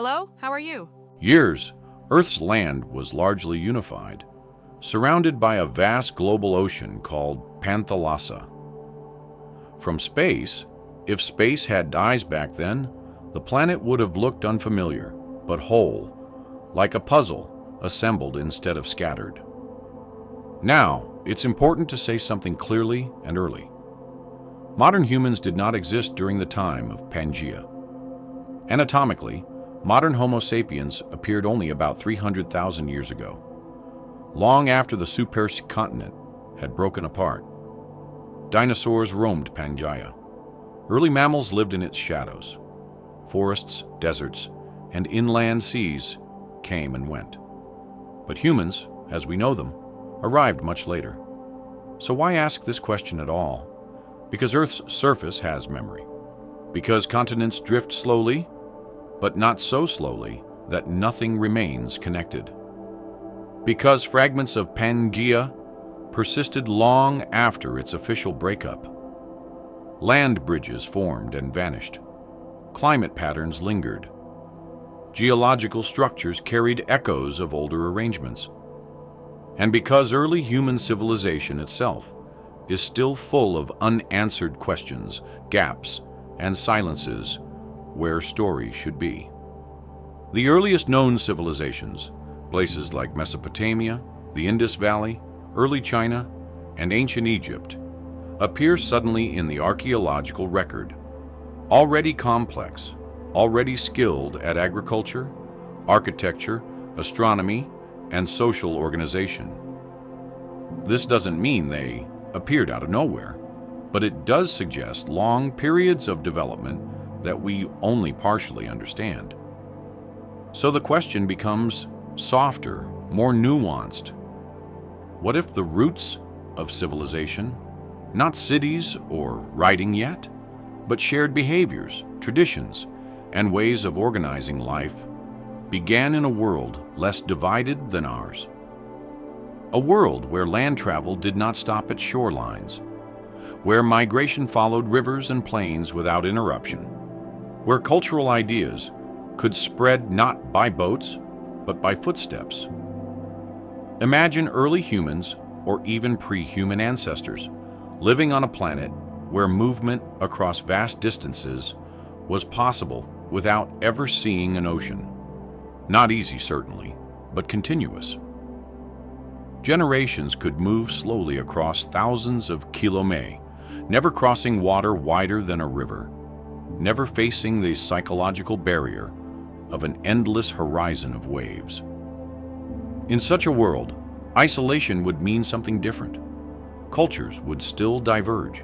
Hello, how are you? Years, Earth's land was largely unified, surrounded by a vast global ocean called Panthalassa. From space, if space had eyes back then, the planet would have looked unfamiliar, but whole, like a puzzle assembled instead of scattered. Now, it's important to say something clearly and early. Modern humans did not exist during the time of Pangea. Anatomically, modern Homo sapiens appeared only about 300,000 years ago, long after the supercontinent had broken apart. Dinosaurs roamed Pangea. Early mammals lived in its shadows. Forests, deserts, and inland seas came and went. But humans, as we know them, arrived much later. So why ask this question at all? Because Earth's surface has memory. Because continents drift slowly, but not so slowly that nothing remains connected. Because fragments of Pangea persisted long after its official breakup. Land bridges formed and vanished. Climate patterns lingered. Geological structures carried echoes of older arrangements. And because early human civilization itself is still full of unanswered questions, gaps, and silences where stories should be. The earliest known civilizations, places like Mesopotamia, the Indus Valley, early China, and ancient Egypt, appear suddenly in the archaeological record, already complex, already skilled at agriculture, architecture, astronomy, and social organization. This doesn't mean they appeared out of nowhere, but it does suggest long periods of development that we only partially understand. So the question becomes softer, more nuanced. What if the roots of civilization, not cities or writing yet, but shared behaviors, traditions, and ways of organizing life, began in a world less divided than ours? A world where land travel did not stop at shorelines, where migration followed rivers and plains without interruption, where cultural ideas could spread not by boats, but by footsteps. Imagine early humans, or even pre-human ancestors, living on a planet where movement across vast distances was possible without ever seeing an ocean. Not easy, certainly, but continuous. Generations could move slowly across thousands of kilometers, never crossing water wider than a river, never facing the psychological barrier of an endless horizon of waves. In such a world, isolation would mean something different. Cultures would still diverge.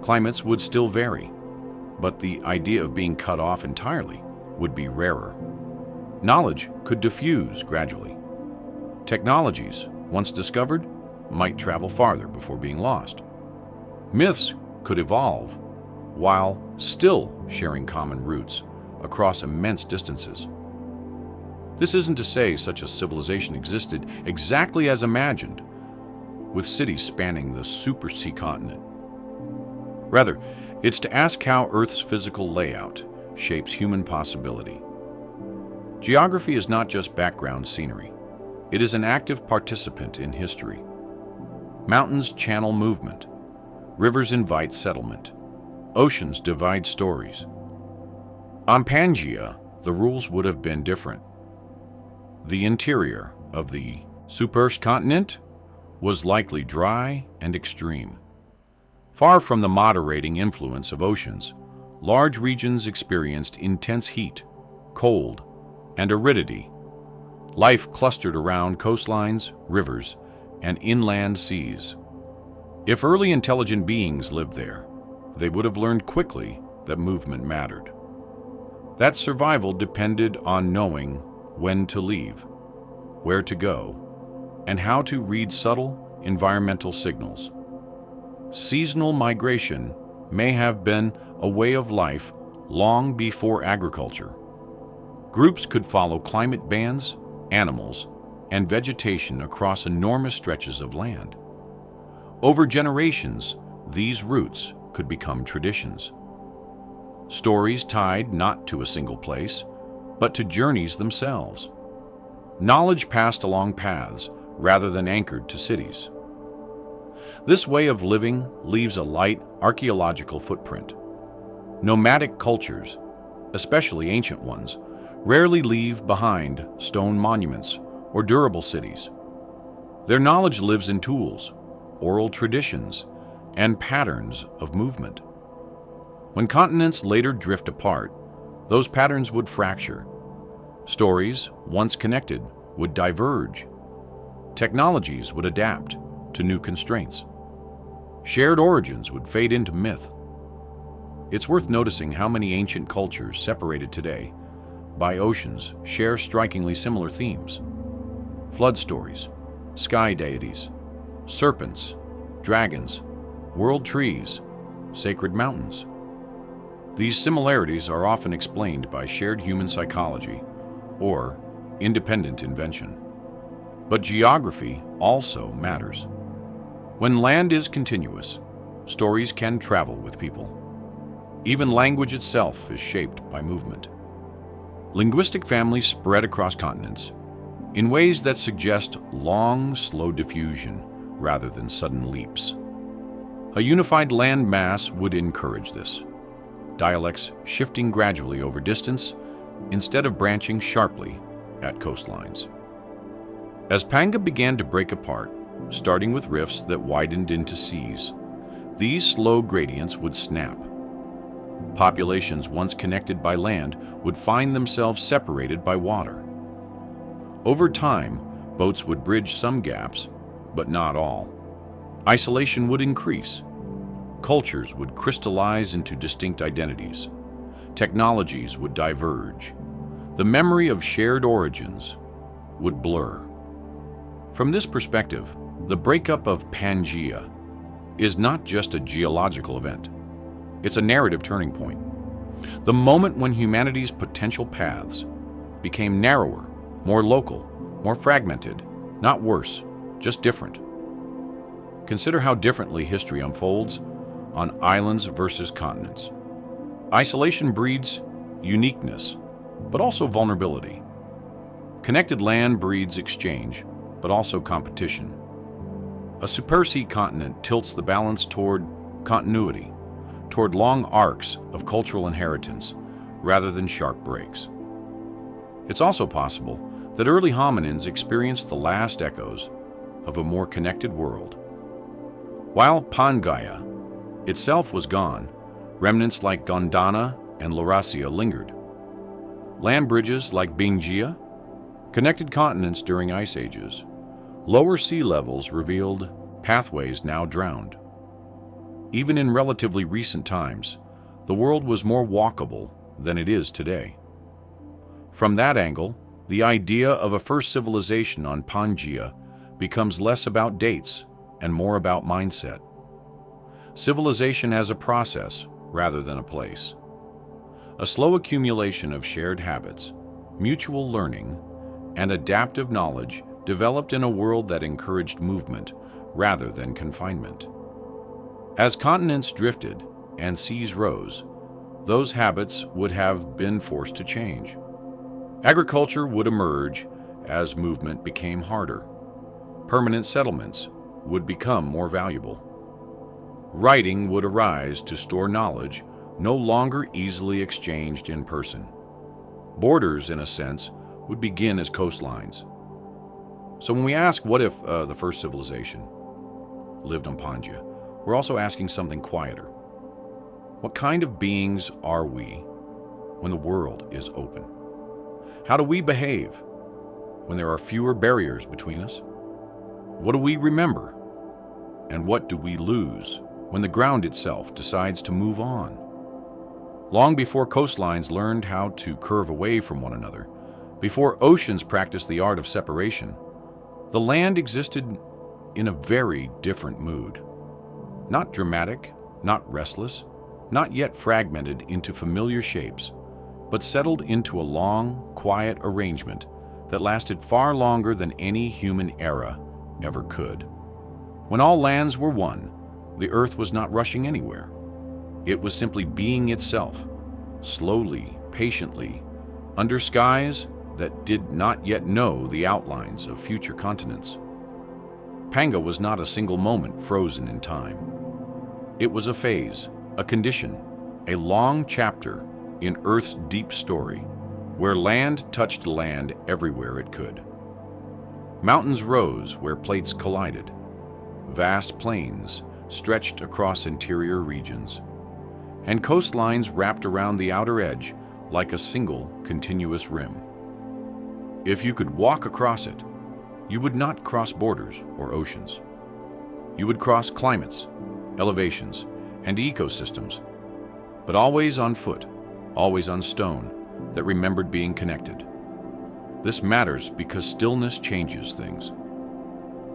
Climates would still vary. But the idea of being cut off entirely would be rarer. Knowledge could diffuse gradually. Technologies, once discovered, might travel farther before being lost. Myths could evolve while still sharing common roots across immense distances. This isn't to say such a civilization existed exactly as imagined, with cities spanning the supercontinent. Rather, it's to ask how Earth's physical layout shapes human possibility. Geography is not just background scenery. It is an active participant in history. Mountains channel movement. Rivers invite settlement. Oceans divide stories. On Pangea, the rules would have been different. The interior of the supercontinent was likely dry and extreme. Far from the moderating influence of oceans, large regions experienced intense heat, cold, and aridity. Life clustered around coastlines, rivers, and inland seas. If early intelligent beings lived there, they would have learned quickly that movement mattered. That survival depended on knowing when to leave, where to go, and how to read subtle environmental signals. Seasonal migration may have been a way of life long before agriculture. Groups could follow climate bands, animals, and vegetation across enormous stretches of land. Over generations, these routes could become traditions. Stories tied not to a single place, but to journeys themselves. Knowledge passed along paths rather than anchored to cities. This way of living leaves a light archaeological footprint. Nomadic cultures, especially ancient ones, rarely leave behind stone monuments or durable cities. Their knowledge lives in tools, oral traditions, and patterns of movement. When continents later drift apart, those patterns would fracture. Stories, once connected, would diverge. Technologies would adapt to new constraints. Shared origins would fade into myth. It's worth noticing how many ancient cultures separated today by oceans share strikingly similar themes. Flood stories, sky deities, serpents, dragons, world trees, sacred mountains. These similarities are often explained by shared human psychology or independent invention. But geography also matters. When land is continuous, stories can travel with people. Even language itself is shaped by movement. Linguistic families spread across continents in ways that suggest long, slow diffusion rather than sudden leaps. A unified land mass would encourage this, dialects shifting gradually over distance instead of branching sharply at coastlines. As Pangea began to break apart, starting with rifts that widened into seas, these slow gradients would snap. Populations once connected by land would find themselves separated by water. Over time, boats would bridge some gaps, but not all. Isolation would increase. Cultures would crystallize into distinct identities. Technologies would diverge. The memory of shared origins would blur. From this perspective, the breakup of Pangea is not just a geological event. It's a narrative turning point. The moment when humanity's potential paths became narrower, more local, more fragmented, not worse, just different. Consider how differently history unfolds on islands versus continents. Isolation breeds uniqueness, but also vulnerability. Connected land breeds exchange, but also competition. A supersea continent tilts the balance toward continuity, toward long arcs of cultural inheritance rather than sharp breaks. It's also possible that early hominins experienced the last echoes of a more connected world. While Pangea itself was gone, remnants like Gondwana and Laurasia lingered. Land bridges like Pangea connected continents during ice ages. Lower sea levels revealed pathways now drowned. Even in relatively recent times, the world was more walkable than it is today. From that angle, the idea of a first civilization on Pangea becomes less about dates and more about mindset. Civilization as a process rather than a place. A slow accumulation of shared habits, mutual learning, and adaptive knowledge developed in a world that encouraged movement rather than confinement. As continents drifted and seas rose, those habits would have been forced to change. Agriculture would emerge as movement became harder. Permanent settlements would become more valuable. Writing would arise to store knowledge no longer easily exchanged in person. Borders, in a sense, would begin as coastlines. So when we ask what if the first civilization lived on Pangea, we're also asking something quieter. What kind of beings are we when the world is open? How do we behave when there are fewer barriers between us? What do we remember? And what do we lose when the ground itself decides to move on? Long before coastlines learned how to curve away from one another, before oceans practiced the art of separation, the land existed in a very different mood. Not dramatic, not restless, not yet fragmented into familiar shapes, but settled into a long, quiet arrangement that lasted far longer than any human era ever could. When all lands were one, the earth was not rushing anywhere. It was simply being itself, slowly, patiently, under skies that did not yet know the outlines of future continents. Pangea was not a single moment frozen in time. It was a phase, a condition, a long chapter in Earth's deep story, where land touched land everywhere it could. Mountains rose where plates collided. Vast plains stretched across interior regions, and coastlines wrapped around the outer edge like a single continuous rim. If you could walk across it, you would not cross borders or oceans. You would cross climates, elevations, and ecosystems, but always on foot, always on stone that remembered being connected. This matters because stillness changes things.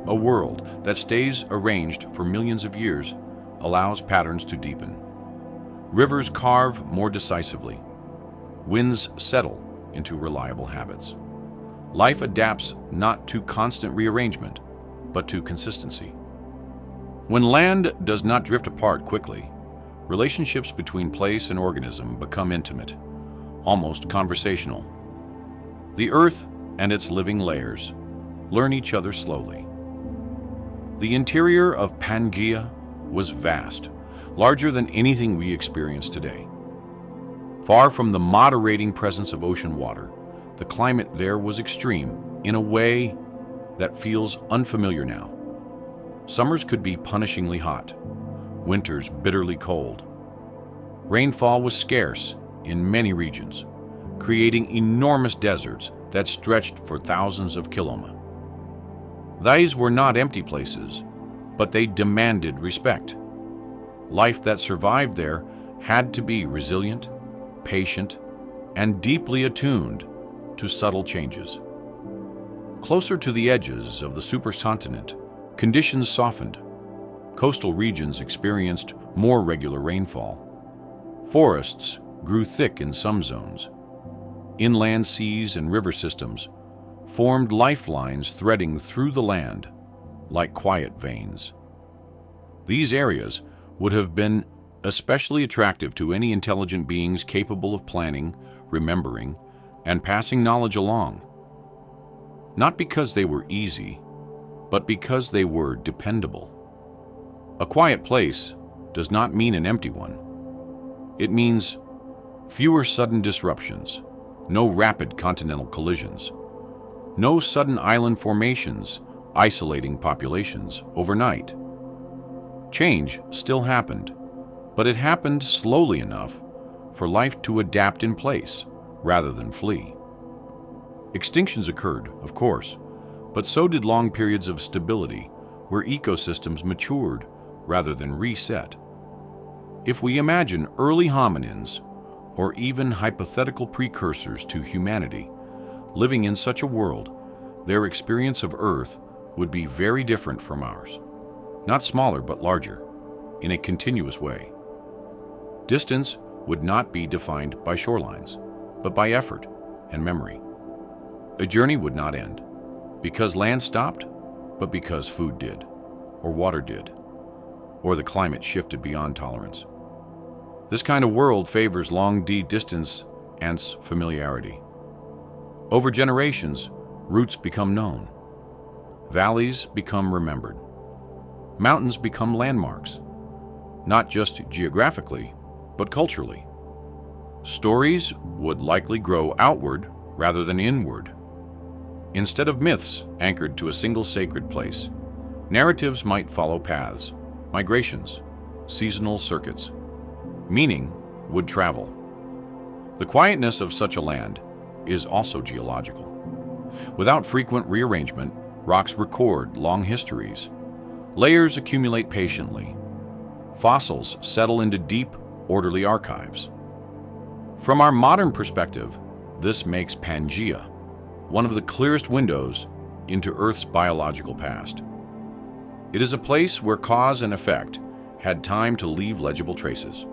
A world that stays arranged for millions of years allows patterns to deepen. Rivers carve more decisively. Winds settle into reliable habits. Life adapts not to constant rearrangement, but to consistency. When land does not drift apart quickly, relationships between place and organism become intimate, almost conversational. The earth and its living layers learn each other slowly. The interior of Pangea was vast, larger than anything we experience today. Far from the moderating presence of ocean water, the climate there was extreme in a way that feels unfamiliar now. Summers could be punishingly hot, winters bitterly cold. Rainfall was scarce in many regions, creating enormous deserts that stretched for thousands of kilometers. These were not empty places, but they demanded respect. Life that survived there had to be resilient, patient, and deeply attuned to subtle changes. Closer to the edges of the supercontinent, conditions softened. Coastal regions experienced more regular rainfall. Forests grew thick in some zones. Inland seas and river systems formed lifelines threading through the land like quiet veins. These areas would have been especially attractive to any intelligent beings capable of planning, remembering, and passing knowledge along. Not because they were easy, but because they were dependable. A quiet place does not mean an empty one. It means fewer sudden disruptions, no rapid continental collisions, no sudden island formations isolating populations overnight. Change still happened, but it happened slowly enough for life to adapt in place rather than flee. Extinctions occurred, of course, but so did long periods of stability where ecosystems matured rather than reset. If we imagine early hominins, or even hypothetical precursors to humanity, living in such a world, their experience of Earth would be very different from ours. Not smaller, but larger, in a continuous way. Distance would not be defined by shorelines, but by effort and memory. A journey would not end, because land stopped, but because food did, or water did, or the climate shifted beyond tolerance. This kind of world favors long distance and familiarity. Over generations, routes become known. Valleys become remembered. Mountains become landmarks, not just geographically, but culturally. Stories would likely grow outward rather than inward. Instead of myths anchored to a single sacred place, narratives might follow paths, migrations, seasonal circuits. Meaning would travel. The quietness of such a land is also geological. Without frequent rearrangement, rocks record long histories. Layers accumulate patiently. Fossils settle into deep, orderly archives. From our modern perspective, this makes Pangea one of the clearest windows into Earth's biological past. It is a place where cause and effect had time to leave legible traces.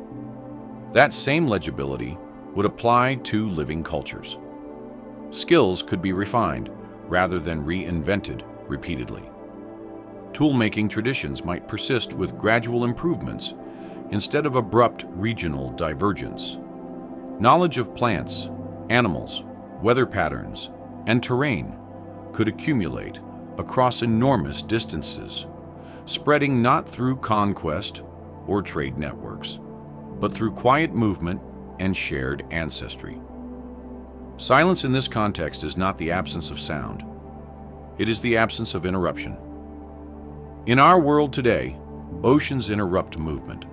That same legibility would apply to living cultures. Skills could be refined rather than reinvented repeatedly. Tool-making traditions might persist with gradual improvements instead of abrupt regional divergence. Knowledge of plants, animals, weather patterns, and terrain could accumulate across enormous distances, spreading not through conquest or trade networks, but through quiet movement and shared ancestry. Silence in this context is not the absence of sound. It is the absence of interruption. In our world today, oceans interrupt movement.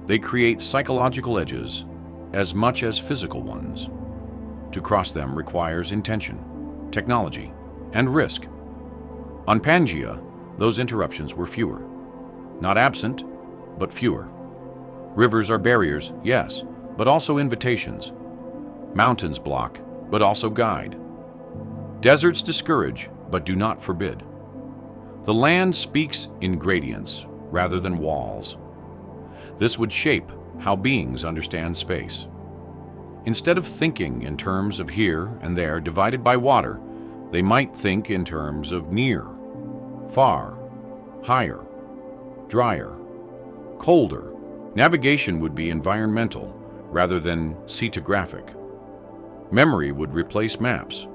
They create psychological edges as much as physical ones. To cross them requires intention, technology, and risk. On Pangea, those interruptions were fewer. Not absent, but fewer. Rivers are barriers, yes, but also invitations. Mountains block, but also guide. Deserts discourage, but do not forbid. The land speaks in gradients rather than walls. This would shape how beings understand space. Instead of thinking in terms of here and there divided by water, they might think in terms of near, far, higher, drier, colder. Navigation would be environmental rather than setographic. Memory would replace maps.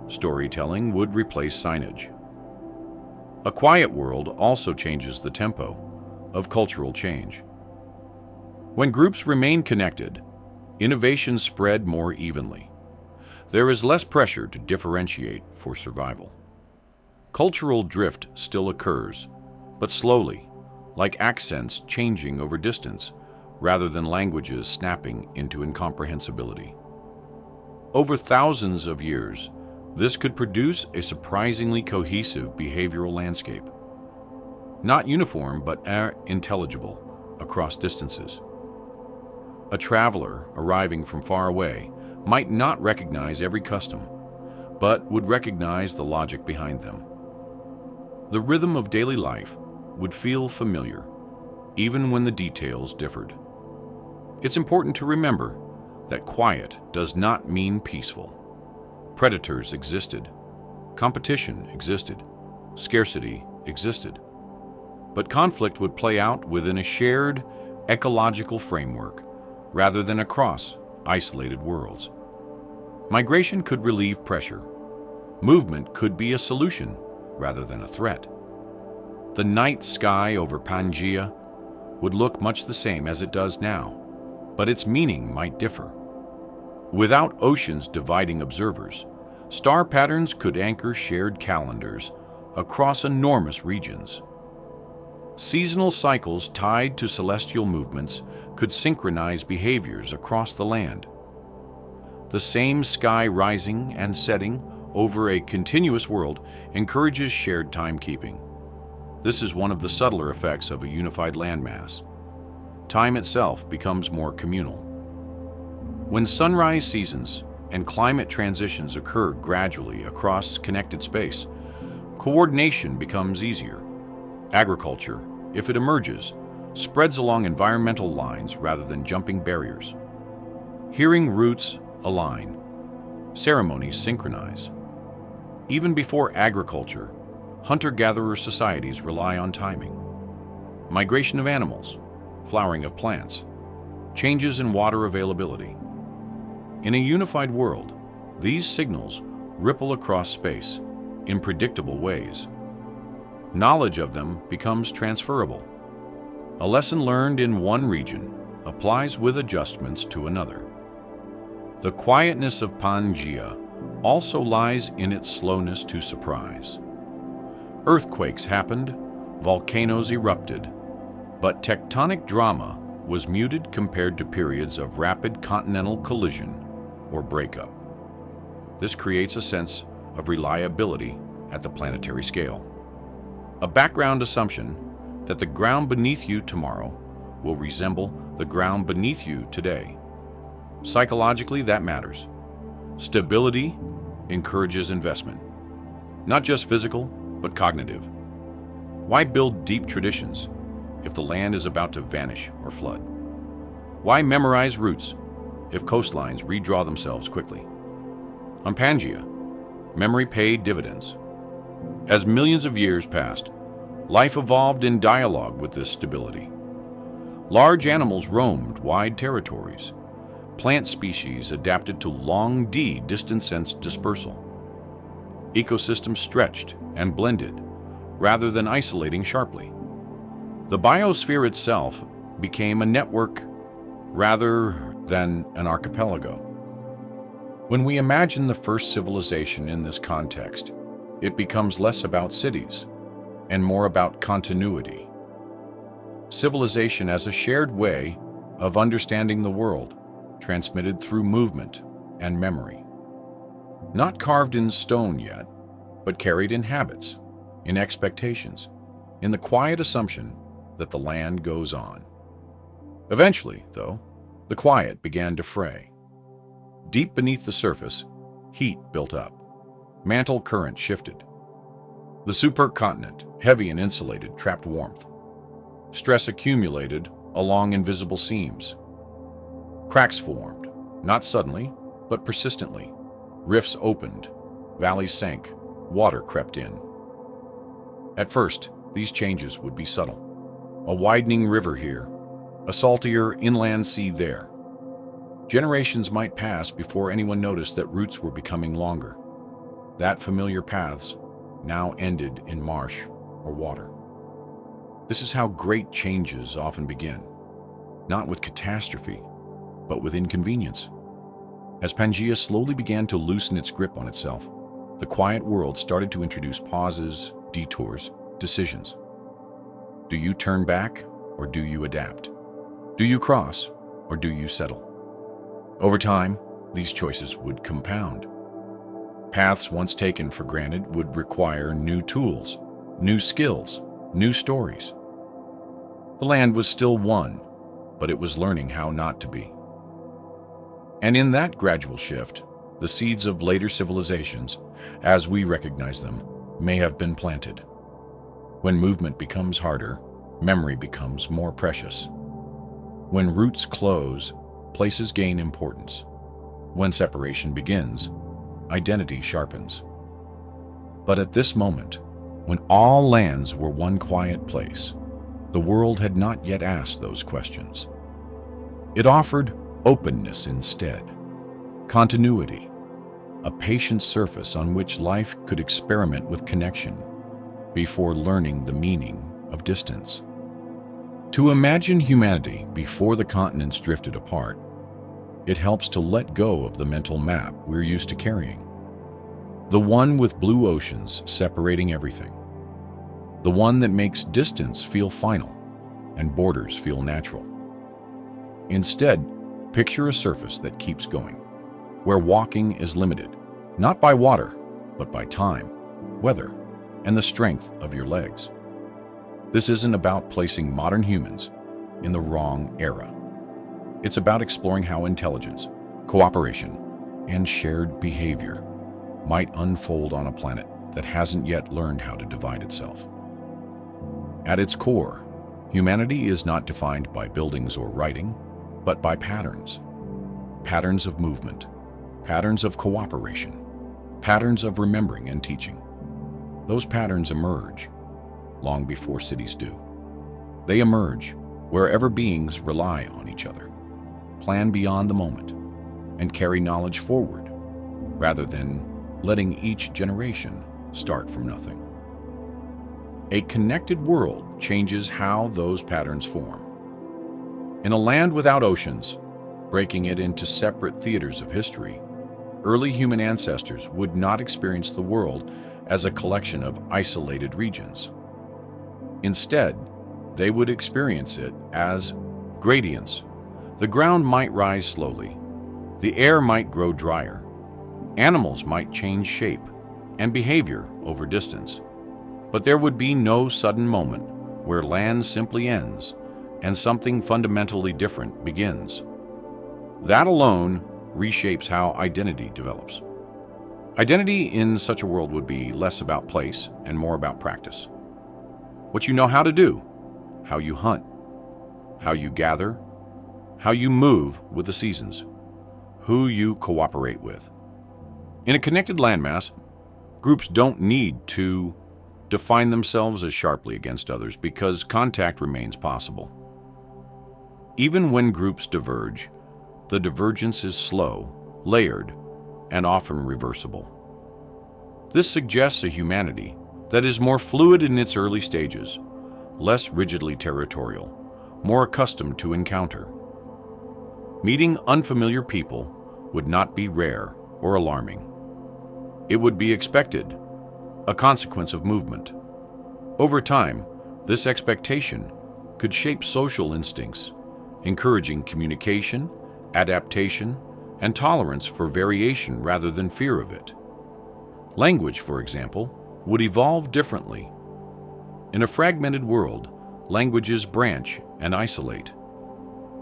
Storytelling would replace signage. A quiet world also changes the tempo of cultural change. When groups remain connected, innovation spread more evenly. There is less pressure to differentiate for survival. Cultural drift still occurs, but slowly, like accents changing over distance, rather than languages snapping into incomprehensibility. Over thousands of years, this could produce a surprisingly cohesive behavioral landscape. Not uniform, but intelligible across distances. A traveler arriving from far away might not recognize every custom, but would recognize the logic behind them. The rhythm of daily life would feel familiar, even when the details differed. It's important to remember that quiet does not mean peaceful. Predators existed, competition existed, scarcity existed. But conflict would play out within a shared ecological framework rather than across isolated worlds. Migration could relieve pressure. Movement could be a solution rather than a threat. The night sky over Pangea would look much the same as it does now, but its meaning might differ. Without oceans dividing observers, star patterns could anchor shared calendars across enormous regions. Seasonal cycles tied to celestial movements could synchronize behaviors across the land. The same sky rising and setting over a continuous world encourages shared timekeeping. This is one of the subtler effects of a unified landmass. Time itself becomes more communal. When sunrise seasons and climate transitions occur gradually across connected space, coordination becomes easier. Agriculture, if it emerges, spreads along environmental lines rather than jumping barriers. Hearing roots align. Ceremonies synchronize. Even before agriculture, hunter-gatherer societies rely on timing. Migration of animals, flowering of plants, changes in water availability. In a unified world, these signals ripple across space in predictable ways. Knowledge of them becomes transferable. A lesson learned in one region applies with adjustments to another. The quietness of Pangea also lies in its slowness to surprise. Earthquakes happened, volcanoes erupted, but tectonic drama was muted compared to periods of rapid continental collision or breakup. This creates a sense of reliability at the planetary scale. A background assumption that the ground beneath you tomorrow will resemble the ground beneath you today. Psychologically, that matters. Stability encourages investment, not just physical, but cognitive. Why build deep traditions if the land is about to vanish or flood? Why memorize routes if coastlines redraw themselves quickly? On Pangea, memory paid dividends. As millions of years passed, life evolved in dialogue with this stability. Large animals roamed wide territories. Plant species adapted to long distance and dispersal. Ecosystems stretched and blended, rather than isolating sharply. The biosphere itself became a network rather than an archipelago. When we imagine the first civilization in this context, it becomes less about cities and more about continuity. Civilization as a shared way of understanding the world, transmitted through movement and memory. Not carved in stone yet, but carried in habits, in expectations, in the quiet assumption that the land goes on. Eventually, though, the quiet began to fray. Deep beneath the surface, heat built up. Mantle current shifted. The supercontinent, heavy and insulated, trapped warmth. Stress accumulated along invisible seams. Cracks formed, not suddenly, but persistently. Rifts opened, valleys sank, water crept in. At first, these changes would be subtle. A widening river here, a saltier inland sea there. Generations might pass before anyone noticed that roots were becoming longer. That familiar paths now ended in marsh or water. This is how great changes often begin, not with catastrophe, but with inconvenience. As Pangea slowly began to loosen its grip on itself, the quiet world started to introduce pauses, detours, decisions. Do you turn back or do you adapt? Do you cross or do you settle? Over time, these choices would compound. Paths once taken for granted would require new tools, new skills, new stories. The land was still one, but it was learning how not to be. And in that gradual shift, the seeds of later civilizations, as we recognize them, may have been planted. When movement becomes harder, memory becomes more precious. When roots close, places gain importance. When separation begins, identity sharpens. But at this moment, when all lands were one quiet place, the world had not yet asked those questions. It offered openness instead, continuity, a patient surface on which life could experiment with connection before learning the meaning of distance. To imagine humanity before the continents drifted apart, it helps to let go of the mental map we're used to carrying. The one with blue oceans separating everything. The one that makes distance feel final and borders feel natural. Instead, picture a surface that keeps going, where walking is limited, not by water, but by time, weather, and the strength of your legs. This isn't about placing modern humans in the wrong era. It's about exploring how intelligence, cooperation, and shared behavior might unfold on a planet that hasn't yet learned how to divide itself. At its core, humanity is not defined by buildings or writing, but by patterns. Patterns of movement, patterns of cooperation, patterns of remembering and teaching. Those patterns emerge long before cities do. They emerge wherever beings rely on each other, plan beyond the moment, and carry knowledge forward, rather than letting each generation start from nothing. A connected world changes how those patterns form. In a land without oceans, breaking it into separate theaters of history, early human ancestors would not experience the world as a collection of isolated regions. Instead, they would experience it as gradients. The ground might rise slowly, the air might grow drier, animals might change shape and behavior over distance, but there would be no sudden moment where land simply ends and something fundamentally different begins. That alone reshapes how identity develops. Identity in such a world would be less about place and more about practice. What you know how to do, how you hunt, how you gather, how you move with the seasons, who you cooperate with. In a connected landmass, groups don't need to define themselves as sharply against others because contact remains possible. Even when groups diverge, the divergence is slow, layered, and often reversible. This suggests a humanity that is more fluid in its early stages, less rigidly territorial, more accustomed to encounter. Meeting unfamiliar people would not be rare or alarming. It would be expected, a consequence of movement. Over time, this expectation could shape social instincts, encouraging communication, adaptation, and tolerance for variation rather than fear of it. Language, for example, would evolve differently. In a fragmented world, languages branch and isolate.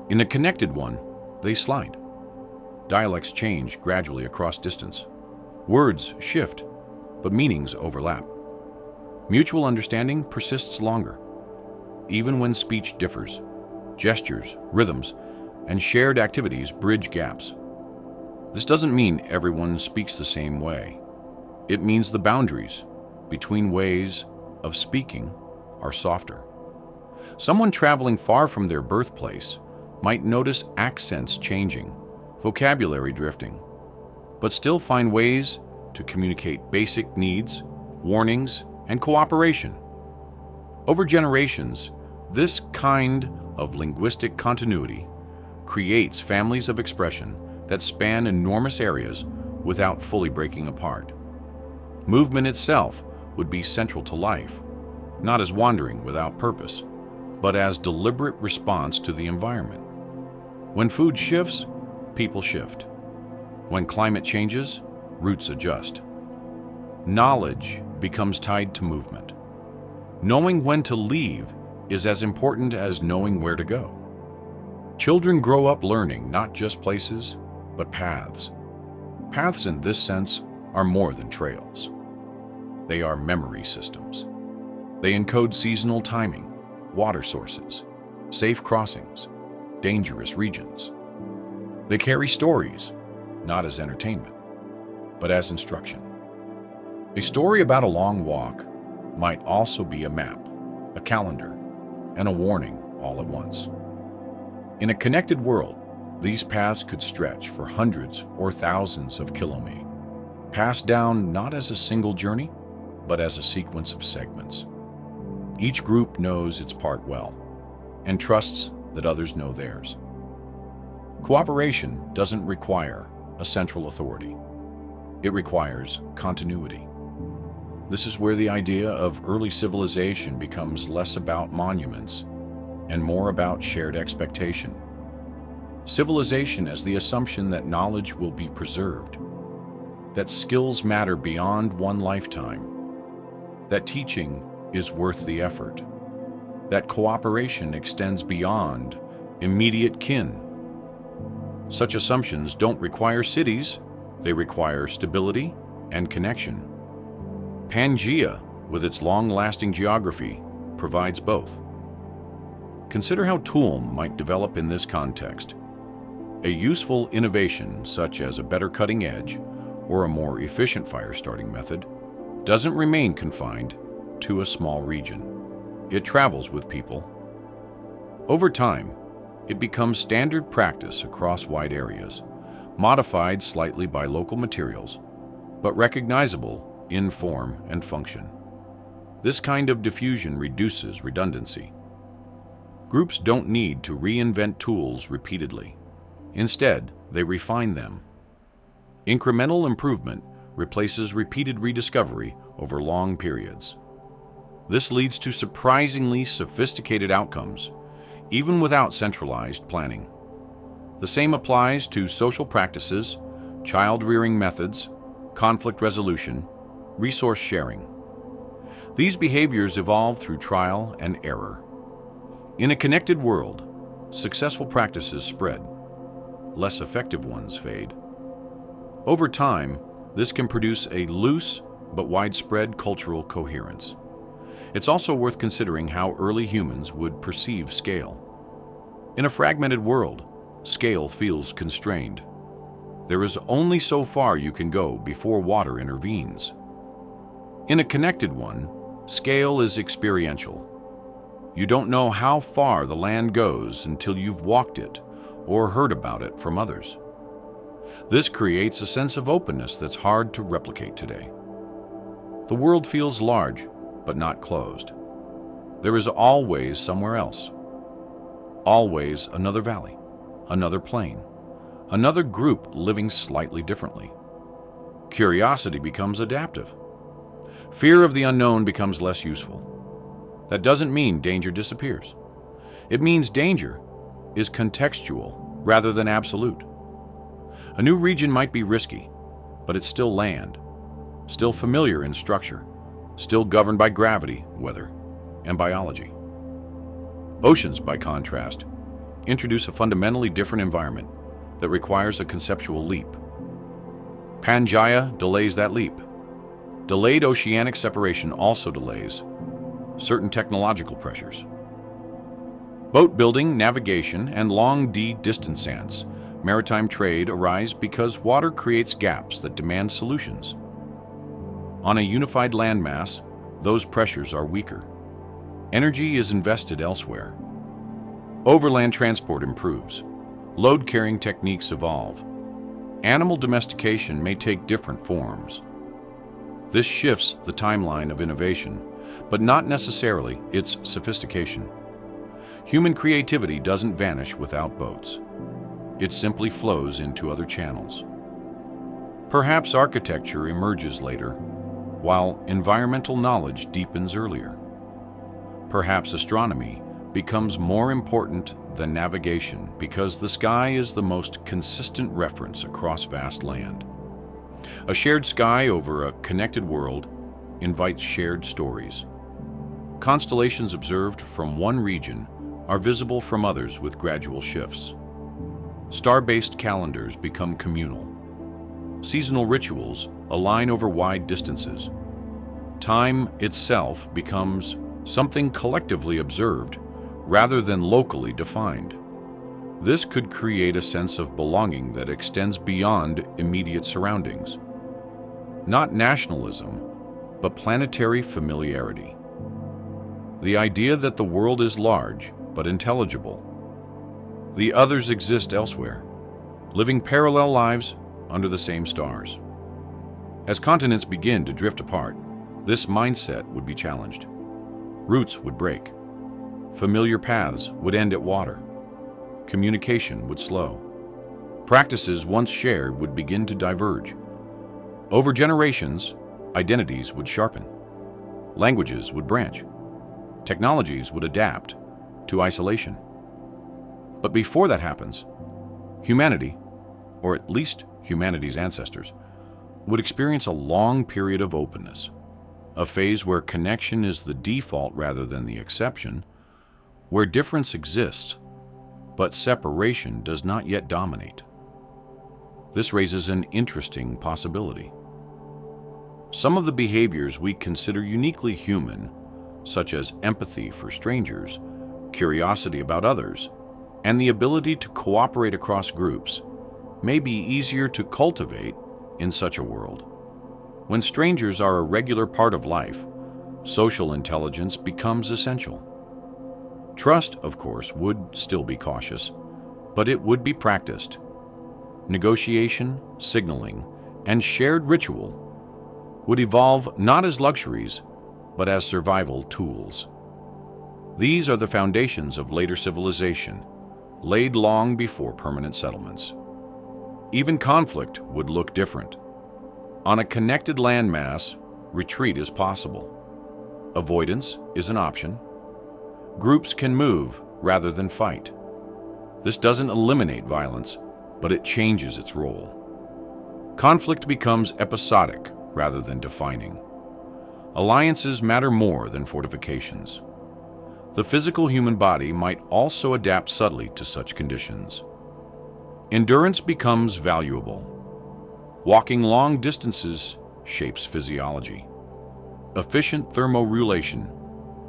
In a connected one, they slide. Dialects change gradually across distance. Words shift, but meanings overlap. Mutual understanding persists longer. Even when speech differs, gestures, rhythms, and shared activities bridge gaps. This doesn't mean everyone speaks the same way. It means the boundaries between ways of speaking are softer. Someone traveling far from their birthplace might notice accents changing, vocabulary drifting, but still find ways to communicate basic needs, warnings, and cooperation. Over generations, this kind of linguistic continuity creates families of expression that span enormous areas without fully breaking apart. Movement itself would be central to life, not as wandering without purpose, but as deliberate response to the environment. When food shifts, people shift. When climate changes, roots adjust. Knowledge becomes tied to movement. Knowing when to leave is as important as knowing where to go. Children grow up learning not just places, but paths. Paths in this sense are more than trails. They are memory systems. They encode seasonal timing, water sources, safe crossings, dangerous regions. They carry stories, not as entertainment, but as instruction. A story about a long walk might also be a map, a calendar, and a warning all at once. In a connected world, these paths could stretch for hundreds or thousands of kilometers, passed down not as a single journey, but as a sequence of segments. Each group knows its part well, and trusts that others know theirs. Cooperation doesn't require a central authority. It requires continuity. This is where the idea of early civilization becomes less about monuments and more about shared expectation. Civilization as the assumption that knowledge will be preserved, that skills matter beyond one lifetime, that teaching is worth the effort, that cooperation extends beyond immediate kin. Such assumptions don't require cities, they require stability and connection. Pangea, with its long-lasting geography, provides both. Consider how Toolm might develop in this context. A useful innovation, such as a better cutting edge or a more efficient fire starting method, doesn't remain confined to a small region. It travels with people. Over time, it becomes standard practice across wide areas, modified slightly by local materials, but recognizable in form and function. This kind of diffusion reduces redundancy. Groups don't need to reinvent tools repeatedly. Instead, they refine them. Incremental improvement replaces repeated rediscovery over long periods. This leads to surprisingly sophisticated outcomes, even without centralized planning. The same applies to social practices, child-rearing methods, conflict resolution, resource sharing. These behaviors evolve through trial and error. In a connected world, successful practices spread. Less effective ones fade. Over time, this can produce a loose but widespread cultural coherence. It's also worth considering how early humans would perceive scale. In a fragmented world, scale feels constrained. There is only so far you can go before water intervenes. In a connected one, scale is experiential. You don't know how far the land goes until you've walked it or heard about it from others. This creates a sense of openness that's hard to replicate today. The world feels large, but not closed. There is always somewhere else. Always another valley, another plain, another group living slightly differently. Curiosity becomes adaptive. Fear of the unknown becomes less useful. That doesn't mean danger disappears. It means danger is contextual rather than absolute. A new region might be risky, but it's still land, still familiar in structure, still governed by gravity, weather, and biology. Oceans, by contrast, introduce a fundamentally different environment that requires a conceptual leap. Pangea delays that leap. Delayed oceanic separation also delays certain technological pressures. Boat building, navigation, and long distance maritime trade arise because water creates gaps that demand solutions. On a unified landmass, those pressures are weaker. Energy is invested elsewhere. Overland transport improves. Load-carrying techniques evolve. Animal domestication may take different forms. This shifts the timeline of innovation, but not necessarily its sophistication. Human creativity doesn't vanish without boats. It simply flows into other channels. Perhaps architecture emerges later, while environmental knowledge deepens earlier. Perhaps astronomy becomes more important than navigation because the sky is the most consistent reference across vast land. A shared sky over a connected world invites shared stories. Constellations observed from one region are visible from others with gradual shifts. Star-based calendars become communal. Seasonal rituals align over wide distances. Time itself becomes something collectively observed rather than locally defined. This could create a sense of belonging that extends beyond immediate surroundings. Not nationalism, but planetary familiarity. The idea that the world is large but intelligible. The others exist elsewhere, living parallel lives under the same stars. As continents begin to drift apart, this mindset would be challenged. Routes would break. Familiar paths would end at water. Communication would slow. Practices once shared would begin to diverge. Over generations, identities would sharpen. Languages would branch. Technologies would adapt to isolation. But before that happens, humanity, or at least humanity's ancestors, would experience a long period of openness, a phase where connection is the default rather than the exception, where difference exists, but separation does not yet dominate. This raises an interesting possibility. Some of the behaviors we consider uniquely human, such as empathy for strangers, curiosity about others, and the ability to cooperate across groups, may be easier to cultivate in such a world. When strangers are a regular part of life, social intelligence becomes essential. Trust, of course, would still be cautious, but it would be practiced. Negotiation, signaling, and shared ritual would evolve not as luxuries, but as survival tools. These are the foundations of later civilization, laid long before permanent settlements. Even conflict would look different. On a connected landmass, retreat is possible. Avoidance is an option. Groups can move rather than fight. This doesn't eliminate violence, but it changes its role. Conflict becomes episodic rather than defining. Alliances matter more than fortifications. The physical human body might also adapt subtly to such conditions. Endurance becomes valuable. Walking long distances shapes physiology. Efficient thermoregulation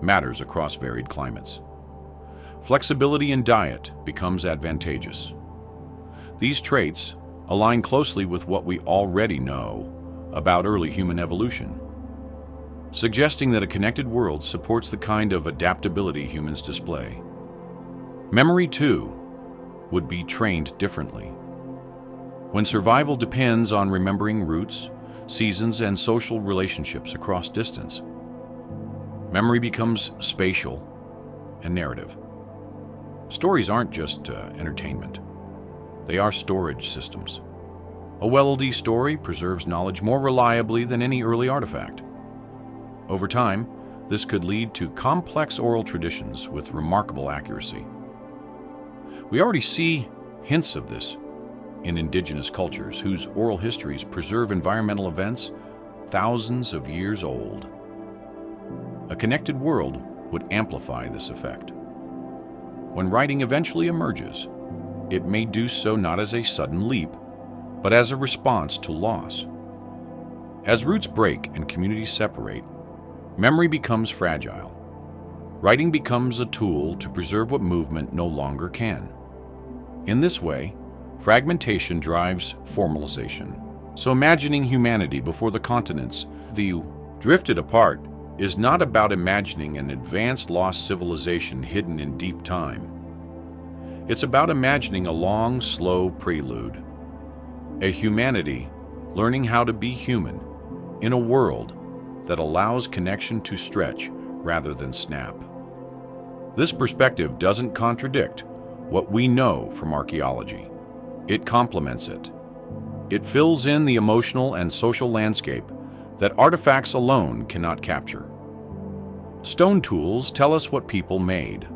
matters across varied climates. Flexibility in diet becomes advantageous. These traits align closely with what we already know about early human evolution, suggesting that a connected world supports the kind of adaptability humans display. Memory, too, would be trained differently. When survival depends on remembering routes, seasons, and social relationships across distance, memory becomes spatial and narrative. Stories aren't just entertainment. They are storage systems. A well-told story preserves knowledge more reliably than any early artifact. Over time, this could lead to complex oral traditions with remarkable accuracy. We already see hints of this in indigenous cultures whose oral histories preserve environmental events thousands of years old. A connected world would amplify this effect. When writing eventually emerges, it may do so not as a sudden leap, but as a response to loss. As roots break and communities separate, memory becomes fragile. Writing becomes a tool to preserve what movement no longer can. In this way, fragmentation drives formalization. So imagining humanity before the continents, the drifted apart, is not about imagining an advanced lost civilization hidden in deep time. It's about imagining a long, slow prelude. A humanity learning how to be human in a world that allows connection to stretch rather than snap. This perspective doesn't contradict what we know from archaeology. It complements it. It fills in the emotional and social landscape that artifacts alone cannot capture. Stone tools tell us what people made.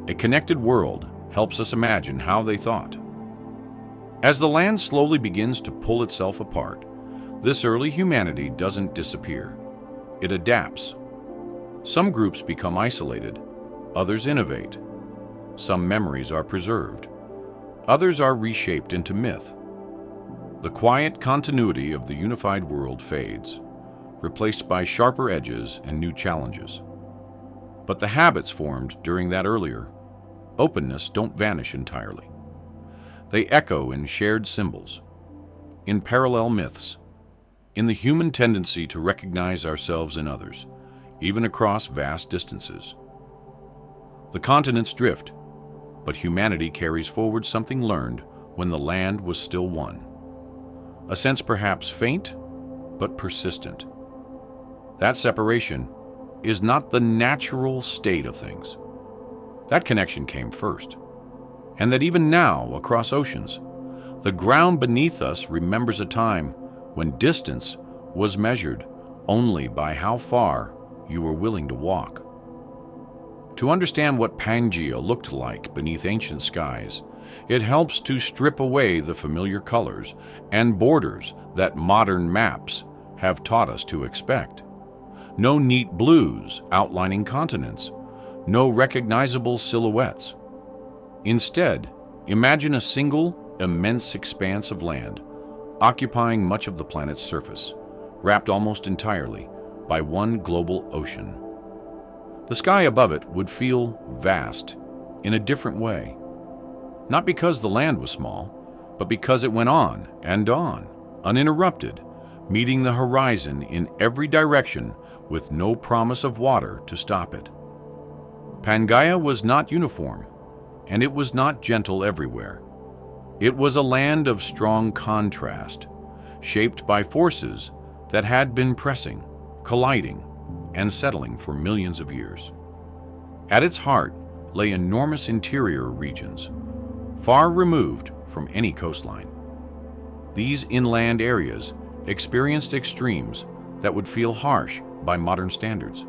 A connected world helps us imagine how they thought. As the land slowly begins to pull itself apart, this early humanity doesn't disappear. It adapts. Some groups become isolated, others innovate. Some memories are preserved. Others are reshaped into myth. The quiet continuity of the unified world fades, replaced by sharper edges and new challenges. But the habits formed during that earlier openness don't vanish entirely. They echo in shared symbols, in parallel myths, in the human tendency to recognize ourselves in others, even across vast distances. The continents drift, but humanity carries forward something learned when the land was still one. A sense perhaps faint, but persistent. That separation is not the natural state of things. That connection came first. And that even now, across oceans, the ground beneath us remembers a time when distance was measured only by how far you were willing to walk. To understand what Pangea looked like beneath ancient skies, it helps to strip away the familiar colors and borders that modern maps have taught us to expect. No neat blues outlining continents, no recognizable silhouettes. Instead, imagine a single, immense expanse of land, occupying much of the planet's surface, wrapped almost entirely by one global ocean. The sky above it would feel vast in a different way, not because the land was small, but because it went on and on, uninterrupted, meeting the horizon in every direction with no promise of water to stop it. Pangea was not uniform, and it was not gentle everywhere. It was a land of strong contrast, shaped by forces that had been pressing, colliding, and settling for millions of years. At its heart lay enormous interior regions, far removed from any coastline. These inland areas experienced extremes that would feel harsh by modern standards.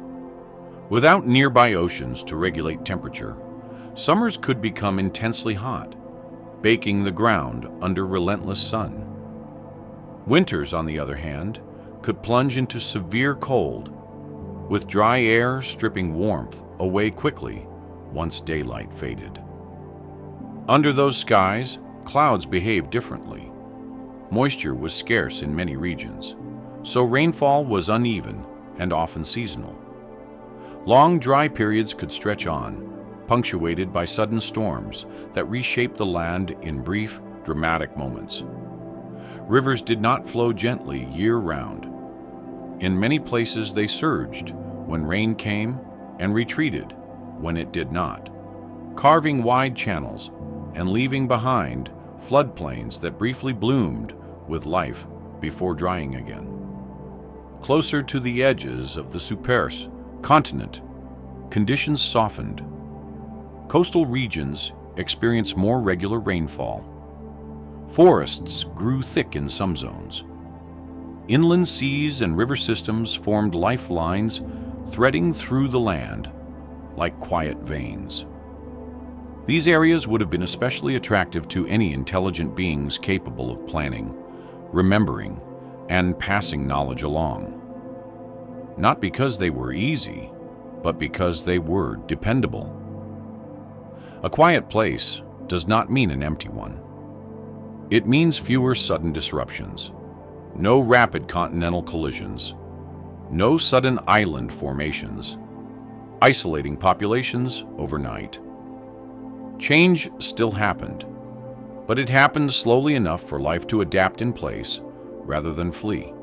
Without nearby oceans to regulate temperature, summers could become intensely hot, baking the ground under relentless sun. Winters, on the other hand, could plunge into severe cold, with dry air stripping warmth away quickly once daylight faded. Under those skies, clouds behaved differently. Moisture was scarce in many regions, so rainfall was uneven and often seasonal. Long dry periods could stretch on, punctuated by sudden storms that reshaped the land in brief, dramatic moments. Rivers did not flow gently year-round. In many places they surged when rain came and retreated when it did not, carving wide channels and leaving behind floodplains that briefly bloomed with life before drying again. Closer to the edges of the supercontinent, conditions softened. Coastal regions experienced more regular rainfall. Forests grew thick in some zones. Inland seas and river systems formed lifelines threading through the land like quiet veins. These areas would have been especially attractive to any intelligent beings capable of planning, remembering, and passing knowledge along. Not because they were easy, but because they were dependable. A quiet place does not mean an empty one. It means fewer sudden disruptions, no rapid continental collisions, no sudden island formations, isolating populations overnight. Change still happened, but it happened slowly enough for life to adapt in place rather than flee.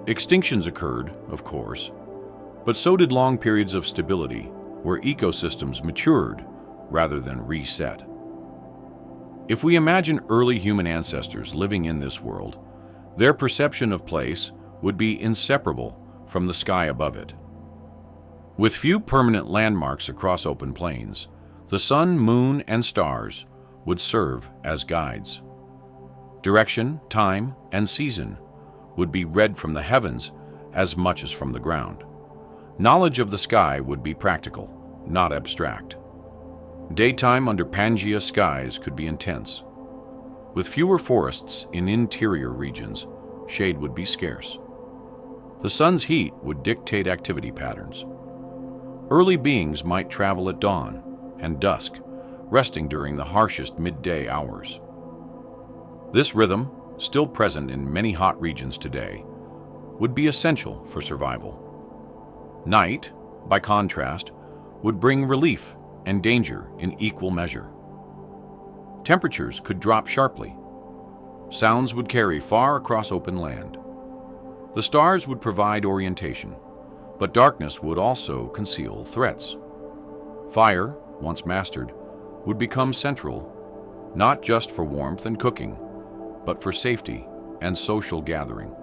Extinctions occurred, of course, but so did long periods of stability where ecosystems matured rather than reset. If we imagine early human ancestors living in this world, their perception of place would be inseparable from the sky above it. With few permanent landmarks across open plains, the sun, moon, and stars would serve as guides. Direction, time, and season would be read from the heavens as much as from the ground. Knowledge of the sky would be practical, not abstract. Daytime under Pangea skies could be intense. With fewer forests in interior regions, shade would be scarce. The sun's heat would dictate activity patterns. Early beings might travel at dawn and dusk, resting during the harshest midday hours. This rhythm, still present in many hot regions today, would be essential for survival. Night, by contrast, would bring relief and danger in equal measure. Temperatures could drop sharply. Sounds would carry far across open land. The stars would provide orientation, but darkness would also conceal threats. Fire, once mastered, would become central, not just for warmth and cooking, but for safety and social gathering.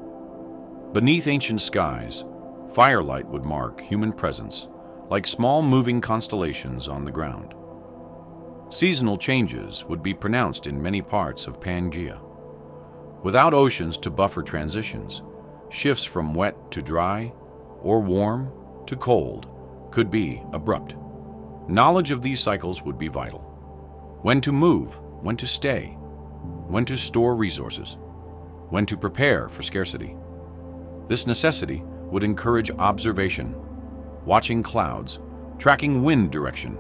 Beneath ancient skies, firelight would mark human presence, like small moving constellations on the ground. Seasonal changes would be pronounced in many parts of Pangea. Without oceans to buffer transitions, shifts from wet to dry or warm to cold could be abrupt. Knowledge of these cycles would be vital. When to move, when to stay, when to store resources, when to prepare for scarcity. This necessity would encourage observation, watching clouds, tracking wind direction,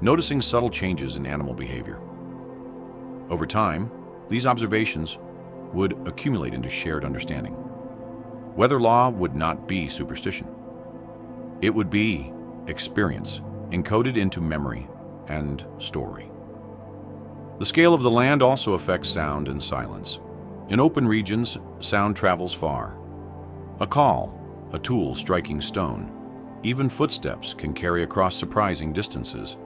noticing subtle changes in animal behavior. Over time, these observations would accumulate into shared understanding. Weather law would not be superstition. It would be experience, encoded into memory and story. The scale of the land also affects sound and silence. In open regions, sound travels far. A call, a tool striking stone, even footsteps can carry across surprising distances.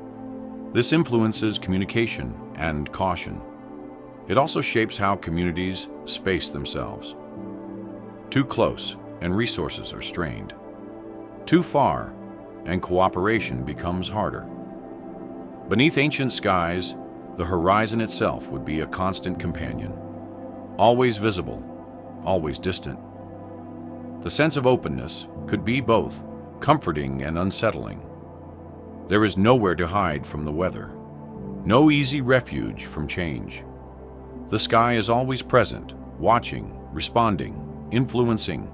This influences communication and caution. It also shapes how communities space themselves. Too close, and resources are strained. Too far, and cooperation becomes harder. Beneath ancient skies, the horizon itself would be a constant companion, always visible, always distant. The sense of openness could be both comforting and unsettling. There is nowhere to hide from the weather, no easy refuge from change. The sky is always present, watching, responding, influencing.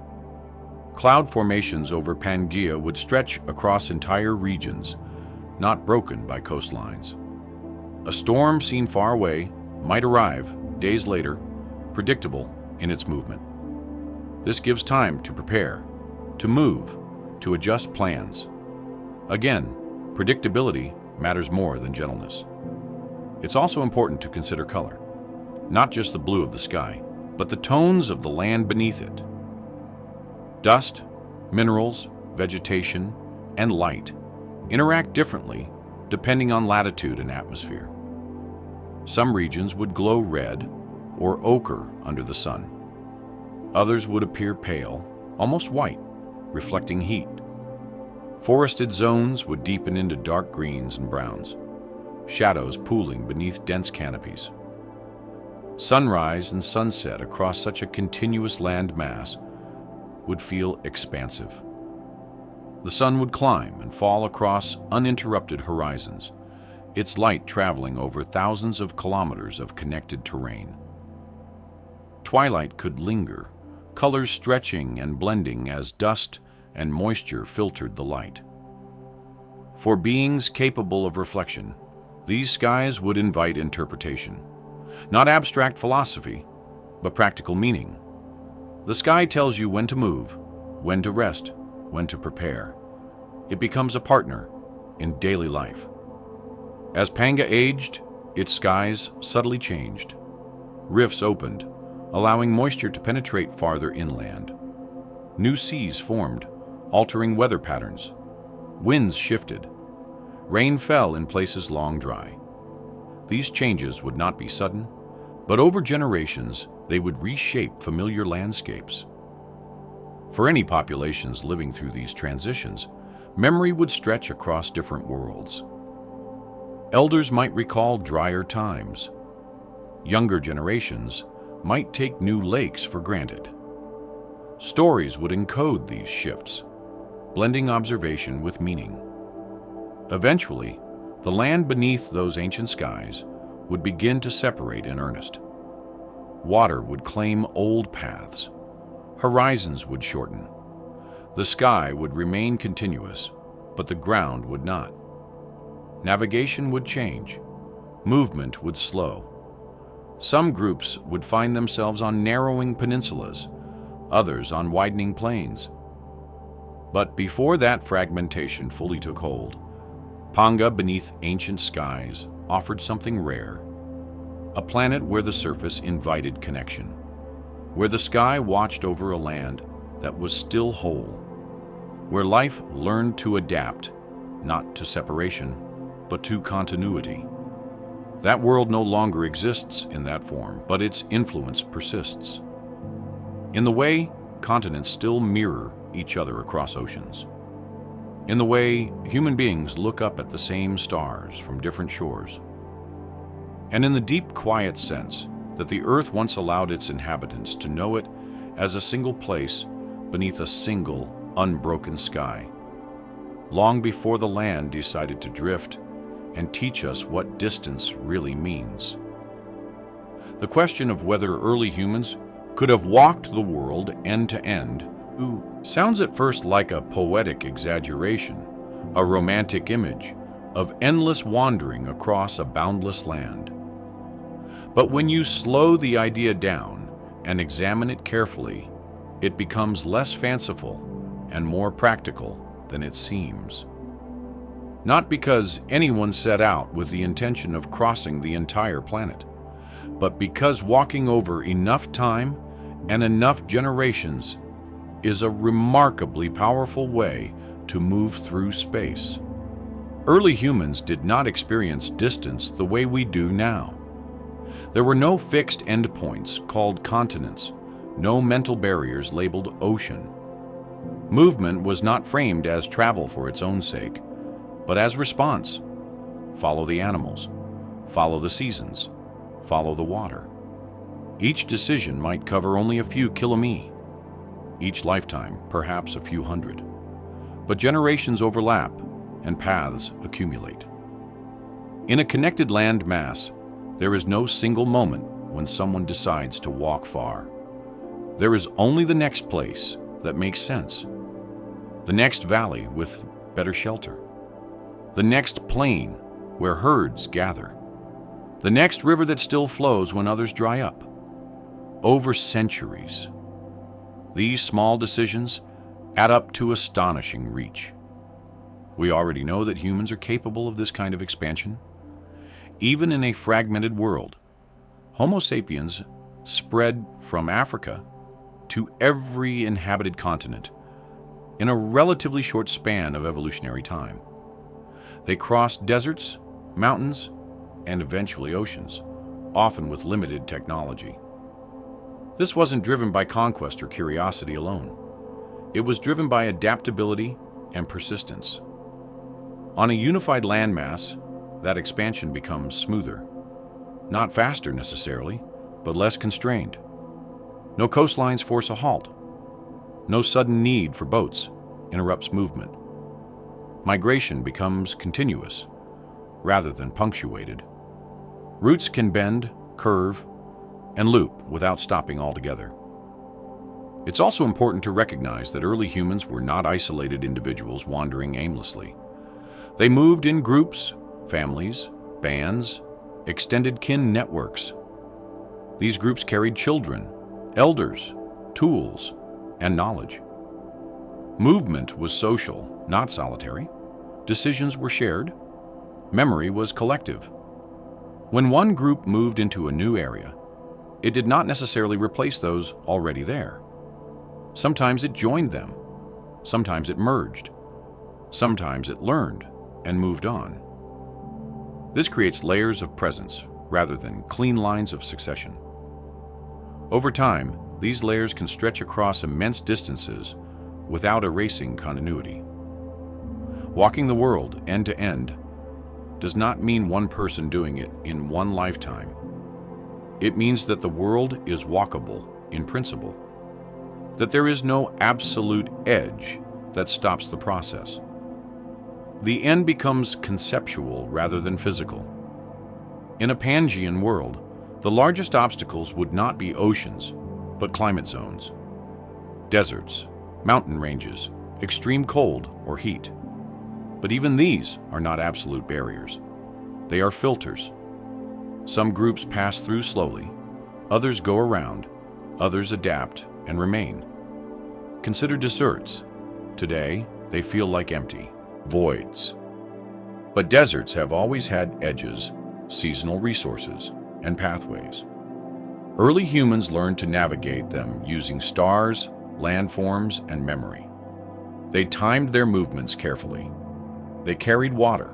Cloud formations over Pangea would stretch across entire regions, not broken by coastlines. A storm seen far away might arrive days later, predictable in its movement. This gives time to prepare, to move, to adjust plans. Again, predictability matters more than gentleness. It's also important to consider color, not just the blue of the sky, but the tones of the land beneath it. Dust, minerals, vegetation, and light interact differently depending on latitude and atmosphere. Some regions would glow red or ochre under the sun. Others would appear pale, almost white, reflecting heat. Forested zones would deepen into dark greens and browns, shadows pooling beneath dense canopies. Sunrise and sunset across such a continuous land mass would feel expansive. The sun would climb and fall across uninterrupted horizons, its light traveling over thousands of kilometers of connected terrain. Twilight could linger, colors stretching and blending as dust and moisture filtered the light. For beings capable of reflection, these skies would invite interpretation. Not abstract philosophy, but practical meaning. The sky tells you when to move, when to rest, when to prepare. It becomes a partner in daily life. As Pangea aged, its skies subtly changed. Rifts opened, allowing moisture to penetrate farther inland. New seas formed, altering weather patterns. Winds shifted. Rain fell in places long dry. These changes would not be sudden, but over generations, they would reshape familiar landscapes. For any populations living through these transitions, memory would stretch across different worlds. Elders might recall drier times. Younger generations might take new lakes for granted. Stories would encode these shifts, blending observation with meaning. Eventually, the land beneath those ancient skies would begin to separate in earnest. Water would claim old paths. Horizons would shorten. The sky would remain continuous, but the ground would not. Navigation would change. Movement would slow. Some groups would find themselves on narrowing peninsulas, others on widening plains. But before that fragmentation fully took hold, Pangea beneath ancient skies offered something rare. A planet where the surface invited connection, where the sky watched over a land that was still whole, where life learned to adapt, not to separation, but to continuity. That world no longer exists in that form, but its influence persists. In the way continents still mirror each other across oceans. In the way human beings look up at the same stars from different shores. And in the deep, quiet sense that the earth once allowed its inhabitants to know it as a single place beneath a single, unbroken sky, long before the land decided to drift and teach us what distance really means. The question of whether early humans could have walked the world end to end sounds at first like a poetic exaggeration, a romantic image of endless wandering across a boundless land. But when you slow the idea down and examine it carefully, it becomes less fanciful and more practical than it seems. Not because anyone set out with the intention of crossing the entire planet, but because walking over enough time and enough generations is a remarkably powerful way to move through space. Early humans did not experience distance the way we do now. There were no fixed endpoints called continents, no mental barriers labeled ocean. Movement was not framed as travel for its own sake, but as response. Follow the animals, follow the seasons, follow the water. Each decision might cover only a few kilometers, each lifetime perhaps a few hundred. But generations overlap and paths accumulate. In a connected land mass, there is no single moment when someone decides to walk far. There is only the next place that makes sense, the next valley with better shelter, the next plain where herds gather, the next river that still flows when others dry up. Over centuries, these small decisions add up to astonishing reach. We already know that humans are capable of this kind of expansion. Even in a fragmented world, Homo sapiens spread from Africa to every inhabited continent in a relatively short span of evolutionary time. They crossed deserts, mountains, and eventually oceans, often with limited technology. This wasn't driven by conquest or curiosity alone. It was driven by adaptability and persistence. On a unified landmass, that expansion becomes smoother. Not faster necessarily, but less constrained. No coastlines force a halt. No sudden need for boats interrupts movement. Migration becomes continuous, rather than punctuated. Routes can bend, curve, and loop without stopping altogether. It's also important to recognize that early humans were not isolated individuals wandering aimlessly. They moved in groups, families, bands, extended kin networks. These groups carried children, elders, tools, and knowledge. Movement was social, not solitary. Decisions were shared. Memory was collective. When one group moved into a new area, it did not necessarily replace those already there. Sometimes it joined them. Sometimes it merged. Sometimes it learned and moved on. This creates layers of presence rather than clean lines of succession. Over time, these layers can stretch across immense distances without erasing continuity. Walking the world end to end does not mean one person doing it in one lifetime. It means that the world is walkable in principle, that there is no absolute edge that stops the process. The end becomes conceptual rather than physical. In a Pangean world, the largest obstacles would not be oceans, but climate zones. Deserts, mountain ranges, extreme cold or heat. But even these are not absolute barriers. They are filters. Some groups pass through slowly, others go around, others adapt and remain. Consider deserts. Today, they feel like empty voids. But deserts have always had edges, seasonal resources, and pathways. Early humans learned to navigate them using stars, landforms, and memory. They timed their movements carefully. They carried water.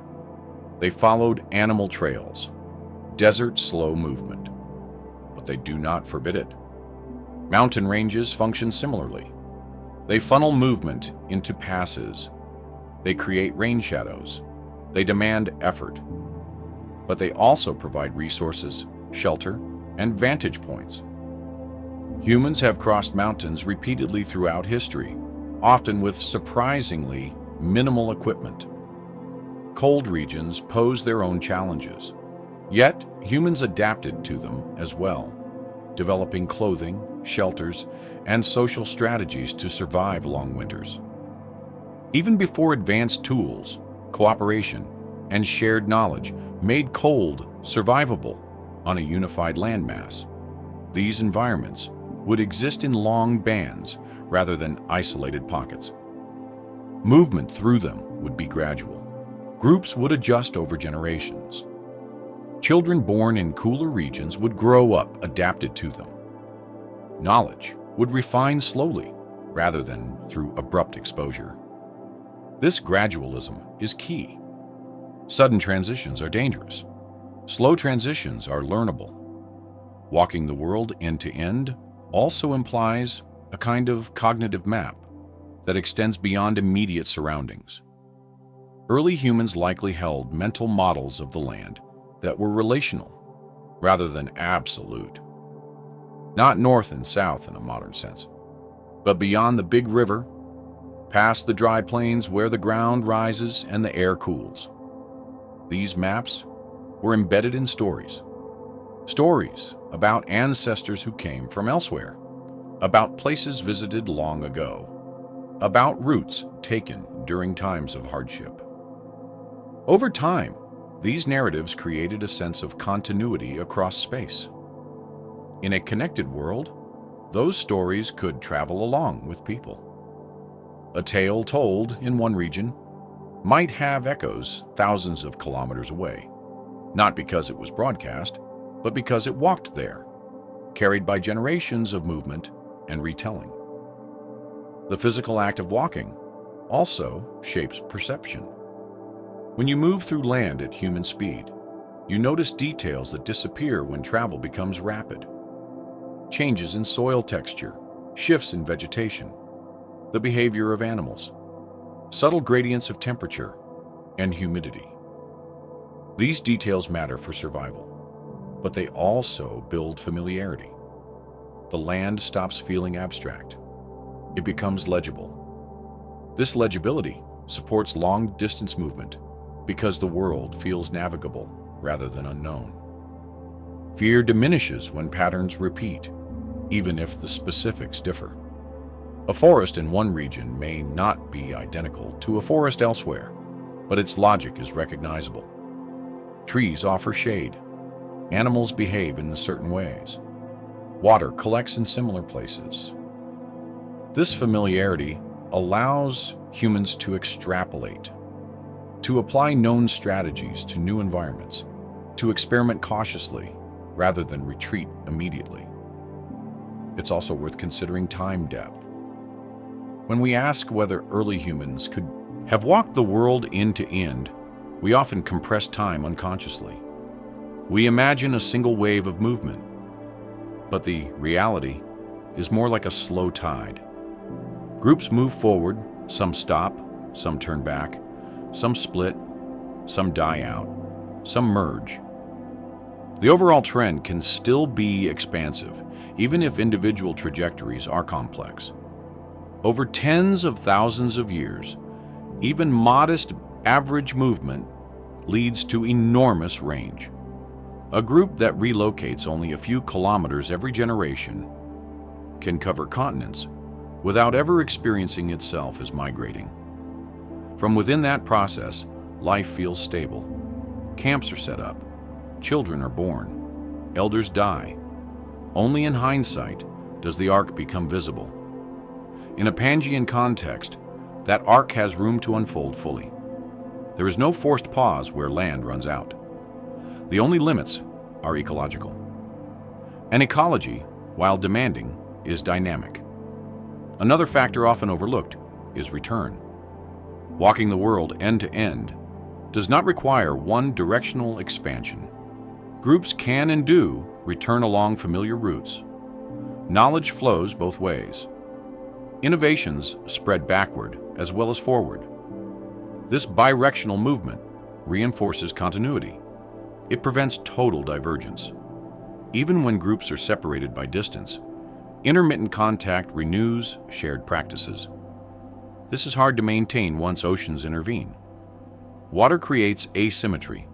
They followed animal trails. Deserts slow movement, but they do not forbid it. Mountain ranges function similarly. They funnel movement into passes. They create rain shadows. They demand effort. But they also provide resources, shelter, and vantage points. Humans have crossed mountains repeatedly throughout history, often with surprisingly minimal equipment. Cold regions pose their own challenges. Yet, humans adapted to them as well, developing clothing, shelters, and social strategies to survive long winters. Even before advanced tools, cooperation, and shared knowledge made cold survivable on a unified landmass, these environments would exist in long bands rather than isolated pockets. Movement through them would be gradual. Groups would adjust over generations. Children born in cooler regions would grow up adapted to them. Knowledge would refine slowly rather than through abrupt exposure. This gradualism is key. Sudden transitions are dangerous. Slow transitions are learnable. Walking the world end to end also implies a kind of cognitive map that extends beyond immediate surroundings. Early humans likely held mental models of the land that were relational rather than absolute. Not north and south in a modern sense, but beyond the big river, past the dry plains where the ground rises and the air cools. These maps were embedded in stories. Stories about ancestors who came from elsewhere, about places visited long ago, about routes taken during times of hardship. Over time, these narratives created a sense of continuity across space. In a connected world, those stories could travel along with people. A tale told in one region might have echoes thousands of kilometers away, not because it was broadcast, but because it walked there, carried by generations of movement and retelling. The physical act of walking also shapes perception. When you move through land at human speed, You notice details that disappear when travel becomes rapid. Changes in soil texture, shifts in vegetation, the behavior of animals, subtle gradients of temperature and humidity. These details matter for survival, but they also build familiarity. The land stops feeling abstract. It becomes legible. This legibility supports long-distance movement because the world feels navigable rather than unknown. Fear diminishes when patterns repeat, even if the specifics differ. A forest in one region may not be identical to a forest elsewhere, but its logic is recognizable. Trees offer shade. Animals behave in certain ways. Water collects in similar places. This familiarity allows humans to extrapolate, to apply known strategies to new environments, to experiment cautiously rather than retreat immediately. It's also worth considering time depth. When we ask whether early humans could have walked the world end to end, we often compress time unconsciously. We imagine a single wave of movement, but the reality is more like a slow tide. Groups move forward, some stop, some turn back, some split, some die out, some merge. The overall trend can still be expansive, even if individual trajectories are complex. Over tens of thousands of years, even modest average movement leads to enormous range. A group that relocates only a few kilometers every generation can cover continents without ever experiencing itself as migrating. From within that process, life feels stable. Camps are set up. Children are born. Elders die. Only in hindsight does the arc become visible. In a Pangean context, that arc has room to unfold fully. There is no forced pause where land runs out. The only limits are ecological. An ecology, while demanding, is dynamic. Another factor often overlooked is return. Walking the world end to end does not require one directional expansion. Groups can and do return along familiar routes. Knowledge flows both ways. Innovations spread backward as well as forward. This bidirectional movement reinforces continuity. It prevents total divergence. Even when groups are separated by distance, intermittent contact renews shared practices. This is hard to maintain once oceans intervene. Water creates asymmetry.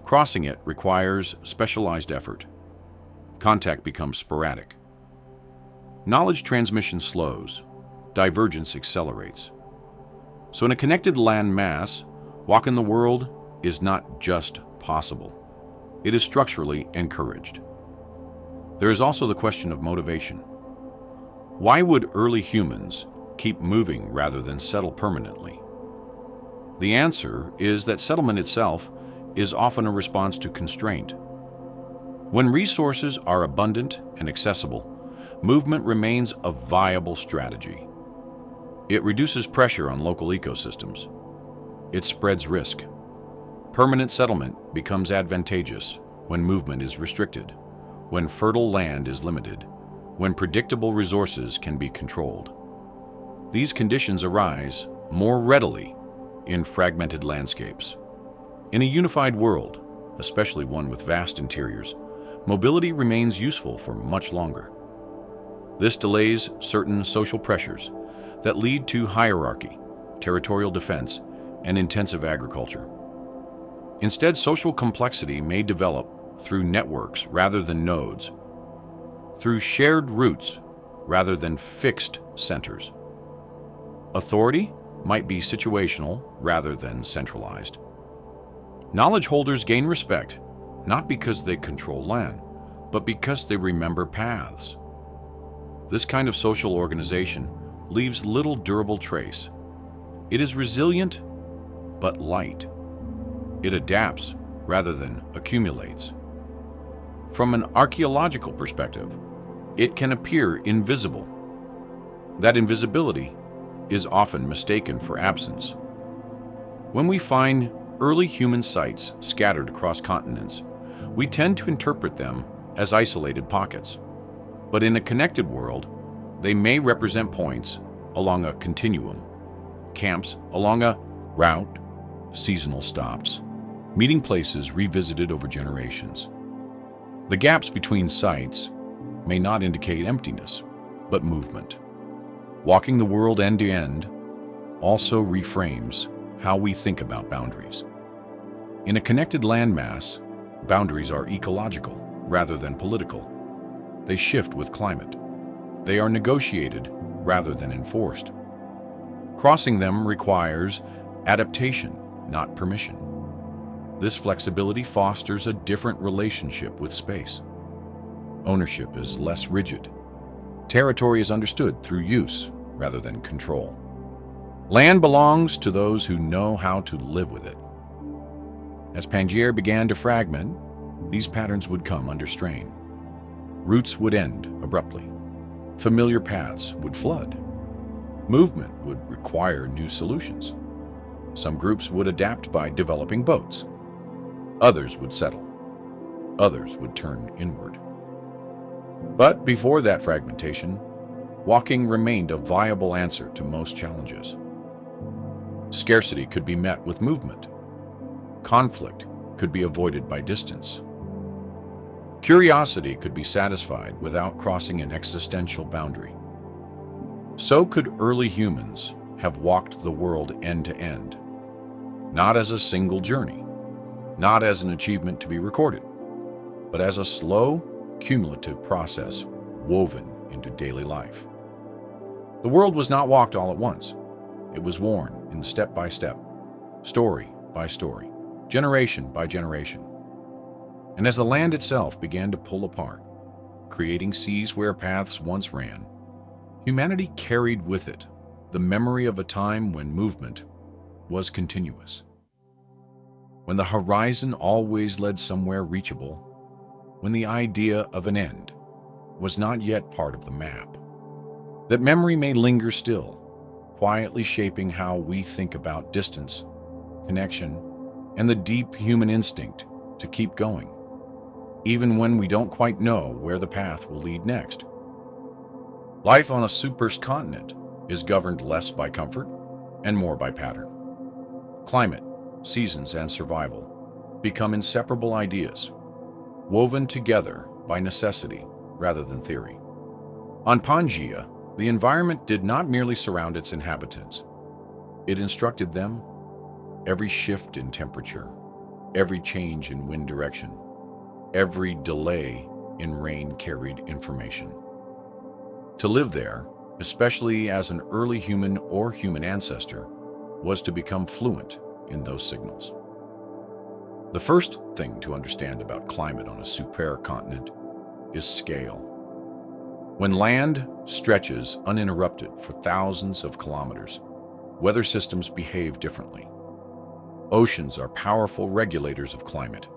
Crossing it requires specialized effort. Contact becomes sporadic. Knowledge transmission slows. Divergence accelerates. So in a connected land mass, walking the world is not just possible. It is structurally encouraged. There is also the question of motivation. Why would early humans keep moving rather than settle permanently? The answer is that settlement itself is often a response to constraint. When resources are abundant and accessible, movement remains a viable strategy. It reduces pressure on local ecosystems. It spreads risk. Permanent settlement becomes advantageous when movement is restricted, when fertile land is limited, when predictable resources can be controlled. These conditions arise more readily in fragmented landscapes. In a unified world, especially one with vast interiors, mobility remains useful for much longer. This delays certain social pressures that lead to hierarchy, territorial defense, and intensive agriculture. Instead, social complexity may develop through networks rather than nodes, through shared routes rather than fixed centers. Authority might be situational rather than centralized. Knowledge holders gain respect, not because they control land, but because they remember paths. This kind of social organization leaves little durable trace. It is resilient, but light. It adapts rather than accumulates. From an archaeological perspective, it can appear invisible. That invisibility is often mistaken for absence. When we find early human sites scattered across continents, we tend to interpret them as isolated pockets. But in a connected world, they may represent points along a continuum, camps along a route, seasonal stops, meeting places revisited over generations. The gaps between sites may not indicate emptiness, but movement. Walking the world end to end also reframes how we think about boundaries. In a connected landmass, boundaries are ecological rather than political. They shift with climate. They are negotiated rather than enforced. Crossing them requires adaptation, not permission. This flexibility fosters a different relationship with space. Ownership is less rigid. Territory is understood through use rather than control. Land belongs to those who know how to live with it. As Pangea began to fragment, these patterns would come under strain. Routes would end abruptly. Familiar paths would flood. Movement would require new solutions. Some groups would adapt by developing boats. Others would settle. Others would turn inward. But before that fragmentation, walking remained a viable answer to most challenges. Scarcity could be met with movement. Conflict could be avoided by distance. Curiosity could be satisfied without crossing an existential boundary. So could early humans have walked the world end to end, not as a single journey, not as an achievement to be recorded, but as a slow, cumulative process woven into daily life. The world was not walked all at once. It was worn in step by step, story by story, generation by generation. And as the land itself began to pull apart, creating seas where paths once ran, humanity carried with it the memory of a time when movement was continuous. When the horizon always led somewhere reachable, when the idea of an end was not yet part of the map. That memory may linger still, quietly shaping how we think about distance, connection, and the deep human instinct to keep going, even when we don't quite know where the path will lead next. Life on a supercontinent is governed less by comfort and more by pattern. Climate, seasons, and survival become inseparable ideas, woven together by necessity rather than theory. On Pangea, the environment did not merely surround its inhabitants. It instructed them. Every shift in temperature, every change in wind direction, every delay in rain carried information. To live there, especially as an early human or human ancestor, was to become fluent in those signals. The first thing to understand about climate on a supercontinent is scale. When land stretches uninterrupted for thousands of kilometers, weather systems behave differently. Oceans are powerful regulators of climate.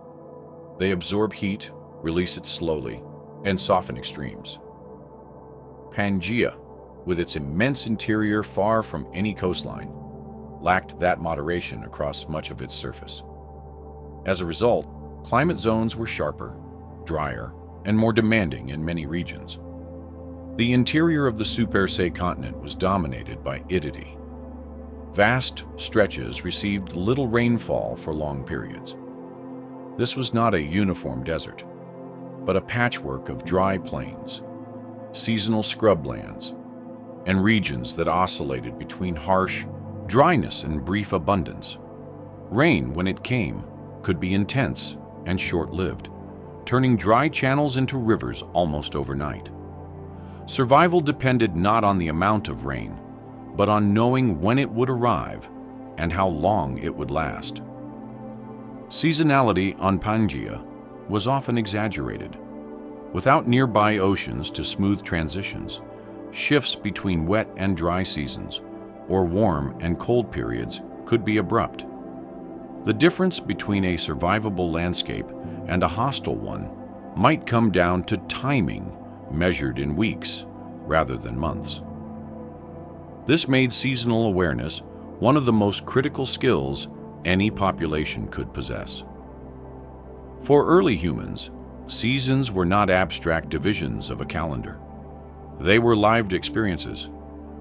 They absorb heat, release it slowly, and soften extremes. Pangea, with its immense interior far from any coastline, lacked that moderation across much of its surface. As a result, climate zones were sharper, drier, and more demanding in many regions. The interior of the supercontinent was dominated by aridity. Vast stretches received little rainfall for long periods. This was not a uniform desert, but a patchwork of dry plains, seasonal scrublands, and regions that oscillated between harsh dryness and brief abundance. Rain, when it came, could be intense and short-lived, turning dry channels into rivers almost overnight. Survival depended not on the amount of rain, but on knowing when it would arrive and how long it would last. Seasonality on Pangea was often exaggerated. Without nearby oceans to smooth transitions, shifts between wet and dry seasons, or warm and cold periods, could be abrupt. The difference between a survivable landscape and a hostile one might come down to timing measured in weeks rather than months. This made seasonal awareness one of the most critical skills any population could possess. For early humans, seasons were not abstract divisions of a calendar. They were lived experiences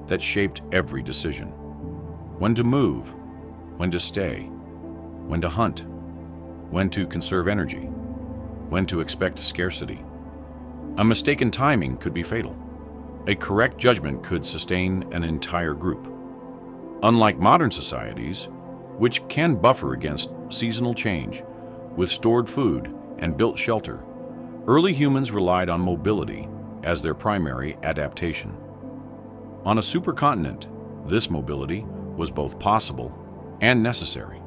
that shaped every decision. When to move, when to stay, when to hunt, when to conserve energy, when to expect scarcity. A mistaken timing could be fatal. A correct judgment could sustain an entire group. Unlike modern societies, which can buffer against seasonal change with stored food and built shelter, early humans relied on mobility as their primary adaptation. On a supercontinent, this mobility was both possible and necessary.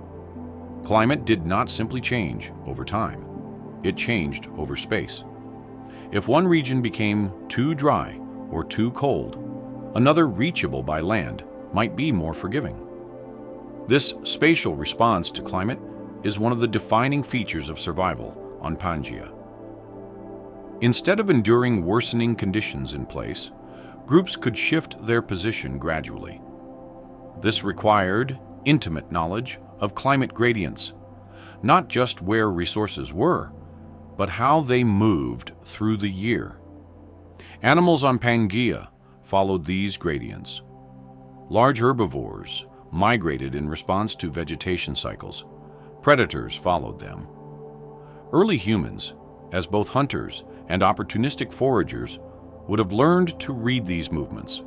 Climate did not simply change over time, it changed over space. If one region became too dry or too cold, another reachable by land might be more forgiving. This spatial response to climate is one of the defining features of survival on Pangea. Instead of enduring worsening conditions in place, groups could shift their position gradually. This required intimate knowledge of climate gradients, not just where resources were, but how they moved through the year. Animals on Pangea followed these gradients. Large herbivores migrated in response to vegetation cycles. Predators followed them. Early humans, as both hunters and opportunistic foragers, would have learned to read these movements.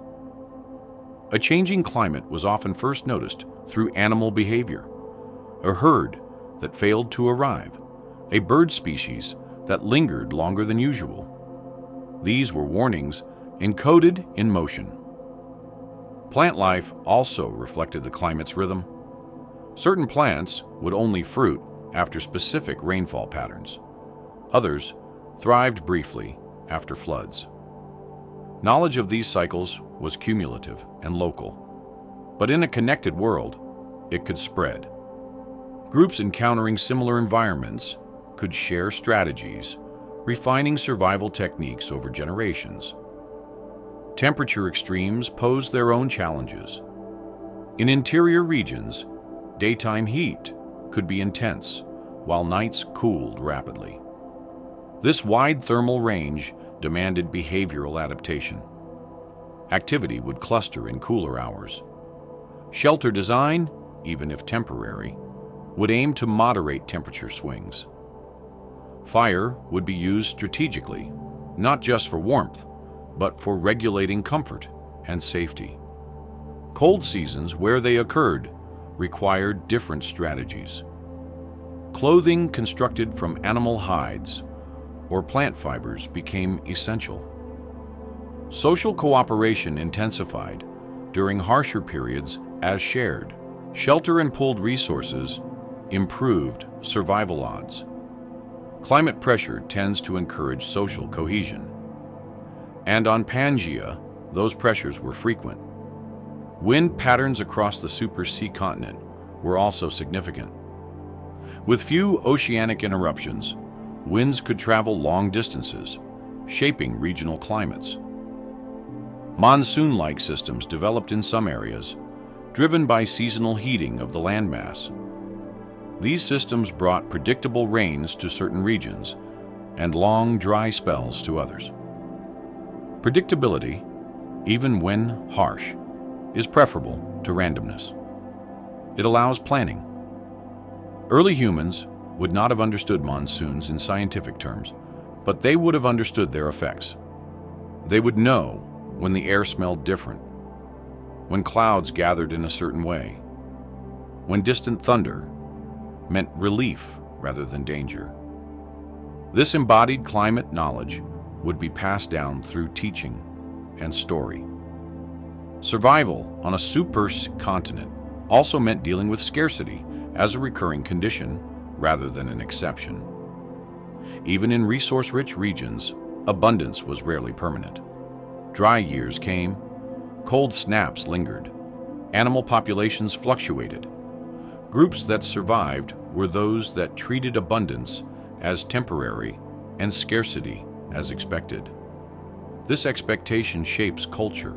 A changing climate was often first noticed through animal behavior. A herd that failed to arrive, a bird species that lingered longer than usual. These were warnings encoded in motion. Plant life also reflected the climate's rhythm. Certain plants would only fruit after specific rainfall patterns. Others thrived briefly after floods. Knowledge of these cycles was cumulative and local, but in a connected world, it could spread. Groups encountering similar environments could share strategies, refining survival techniques over generations. Temperature extremes posed their own challenges. In interior regions, daytime heat could be intense, while nights cooled rapidly. This wide thermal range demanded behavioral adaptation. Activity would cluster in cooler hours. Shelter design, even if temporary, would aim to moderate temperature swings. Fire would be used strategically, not just for warmth, but for regulating comfort and safety. Cold seasons, where they occurred, required different strategies. Clothing constructed from animal hides or plant fibers became essential. Social cooperation intensified during harsher periods as shared. Shelter and pooled resources improved survival odds. Climate pressure tends to encourage social cohesion. And on Pangea, those pressures were frequent. Wind patterns across the supersea continent were also significant. With few oceanic interruptions, winds could travel long distances, shaping regional climates. Monsoon-like systems developed in some areas, driven by seasonal heating of the landmass. These systems brought predictable rains to certain regions and long, dry spells to others. Predictability, even when harsh, is preferable to randomness. It allows planning. Early humans would not have understood monsoons in scientific terms, but they would have understood their effects. They would know when the air smelled different, when clouds gathered in a certain way, when distant thunder meant relief rather than danger. This embodied climate knowledge would be passed down through teaching and story. Survival on a supercontinent also meant dealing with scarcity as a recurring condition rather than an exception. Even in resource-rich regions, abundance was rarely permanent. Dry years came, cold snaps lingered, animal populations fluctuated. Groups that survived were those that treated abundance as temporary and scarcity as expected. This expectation shapes culture.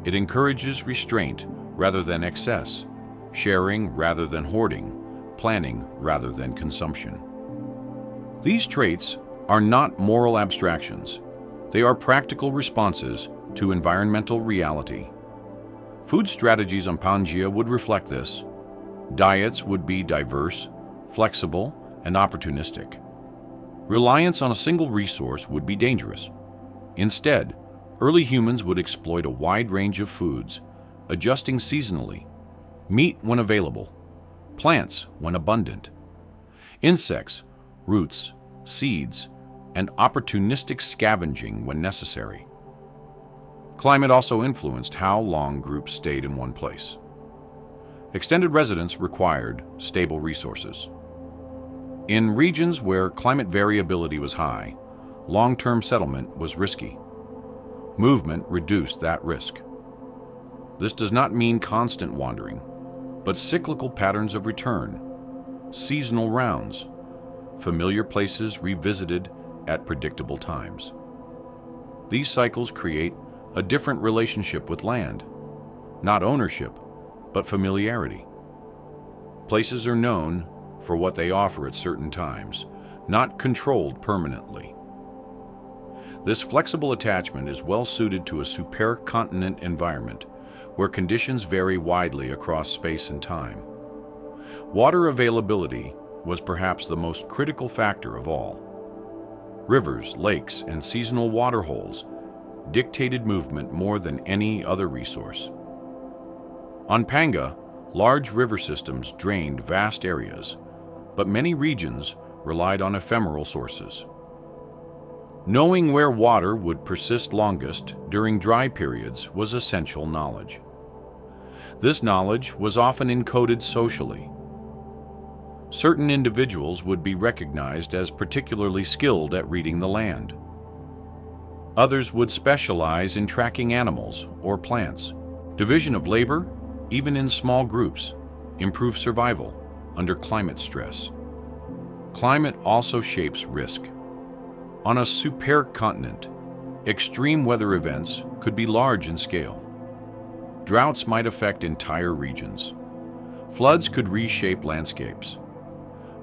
It encourages restraint rather than excess, sharing rather than hoarding, planning rather than consumption. These traits are not moral abstractions. They are practical responses to environmental reality. Food strategies on Pangea would reflect this. Diets would be diverse, flexible, and opportunistic. Reliance on a single resource would be dangerous. Instead, early humans would exploit a wide range of foods, adjusting seasonally, meat when available, plants when abundant, insects, roots, seeds, and opportunistic scavenging when necessary. Climate also influenced how long groups stayed in one place. Extended residence required stable resources. In regions where climate variability was high, long-term settlement was risky. Movement reduced that risk. This does not mean constant wandering, but cyclical patterns of return, seasonal rounds, familiar places revisited at predictable times. These cycles create a different relationship with land, not ownership, but familiarity. Places are known for what they offer at certain times, not controlled permanently. This flexible attachment is well suited to a supercontinent environment where conditions vary widely across space and time. Water availability was perhaps the most critical factor of all. Rivers, lakes, and seasonal water holes dictated movement more than any other resource. On Pangea, large river systems drained vast areas, but many regions relied on ephemeral sources. Knowing where water would persist longest during dry periods was essential knowledge. This knowledge was often encoded socially. Certain individuals would be recognized as particularly skilled at reading the land. Others would specialize in tracking animals or plants. Division of labor, even in small groups, improved survival under climate stress. Climate also shapes risk. On a supercontinent, extreme weather events could be large in scale. Droughts might affect entire regions. Floods could reshape landscapes.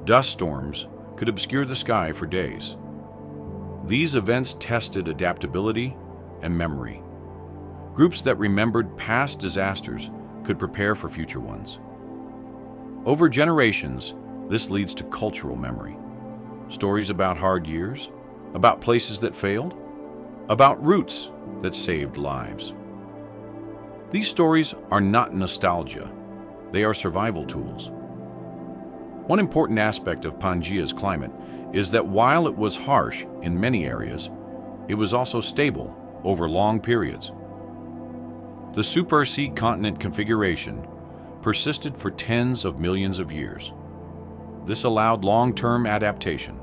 Dust storms could obscure the sky for days. These events tested adaptability and memory. Groups that remembered past disasters could prepare for future ones. Over generations, this leads to cultural memory. Stories about hard years, about places that failed, about routes that saved lives. These stories are not nostalgia, they are survival tools. One important aspect of Pangea's climate is that while it was harsh in many areas, it was also stable over long periods. The supercontinent configuration persisted for tens of millions of years. This allowed long-term adaptation.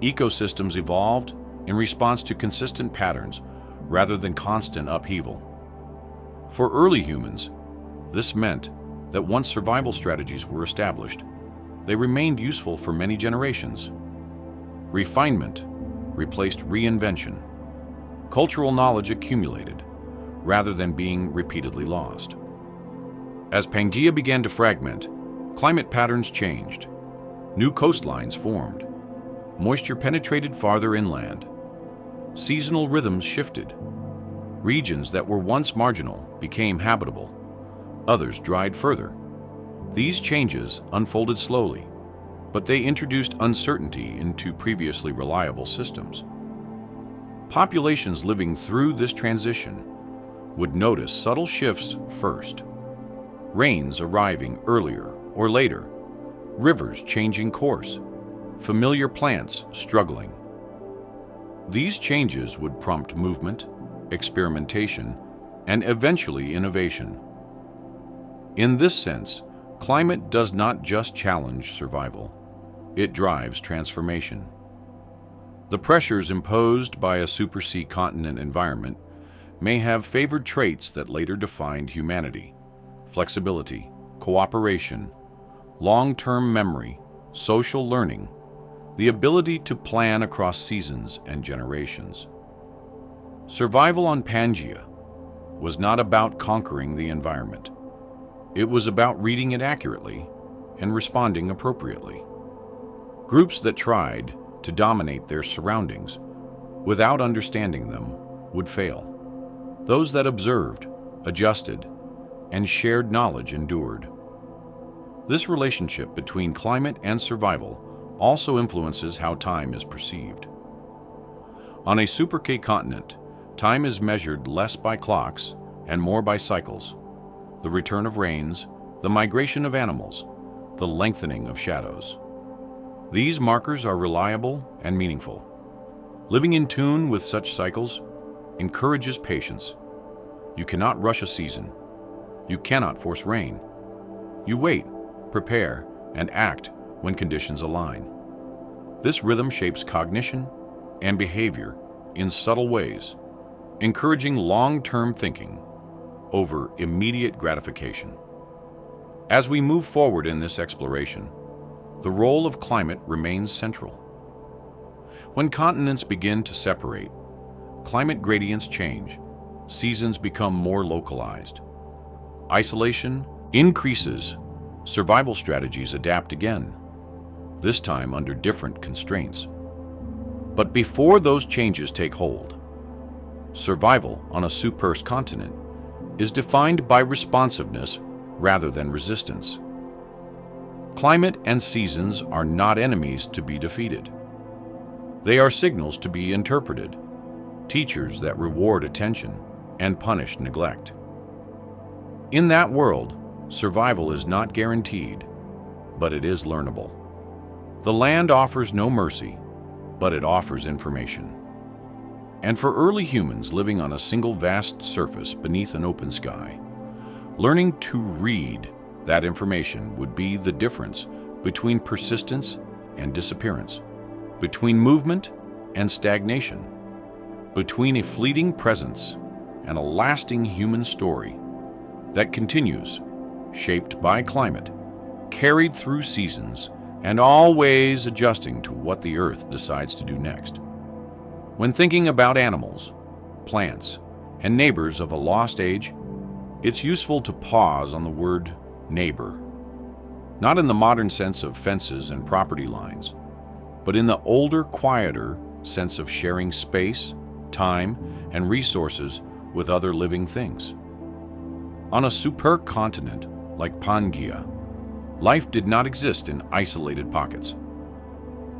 Ecosystems evolved in response to consistent patterns rather than constant upheaval. For early humans, this meant that once survival strategies were established, they remained useful for many generations. Refinement replaced reinvention. Cultural knowledge accumulated rather than being repeatedly lost. As Pangea began to fragment, climate patterns changed. New coastlines formed. Moisture penetrated farther inland. Seasonal rhythms shifted. Regions that were once marginal became habitable. Others dried further. These changes unfolded slowly, but they introduced uncertainty into previously reliable systems. Populations living through this transition would notice subtle shifts first. Rains arriving earlier or later, rivers changing course, familiar plants struggling. These changes would prompt movement, experimentation, and eventually innovation. In this sense, climate does not just challenge survival, it drives transformation. The pressures imposed by a supercontinent environment may have favored traits that later defined humanity: flexibility, cooperation, long-term memory, social learning, the ability to plan across seasons and generations. Survival on Pangea was not about conquering the environment. It was about reading it accurately and responding appropriately. Groups that tried to dominate their surroundings without understanding them would fail. Those that observed, adjusted, and shared knowledge endured. This relationship between climate and survival also influences how time is perceived. On a supercontinent, time is measured less by clocks and more by cycles: the return of rains, the migration of animals, the lengthening of shadows. These markers are reliable and meaningful. Living in tune with such cycles encourages patience. You cannot rush a season. You cannot force rain. You wait, prepare, and act when conditions align. This rhythm shapes cognition and behavior in subtle ways, encouraging long-term thinking over immediate gratification. As we move forward in this exploration, the role of climate remains central. When continents begin to separate, climate gradients change, seasons become more localized. Isolation increases, survival strategies adapt again, this time under different constraints. But before those changes take hold, survival on a supercontinent is defined by responsiveness rather than resistance. Climate and seasons are not enemies to be defeated. They are signals to be interpreted, teachers that reward attention and punish neglect. In that world, survival is not guaranteed, but it is learnable. The land offers no mercy, but it offers information. And for early humans living on a single vast surface beneath an open sky, learning to read that information would be the difference between persistence and disappearance, between movement and stagnation, between a fleeting presence and a lasting human story that continues, shaped by climate, carried through seasons, and always adjusting to what the Earth decides to do next. When thinking about animals, plants, and neighbors of a lost age, it's useful to pause on the word neighbor, not in the modern sense of fences and property lines, but in the older, quieter sense of sharing space, time, and resources with other living things. On a supercontinent like Pangea, life did not exist in isolated pockets.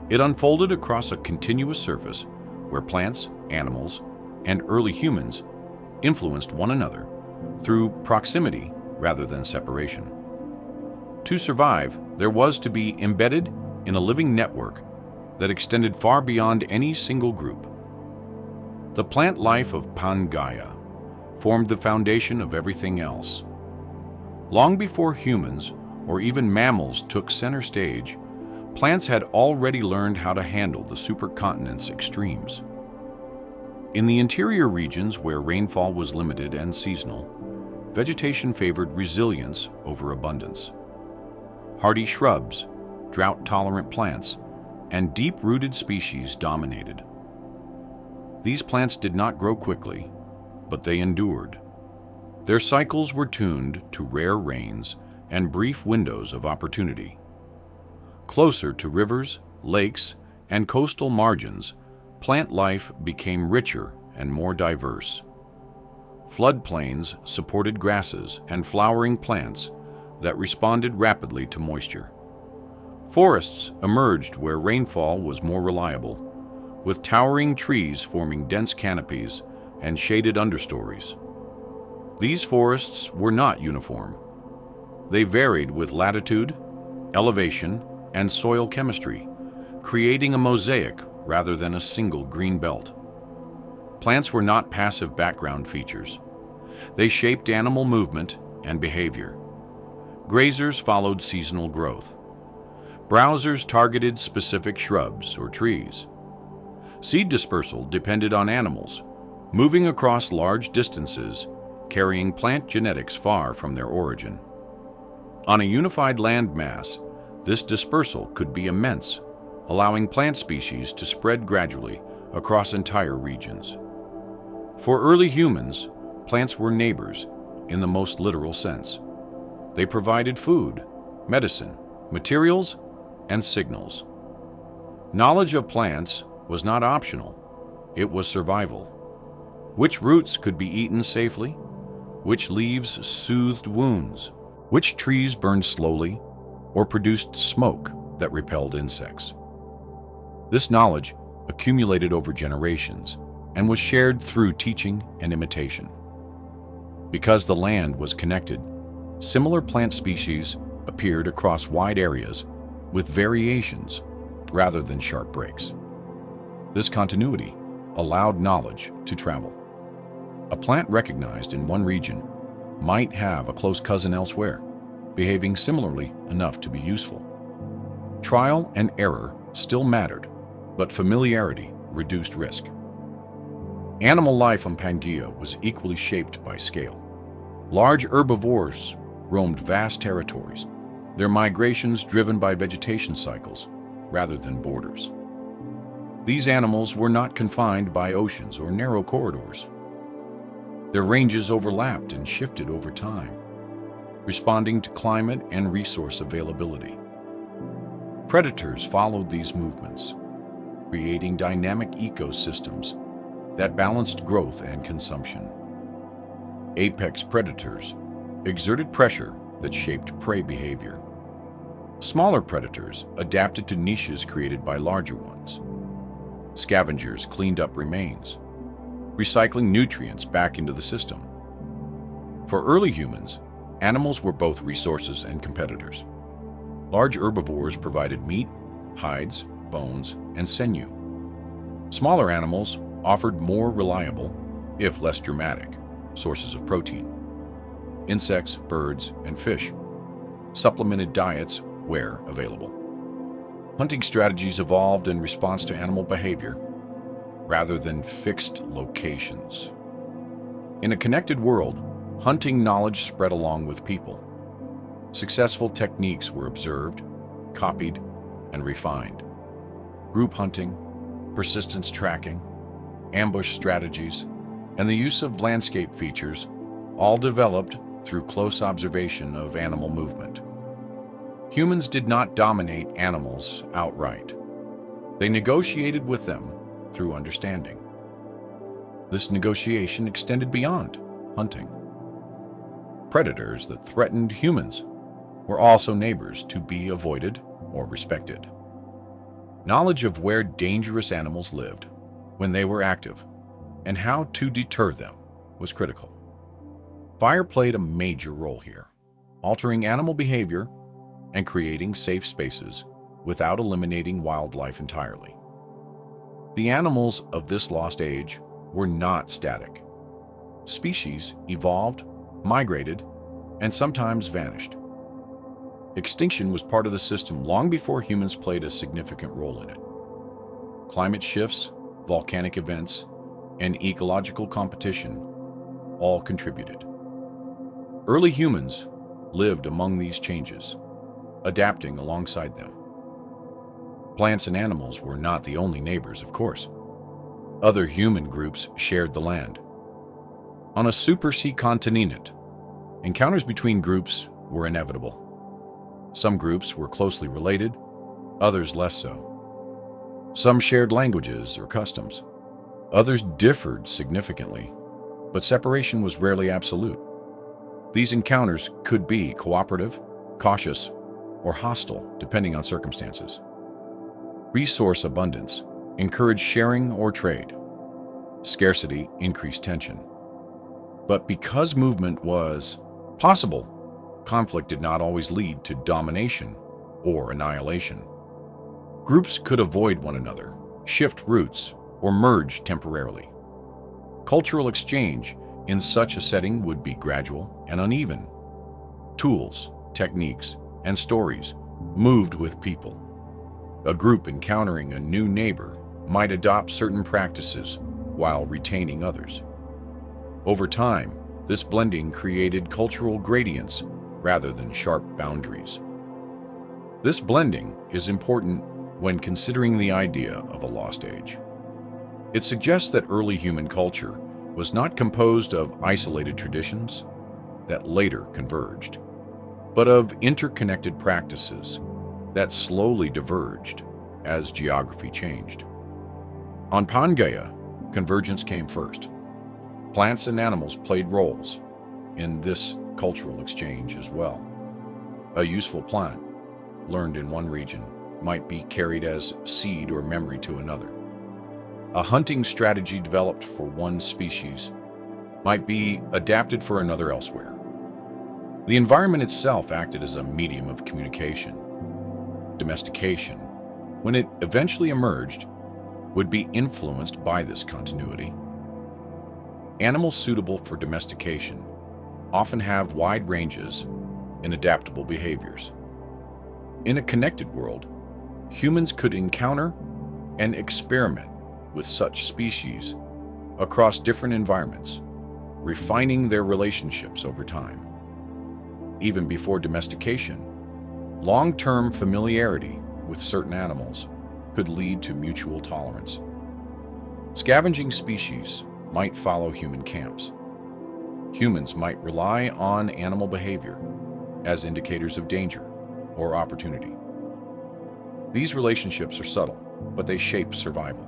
It unfolded across a continuous surface where plants, animals, and early humans influenced one another through proximity rather than separation. To survive, there was to be embedded in a living network that extended far beyond any single group. The plant life of Pangea formed the foundation of everything else. Long before humans or even mammals took center stage, plants had already learned how to handle the supercontinent's extremes. In the interior regions where rainfall was limited and seasonal, vegetation favored resilience over abundance. Hardy shrubs, drought-tolerant plants, and deep-rooted species dominated. These plants did not grow quickly, but they endured. Their cycles were tuned to rare rains and brief windows of opportunity. Closer to rivers, lakes, and coastal margins, plant life became richer and more diverse. Floodplains supported grasses and flowering plants that responded rapidly to moisture. Forests emerged where rainfall was more reliable, with towering trees forming dense canopies and shaded understories. These forests were not uniform. They varied with latitude, elevation, and soil chemistry, creating a mosaic rather than a single green belt. Plants were not passive background features. They shaped animal movement and behavior. Grazers followed seasonal growth. Browsers targeted specific shrubs or trees. Seed dispersal depended on animals, moving across large distances, carrying plant genetics far from their origin. On a unified landmass, this dispersal could be immense, allowing plant species to spread gradually across entire regions. For early humans, plants were neighbors in the most literal sense. They provided food, medicine, materials, and signals. Knowledge of plants was not optional, it was survival. Which roots could be eaten safely? Which leaves soothed wounds? Which trees burned slowly or produced smoke that repelled insects? This knowledge accumulated over generations and was shared through teaching and imitation. Because the land was connected, similar plant species appeared across wide areas with variations rather than sharp breaks. This continuity allowed knowledge to travel. A plant recognized in one region might have a close cousin elsewhere, behaving similarly enough to be useful. Trial and error still mattered, but familiarity reduced risk. Animal life on Pangea was equally shaped by scale. Large herbivores roamed vast territories, their migrations driven by vegetation cycles rather than borders. These animals were not confined by oceans or narrow corridors. Their ranges overlapped and shifted over time, responding to climate and resource availability. Predators followed these movements, creating dynamic ecosystems that balanced growth and consumption. Apex predators exerted pressure that shaped prey behavior. Smaller predators adapted to niches created by larger ones. Scavengers cleaned up remains, recycling nutrients back into the system. For early humans, animals were both resources and competitors. Large herbivores provided meat, hides, bones, and sinew. Smaller animals offered more reliable, if less dramatic, sources of protein. Insects, birds, and fish supplemented diets where available. Hunting strategies evolved in response to animal behavior rather than fixed locations. In a connected world, hunting knowledge spread along with people. Successful techniques were observed, copied, and refined. Group hunting, persistence tracking, ambush strategies, and the use of landscape features all developed through close observation of animal movement. Humans did not dominate animals outright. They negotiated with them through understanding. This negotiation extended beyond hunting. Predators that threatened humans were also neighbors to be avoided or respected. Knowledge of where dangerous animals lived, when they were active, and how to deter them was critical. Fire played a major role here, altering animal behavior and creating safe spaces without eliminating wildlife entirely. The animals of this lost age were not static. Species evolved, migrated, and sometimes vanished. Extinction was part of the system long before humans played a significant role in it. Climate shifts, volcanic events, and ecological competition all contributed. Early humans lived among these changes, adapting alongside them. Plants and animals were not the only neighbors, of course. Other human groups shared the land. On a supercontinent, encounters between groups were inevitable. Some groups were closely related, others less so. Some shared languages or customs. Others differed significantly, but separation was rarely absolute. These encounters could be cooperative, cautious, or hostile, depending on circumstances. Resource abundance encouraged sharing or trade. Scarcity increased tension. But because movement was possible, conflict did not always lead to domination or annihilation. Groups could avoid one another, shift routes, or merge temporarily. Cultural exchange in such a setting would be gradual and uneven. Tools, techniques, and stories moved with people. A group encountering a new neighbor might adopt certain practices while retaining others. Over time, this blending created cultural gradients rather than sharp boundaries. This blending is important when considering the idea of a lost age. It suggests that early human culture was not composed of isolated traditions that later converged, but of interconnected practices that slowly diverged as geography changed. On Pangea, convergence came first. Plants and animals played roles in this cultural exchange as well. A useful plant, learned in one region, might be carried as seed or memory to another. A hunting strategy developed for one species might be adapted for another elsewhere. The environment itself acted as a medium of communication. Domestication, when it eventually emerged, would be influenced by this continuity. Animals suitable for domestication often have wide ranges and adaptable behaviors. In a connected world, humans could encounter and experiment with such species across different environments, refining their relationships over time. Even before domestication, long-term familiarity with certain animals could lead to mutual tolerance. Scavenging species might follow human camps. Humans might rely on animal behavior as indicators of danger or opportunity. These relationships are subtle, but they shape survival.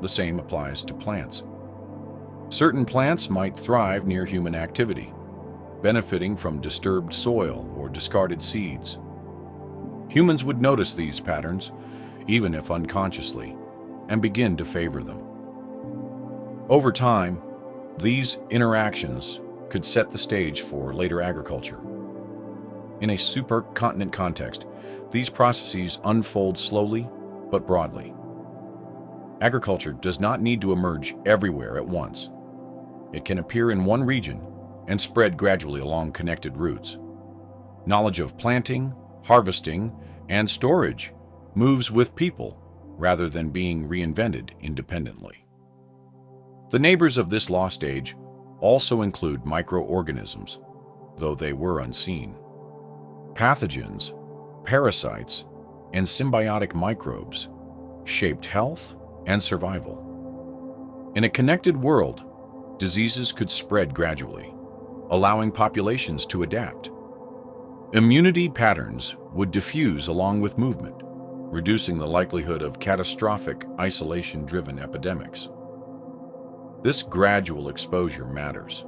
The same applies to plants. Certain plants might thrive near human activity, benefiting from disturbed soil or discarded seeds. Humans would notice these patterns, even if unconsciously, and begin to favor them. Over time, these interactions could set the stage for later agriculture. In a supercontinent context, these processes unfold slowly but broadly. Agriculture does not need to emerge everywhere at once. It can appear in one region and spread gradually along connected routes. Knowledge of planting, harvesting, and storage moves with people rather than being reinvented independently. The neighbors of this lost age also include microorganisms, though they were unseen. Pathogens, parasites, and symbiotic microbes shaped health and survival. In a connected world, diseases could spread gradually, allowing populations to adapt. Immunity patterns would diffuse along with movement, reducing the likelihood of catastrophic isolation-driven epidemics. This gradual exposure matters.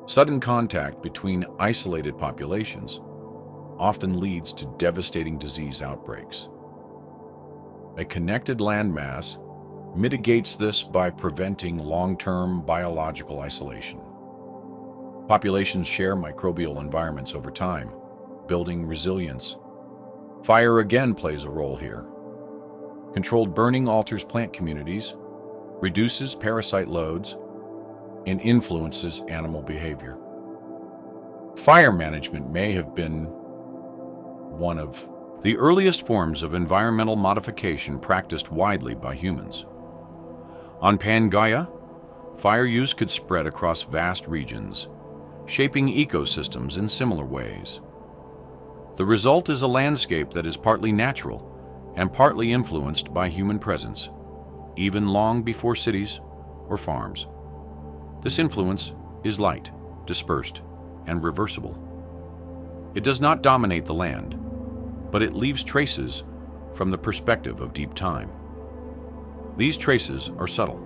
Sudden contact between isolated populations often leads to devastating disease outbreaks. A connected landmass mitigates this by preventing long-term biological isolation. Populations share microbial environments over time, building resilience. Fire again plays a role here. Controlled burning alters plant communities, reduces parasite loads, and influences animal behavior. Fire management may have been one of the earliest forms of environmental modification practiced widely by humans. On Pangea, fire use could spread across vast regions, shaping ecosystems in similar ways. The result is a landscape that is partly natural and partly influenced by human presence, even long before cities or farms. This influence is light, dispersed, and reversible. It does not dominate the land, but it leaves traces from the perspective of deep time. These traces are subtle.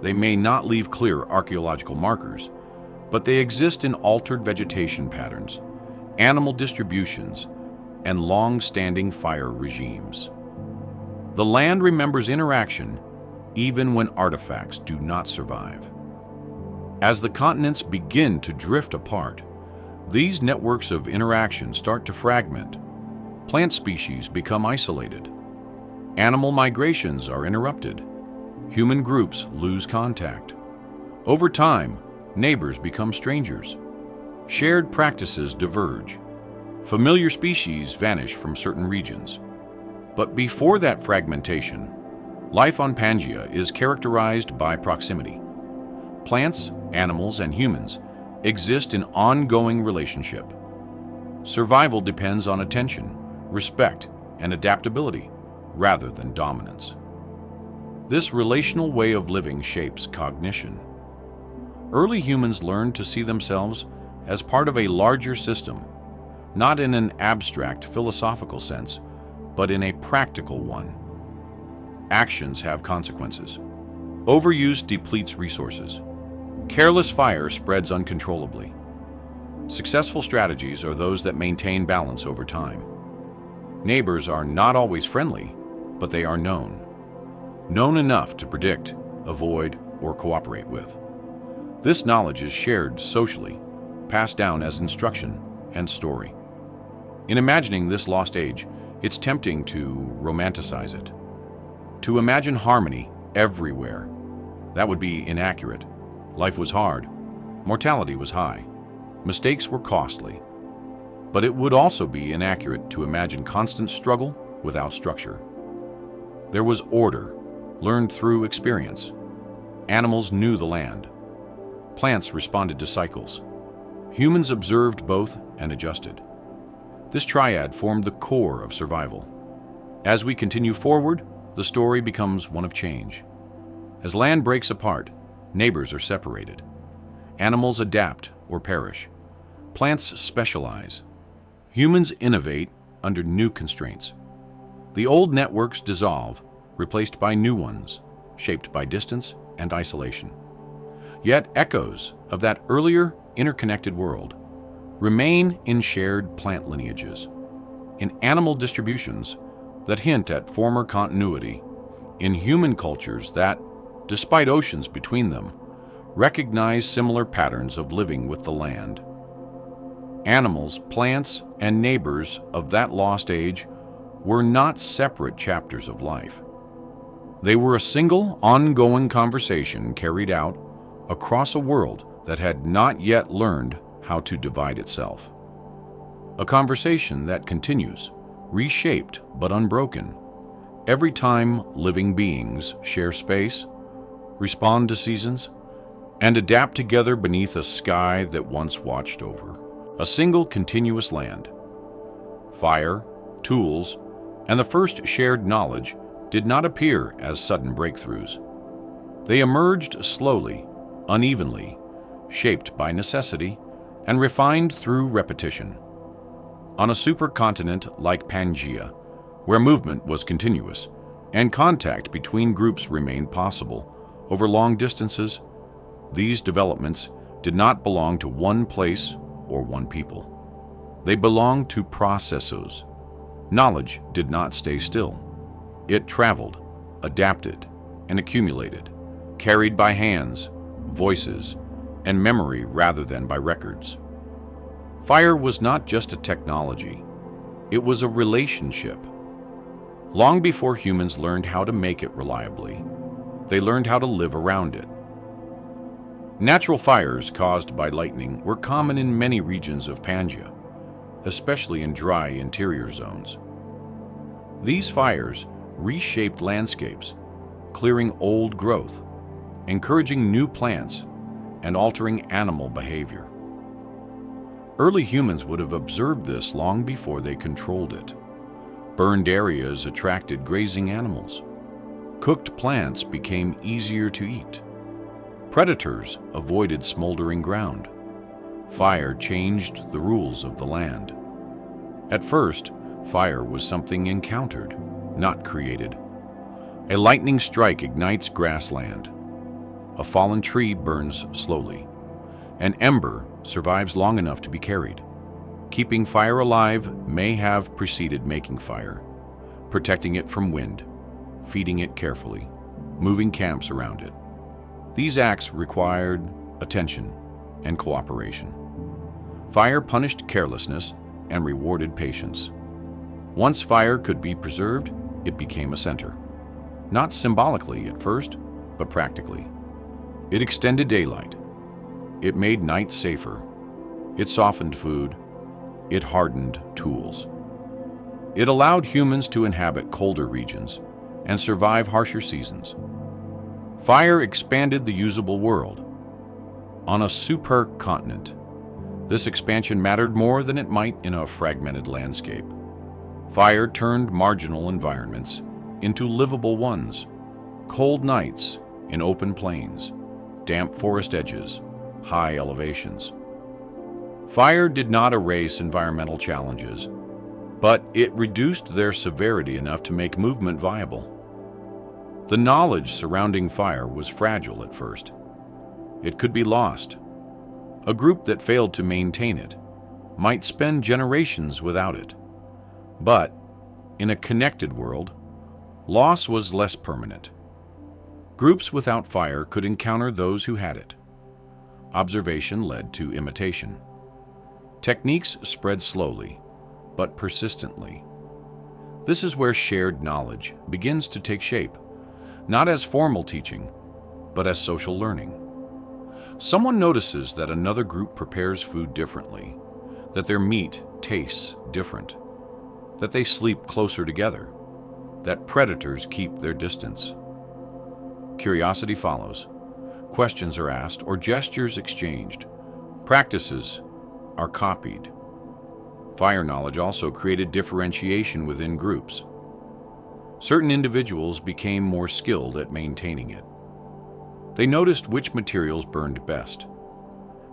They may not leave clear archaeological markers, but they exist in altered vegetation patterns, animal distributions, and long-standing fire regimes. The land remembers interaction even when artifacts do not survive. As the continents begin to drift apart, these networks of interaction start to fragment. Plant species become isolated. Animal migrations are interrupted. Human groups lose contact. Over time, neighbors become strangers. Shared practices diverge. Familiar species vanish from certain regions. But before that fragmentation, life on Pangea is characterized by proximity. Plants, animals, and humans exist in ongoing relationship. Survival depends on attention, respect, and adaptability, rather than dominance. This relational way of living shapes cognition. Early humans learned to see themselves as part of a larger system, not in an abstract philosophical sense, but in a practical one. Actions have consequences. Overuse depletes resources. Careless fire spreads uncontrollably. Successful strategies are those that maintain balance over time. Neighbors are not always friendly, but they are known. Known enough to predict, avoid, or cooperate with. This knowledge is shared socially, passed down as instruction and story. In imagining this lost age, it's tempting to romanticize it. To imagine harmony everywhere. That would be inaccurate. Life was hard. Mortality was high. Mistakes were costly. But it would also be inaccurate to imagine constant struggle without structure. There was order, learned through experience. Animals knew the land. Plants responded to cycles. Humans observed both and adjusted. This triad formed the core of survival. As we continue forward, the story becomes one of change. As land breaks apart, neighbors are separated. Animals adapt or perish. Plants specialize. Humans innovate under new constraints. The old networks dissolve, replaced by new ones, shaped by distance and isolation. Yet echoes of that earlier interconnected world remain in shared plant lineages, in animal distributions that hint at former continuity, in human cultures that, despite oceans between them, recognize similar patterns of living with the land. Animals, plants, and neighbors of that lost age were not separate chapters of life. They were a single, ongoing conversation carried out across a world that had not yet learned how to divide itself. A conversation that continues, reshaped but unbroken, every time living beings share space, respond to seasons, and adapt together beneath a sky that once watched over. A single continuous land. Fire, tools, and the first shared knowledge did not appear as sudden breakthroughs. They emerged slowly, unevenly, shaped by necessity, and refined through repetition. On a supercontinent like Pangea, where movement was continuous, and contact between groups remained possible over long distances, these developments did not belong to one place or one people. They belonged to processes. Knowledge did not stay still. It traveled, adapted, and accumulated, carried by hands, voices, and memory rather than by records. Fire was not just a technology, it was a relationship. Long before humans learned how to make it reliably, they learned how to live around it. Natural fires caused by lightning were common in many regions of Pangea, especially in dry interior zones. These fires reshaped landscapes, clearing old growth, encouraging new plants, and altering animal behavior. Early humans would have observed this long before they controlled it. Burned areas attracted grazing animals. Cooked plants became easier to eat. Predators avoided smoldering ground. Fire changed the rules of the land. At first, fire was something encountered, not created. A lightning strike ignites grassland. A fallen tree burns slowly. An ember survives long enough to be carried. Keeping fire alive may have preceded making fire, protecting it from wind, feeding it carefully, moving camps around it. These acts required attention and cooperation. Fire punished carelessness and rewarded patience. Once fire could be preserved, it became a center. Not symbolically at first, but practically. It extended daylight. It made night safer. It softened food. It hardened tools. It allowed humans to inhabit colder regions and survive harsher seasons. Fire expanded the usable world. On a supercontinent, this expansion mattered more than it might in a fragmented landscape. Fire turned marginal environments into livable ones. Cold nights in open plains, damp forest edges, high elevations. Fire did not erase environmental challenges, but it reduced their severity enough to make movement viable. The knowledge surrounding fire was fragile at first. It could be lost. A group that failed to maintain it might spend generations without it. But, in a connected world, loss was less permanent. Groups without fire could encounter those who had it. Observation led to imitation. Techniques spread slowly, but persistently. This is where shared knowledge begins to take shape, not as formal teaching, but as social learning. Someone notices that another group prepares food differently, that their meat tastes different, that they sleep closer together, that predators keep their distance. Curiosity follows. Questions are asked or gestures exchanged. Practices are copied. Fire knowledge also created differentiation within groups. Certain individuals became more skilled at maintaining it. They noticed which materials burned best,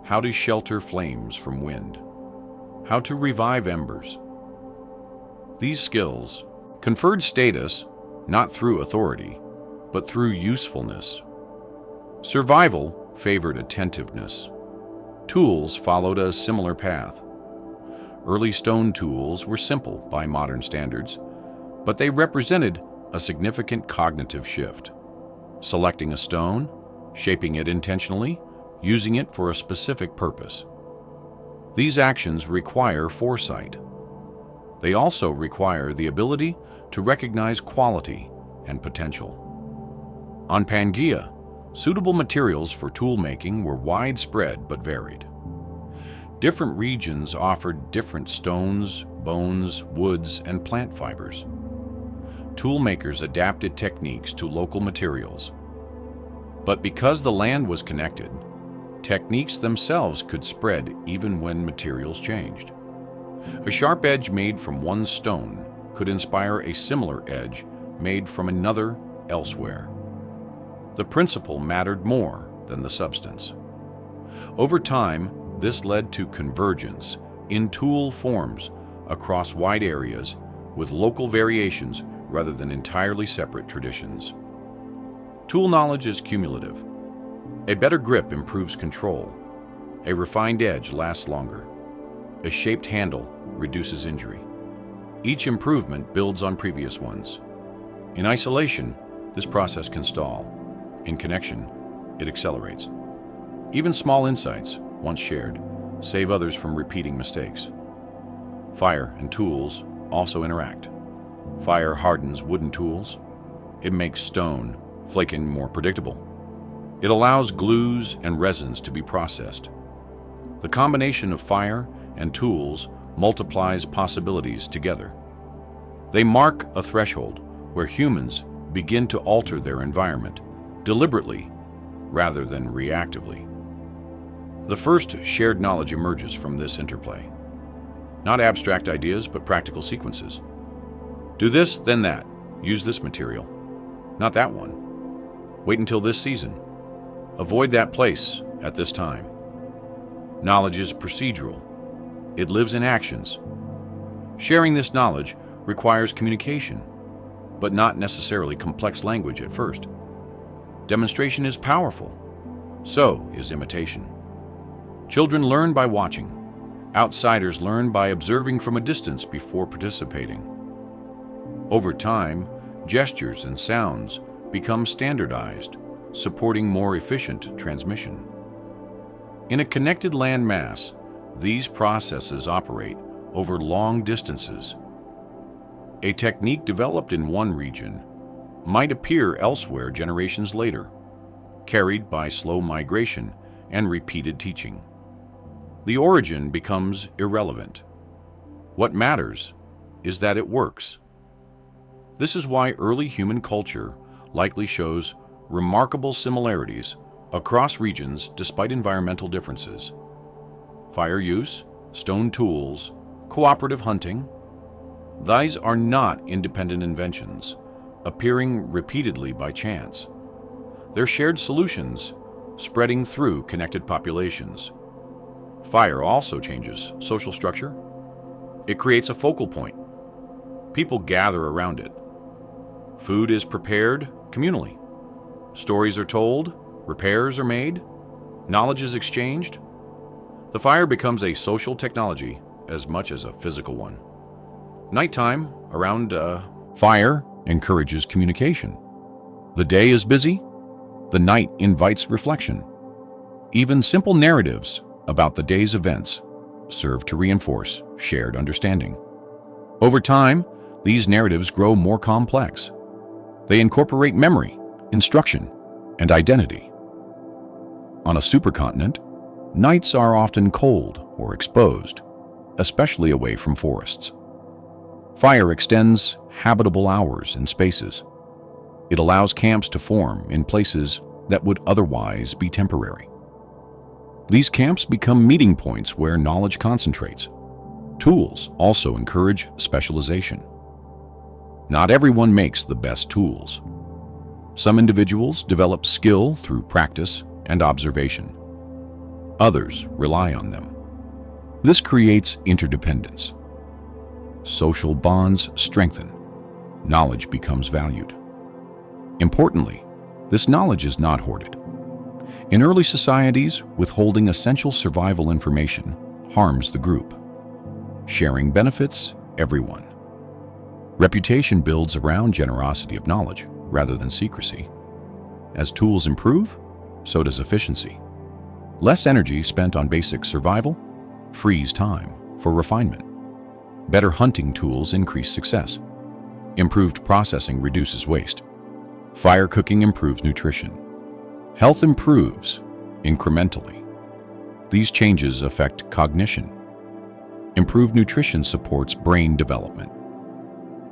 how to shelter flames from wind, how to revive embers. These skills conferred status not through authority, but through usefulness. Survival favored attentiveness. Tools followed a similar path. Early stone tools were simple by modern standards, but they represented a significant cognitive shift. Selecting a stone, shaping it intentionally, using it for a specific purpose. These actions require foresight. They also require the ability to recognize quality and potential. On Pangea, suitable materials for tool making were widespread but varied. Different regions offered different stones, bones, woods, and plant fibers. Tool makers adapted techniques to local materials. But because the land was connected, techniques themselves could spread even when materials changed. A sharp edge made from one stone could inspire a similar edge made from another elsewhere. The principle mattered more than the substance. Over time, this led to convergence in tool forms across wide areas with local variations rather than entirely separate traditions. Tool knowledge is cumulative. A better grip improves control. A refined edge lasts longer. A shaped handle reduces injury. Each improvement builds on previous ones. In isolation, this process can stall. In connection, it accelerates. Even small insights, once shared, save others from repeating mistakes. Fire and tools also interact. Fire hardens wooden tools. It makes stone flaking more predictable. It allows glues and resins to be processed. The combination of fire and tools multiplies possibilities together. They mark a threshold where humans begin to alter their environment deliberately rather than reactively. The first shared knowledge emerges from this interplay. Not abstract ideas, but practical sequences. Do this, then that. Use this material. Not that one. Wait until this season. Avoid that place at this time. Knowledge is procedural. It lives in actions. Sharing this knowledge requires communication, but not necessarily complex language at first. Demonstration is powerful. So is imitation. Children learn by watching. Outsiders learn by observing from a distance before participating. Over time, gestures and sounds become standardized, supporting more efficient transmission. In a connected land mass, these processes operate over long distances. A technique developed in one region might appear elsewhere generations later, carried by slow migration and repeated teaching. The origin becomes irrelevant. What matters is that it works. This is why early human culture likely shows remarkable similarities across regions despite environmental differences. Fire use, stone tools, cooperative hunting, these are not independent inventions, appearing repeatedly by chance. They're shared solutions, spreading through connected populations. Fire also changes social structure. It creates a focal point. People gather around it. Food is prepared communally. Stories are told, repairs are made, knowledge is exchanged. The fire becomes a social technology as much as a physical one. Nighttime around fire encourages communication. The day is busy, the night invites reflection. Even simple narratives about the day's events serve to reinforce shared understanding. Over time, these narratives grow more complex. They incorporate memory, instruction, and identity. On a supercontinent, nights are often cold or exposed, especially away from forests. Fire extends habitable hours and spaces. It allows camps to form in places that would otherwise be temporary. These camps become meeting points where knowledge concentrates. Tools also encourage specialization. Not everyone makes the best tools. Some individuals develop skill through practice and observation. Others rely on them. This creates interdependence. Social bonds strengthen. Knowledge becomes valued. Importantly, this knowledge is not hoarded. In early societies, withholding essential survival information harms the group. Sharing benefits everyone. Reputation builds around generosity of knowledge rather than secrecy. As tools improve, so does efficiency. Less energy spent on basic survival frees time for refinement. Better hunting tools increase success. Improved processing reduces waste. Fire cooking improves nutrition. Health improves incrementally. These changes affect cognition. Improved nutrition supports brain development.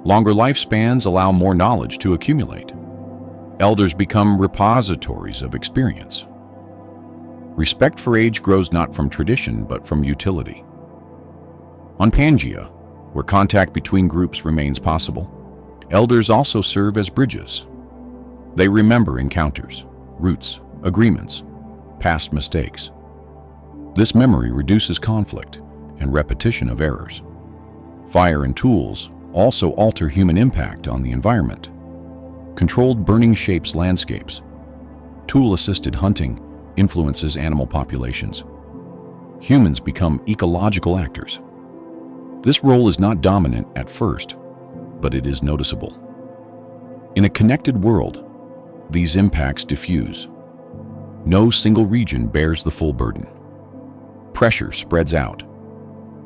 Longer lifespans allow more knowledge to accumulate. Elders become repositories of experience. Respect for age grows not from tradition but from utility. On Pangea, where contact between groups remains possible, elders also serve as bridges. They remember encounters, routes, agreements, past mistakes. This memory reduces conflict and repetition of errors. Fire and tools also alter human impact on the environment. Controlled burning shapes landscapes. Tool-assisted hunting influences animal populations. Humans become ecological actors. This role is not dominant at first, but it is noticeable. In a connected world, these impacts diffuse. No single region bears the full burden. Pressure spreads out.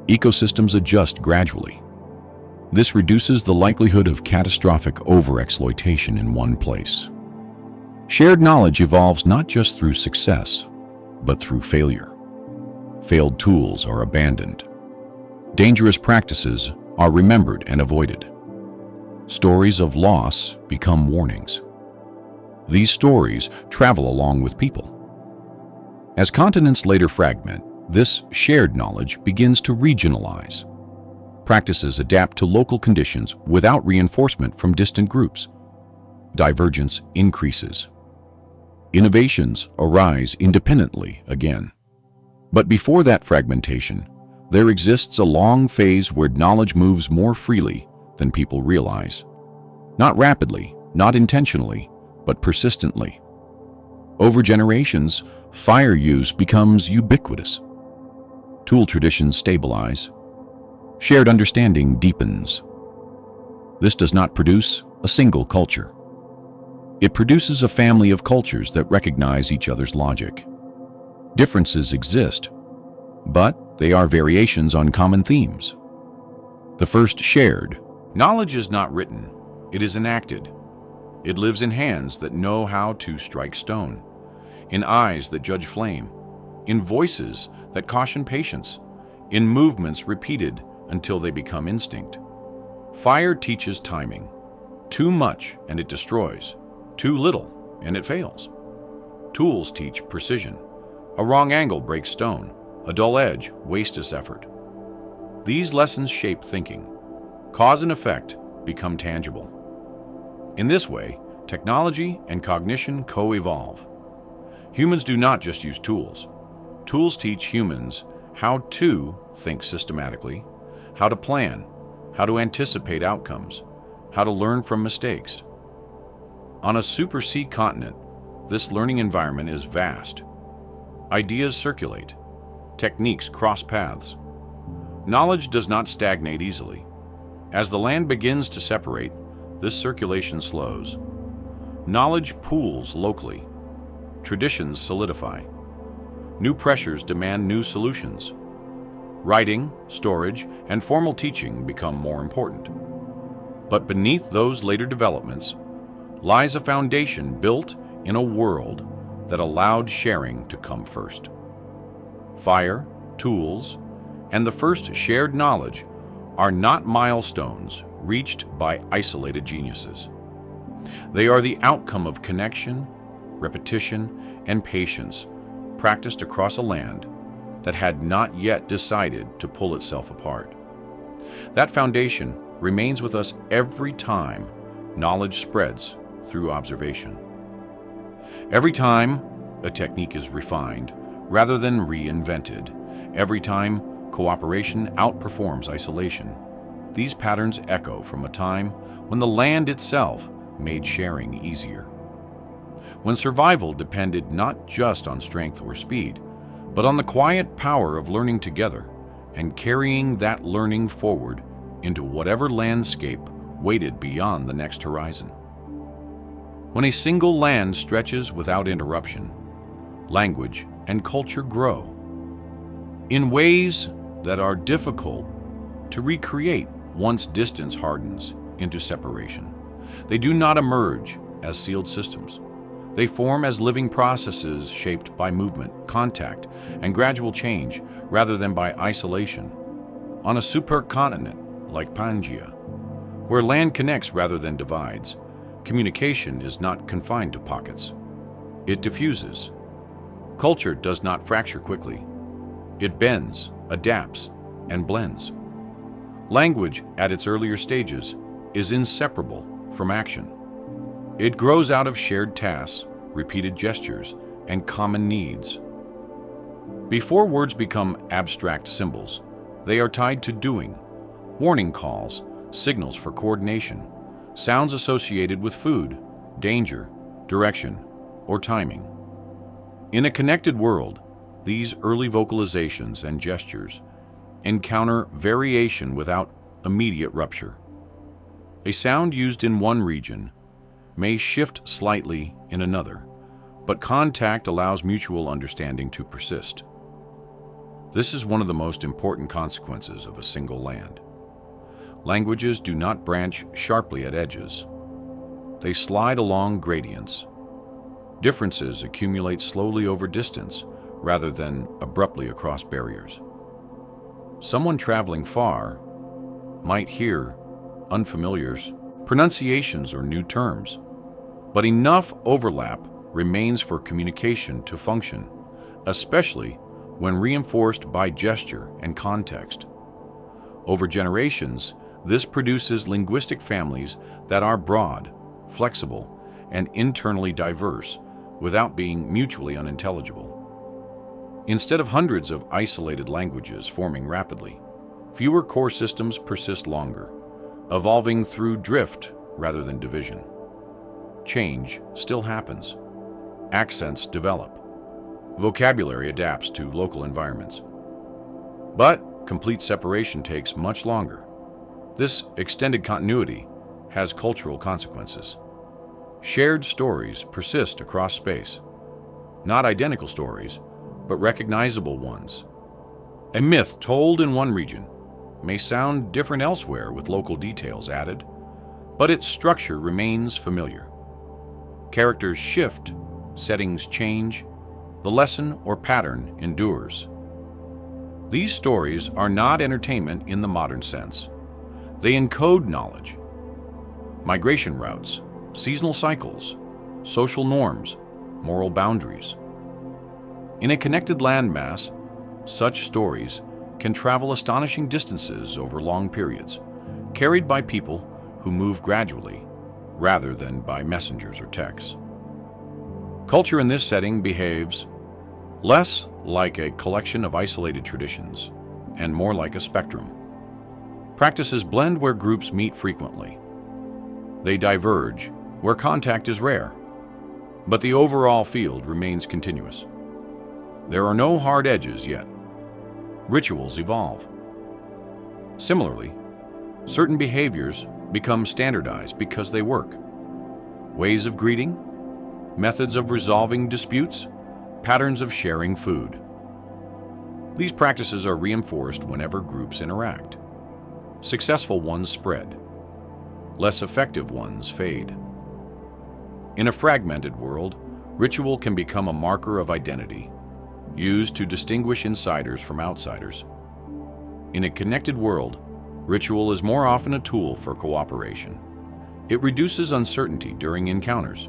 Ecosystems adjust gradually. This reduces the likelihood of catastrophic overexploitation in one place. Shared knowledge evolves not just through success, but through failure. Failed tools are abandoned. Dangerous practices are remembered and avoided. Stories of loss become warnings. These stories travel along with people. As continents later fragment, this shared knowledge begins to regionalize. Practices adapt to local conditions without reinforcement from distant groups. Divergence increases. Innovations arise independently again. But before that fragmentation, there exists a long phase where knowledge moves more freely than people realize. Not rapidly, not intentionally, but persistently. Over generations, fire use becomes ubiquitous. Tool traditions stabilize. Shared understanding deepens. This does not produce a single culture. It produces a family of cultures that recognize each other's logic. Differences exist, but they are variations on common themes. The first shared. Knowledge is not written, it is enacted. It lives in hands that know how to strike stone, in eyes that judge flame, in voices that caution patience, in movements repeated until they become instinct. Fire teaches timing. Too much and it destroys. Too little and it fails. Tools teach precision. A wrong angle breaks stone. A dull edge wastes effort. These lessons shape thinking. Cause and effect become tangible. In this way, technology and cognition co-evolve. Humans do not just use tools. Tools teach humans how to think systematically, how to plan, how to anticipate outcomes, how to learn from mistakes. On a supersea continent, this learning environment is vast. Ideas circulate, techniques cross paths. Knowledge does not stagnate easily. As the land begins to separate, this circulation slows. Knowledge pools locally. Traditions solidify. New pressures demand new solutions. Writing, storage, and formal teaching become more important. But beneath those later developments lies a foundation built in a world that allowed sharing to come first. Fire, tools, and the first shared knowledge are not milestones reached by isolated geniuses. They are the outcome of connection, repetition, and patience practiced across a land that had not yet decided to pull itself apart. That foundation remains with us every time knowledge spreads through observation. Every time a technique is refined rather than reinvented, every time cooperation outperforms isolation, these patterns echo from a time when the land itself made sharing easier. When survival depended not just on strength or speed, but on the quiet power of learning together and carrying that learning forward into whatever landscape waited beyond the next horizon. When a single land stretches without interruption, language and culture grow in ways that are difficult to recreate once distance hardens into separation. They do not emerge as sealed systems. They form as living processes shaped by movement, contact, and gradual change rather than by isolation. On a supercontinent like Pangea, where land connects rather than divides, communication is not confined to pockets. It diffuses. Culture does not fracture quickly. It bends, adapts, and blends. Language at its earlier stages is inseparable from action. It grows out of shared tasks, repeated gestures, and common needs. Before words become abstract symbols, they are tied to doing, warning calls, signals for coordination, sounds associated with food, danger, direction, or timing. In a connected world, these early vocalizations and gestures encounter variation without immediate rupture. A sound used in one region may shift slightly in another, but contact allows mutual understanding to persist. This is one of the most important consequences of a single land. Languages do not branch sharply at edges. They slide along gradients. Differences accumulate slowly over distance rather than abruptly across barriers. Someone traveling far might hear unfamiliars, pronunciations, or new terms, but enough overlap remains for communication to function, especially when reinforced by gesture and context. Over generations, this produces linguistic families that are broad, flexible, and internally diverse without being mutually unintelligible. Instead of hundreds of isolated languages forming rapidly, fewer core systems persist longer, evolving through drift rather than division. Change still happens. Accents develop. Vocabulary adapts to local environments. But complete separation takes much longer. This extended continuity has cultural consequences. Shared stories persist across space. Not identical stories, but recognizable ones. A myth told in one region may sound different elsewhere with local details added, but its structure remains familiar. Characters shift, settings change, the lesson or pattern endures. These stories are not entertainment in the modern sense. They encode knowledge. Migration routes, seasonal cycles, social norms, moral boundaries. In a connected landmass, such stories can travel astonishing distances over long periods, carried by people who move gradually rather than by messengers or texts. Culture in this setting behaves less like a collection of isolated traditions and more like a spectrum. Practices blend where groups meet frequently. They diverge where contact is rare, but the overall field remains continuous. There are no hard edges yet. Rituals evolve. Similarly, certain behaviors become standardized because they work. Ways of greeting, methods of resolving disputes, patterns of sharing food. These practices are reinforced whenever groups interact. Successful ones spread. Less effective ones fade. In a fragmented world, ritual can become a marker of identity, used to distinguish insiders from outsiders. In a connected world, ritual is more often a tool for cooperation. It reduces uncertainty during encounters.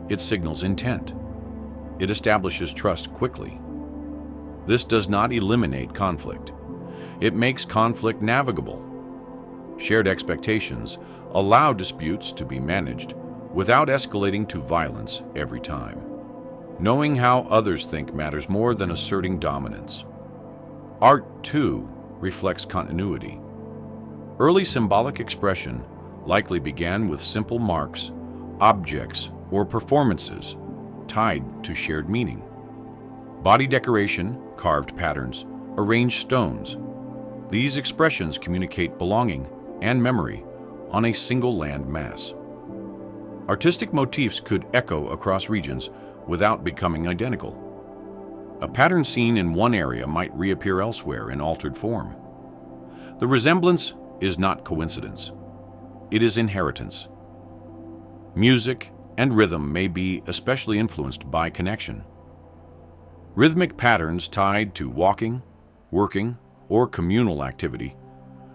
It signals intent. It establishes trust quickly. This does not eliminate conflict. It makes conflict navigable. Shared expectations allow disputes to be managed without escalating to violence every time. Knowing how others think matters more than asserting dominance. Art, too, reflects continuity. Early symbolic expression likely began with simple marks, objects, or performances tied to shared meaning. Body decoration, carved patterns, arranged stones. These expressions communicate belonging and memory on a single land mass. Artistic motifs could echo across regions without becoming identical. A pattern seen in one area might reappear elsewhere in altered form. The resemblance is not coincidence. It is inheritance. Music and rhythm may be especially influenced by connection. Rhythmic patterns tied to walking, working, or communal activity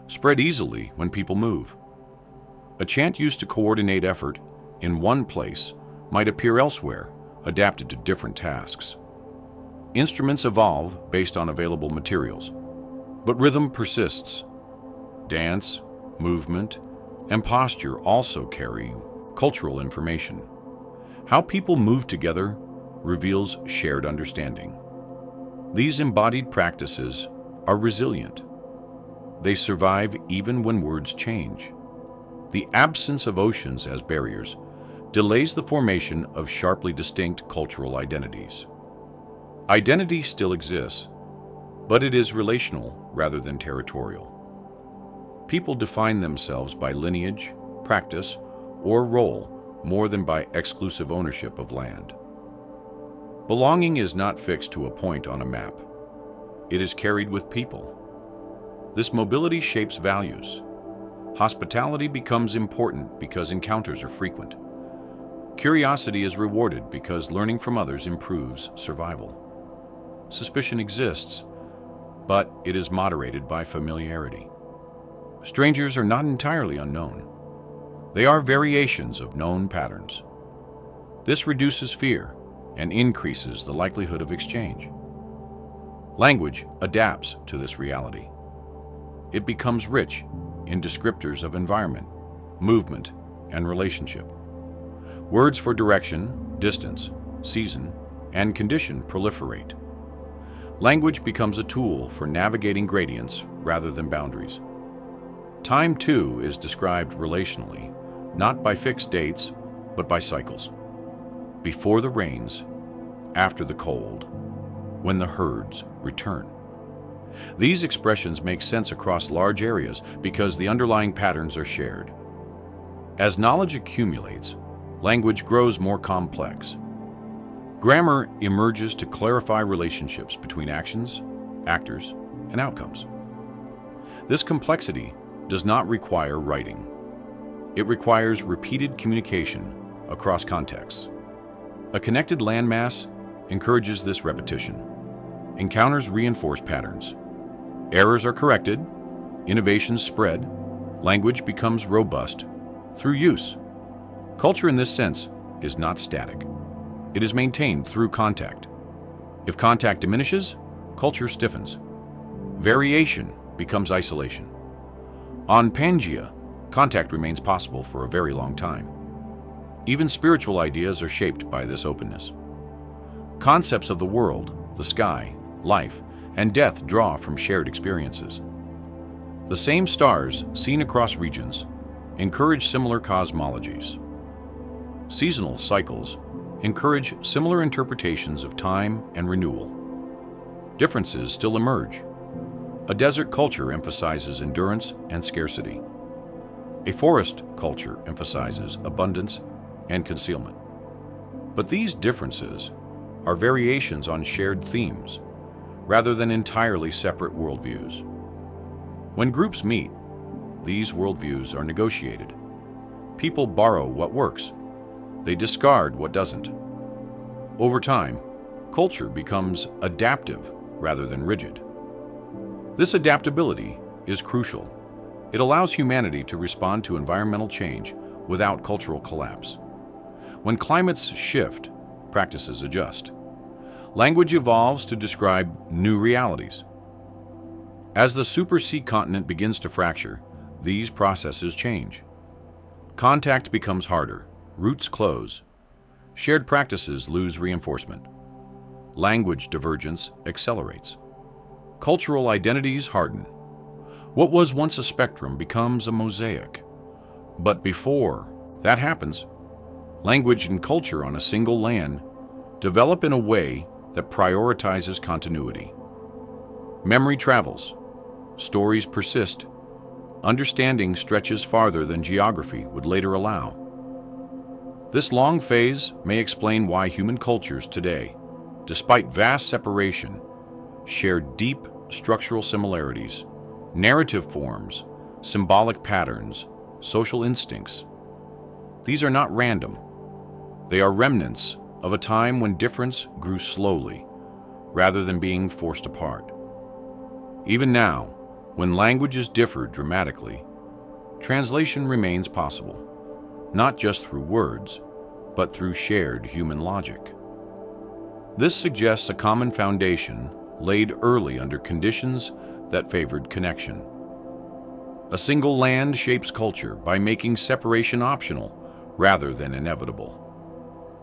spread easily when people move. A chant used to coordinate effort in one place might appear elsewhere, adapted to different tasks. Instruments evolve based on available materials, but rhythm persists. Dance, movement, and posture also carry cultural information. How people move together reveals shared understanding. These embodied practices are resilient. They survive even when words change. The absence of oceans as barriers delays the formation of sharply distinct cultural identities. Identity still exists, but it is relational rather than territorial. People define themselves by lineage, practice, or role more than by exclusive ownership of land. Belonging is not fixed to a point on a map. It is carried with people. This mobility shapes values. Hospitality becomes important because encounters are frequent. Curiosity is rewarded because learning from others improves survival. Suspicion exists, but it is moderated by familiarity. Strangers are not entirely unknown. They are variations of known patterns. This reduces fear and increases the likelihood of exchange. Language adapts to this reality. It becomes rich in descriptors of environment, movement, and relationship. Words for direction, distance, season, and condition proliferate. Language becomes a tool for navigating gradients rather than boundaries. Time, too, is described relationally, not by fixed dates, but by cycles. Before the rains, after the cold, when the herds return. These expressions make sense across large areas because the underlying patterns are shared. As knowledge accumulates, language grows more complex. Grammar emerges to clarify relationships between actions, actors, and outcomes. This complexity does not require writing. It requires repeated communication across contexts. A connected landmass encourages this repetition. Encounters reinforce patterns. Errors are corrected, innovations spread, language becomes robust through use. Culture in this sense is not static. It is maintained through contact. If contact diminishes, culture stiffens. Variation becomes isolation. On Pangea, contact remains possible for a very long time. Even spiritual ideas are shaped by this openness. Concepts of the world, the sky, life, and death draw from shared experiences. The same stars seen across regions encourage similar cosmologies. Seasonal cycles encourage similar interpretations of time and renewal. Differences still emerge. A desert culture emphasizes endurance and scarcity. A forest culture emphasizes abundance and concealment. But these differences are variations on shared themes, rather than entirely separate worldviews. When groups meet, these worldviews are negotiated. People borrow what works. They discard what doesn't. Over time, culture becomes adaptive rather than rigid. This adaptability is crucial. It allows humanity to respond to environmental change without cultural collapse. When climates shift, practices adjust. Language evolves to describe new realities. As the supersea continent begins to fracture, these processes change. Contact becomes harder, roots close, shared practices lose reinforcement. Language divergence accelerates. Cultural identities harden. What was once a spectrum becomes a mosaic. But before that happens, language and culture on a single land develop in a way that prioritizes continuity. Memory travels. Stories persist. Understanding stretches farther than geography would later allow. This long phase may explain why human cultures today, despite vast separation, share deep structural similarities, narrative forms, symbolic patterns, social instincts. These are not random. They are remnants of a time when difference grew slowly, rather than being forced apart. Even now, when languages differ dramatically, translation remains possible, not just through words, but through shared human logic. This suggests a common foundation laid early under conditions that favored connection. A single land shapes culture by making separation optional rather than inevitable.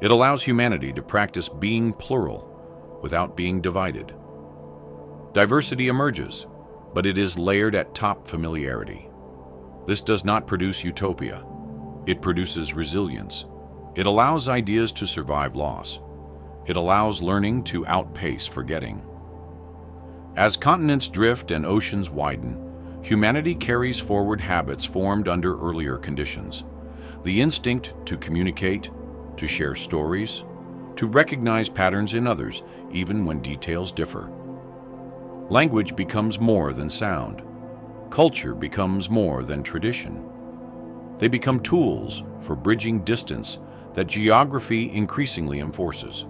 It allows humanity to practice being plural without being divided. Diversity emerges, but it is layered at top familiarity. This does not produce utopia. It produces resilience. It allows ideas to survive loss. It allows learning to outpace forgetting. As continents drift and oceans widen, humanity carries forward habits formed under earlier conditions. The instinct to communicate, to share stories, to recognize patterns in others, even when details differ. Language becomes more than sound. Culture becomes more than tradition. They become tools for bridging distance that geography increasingly enforces.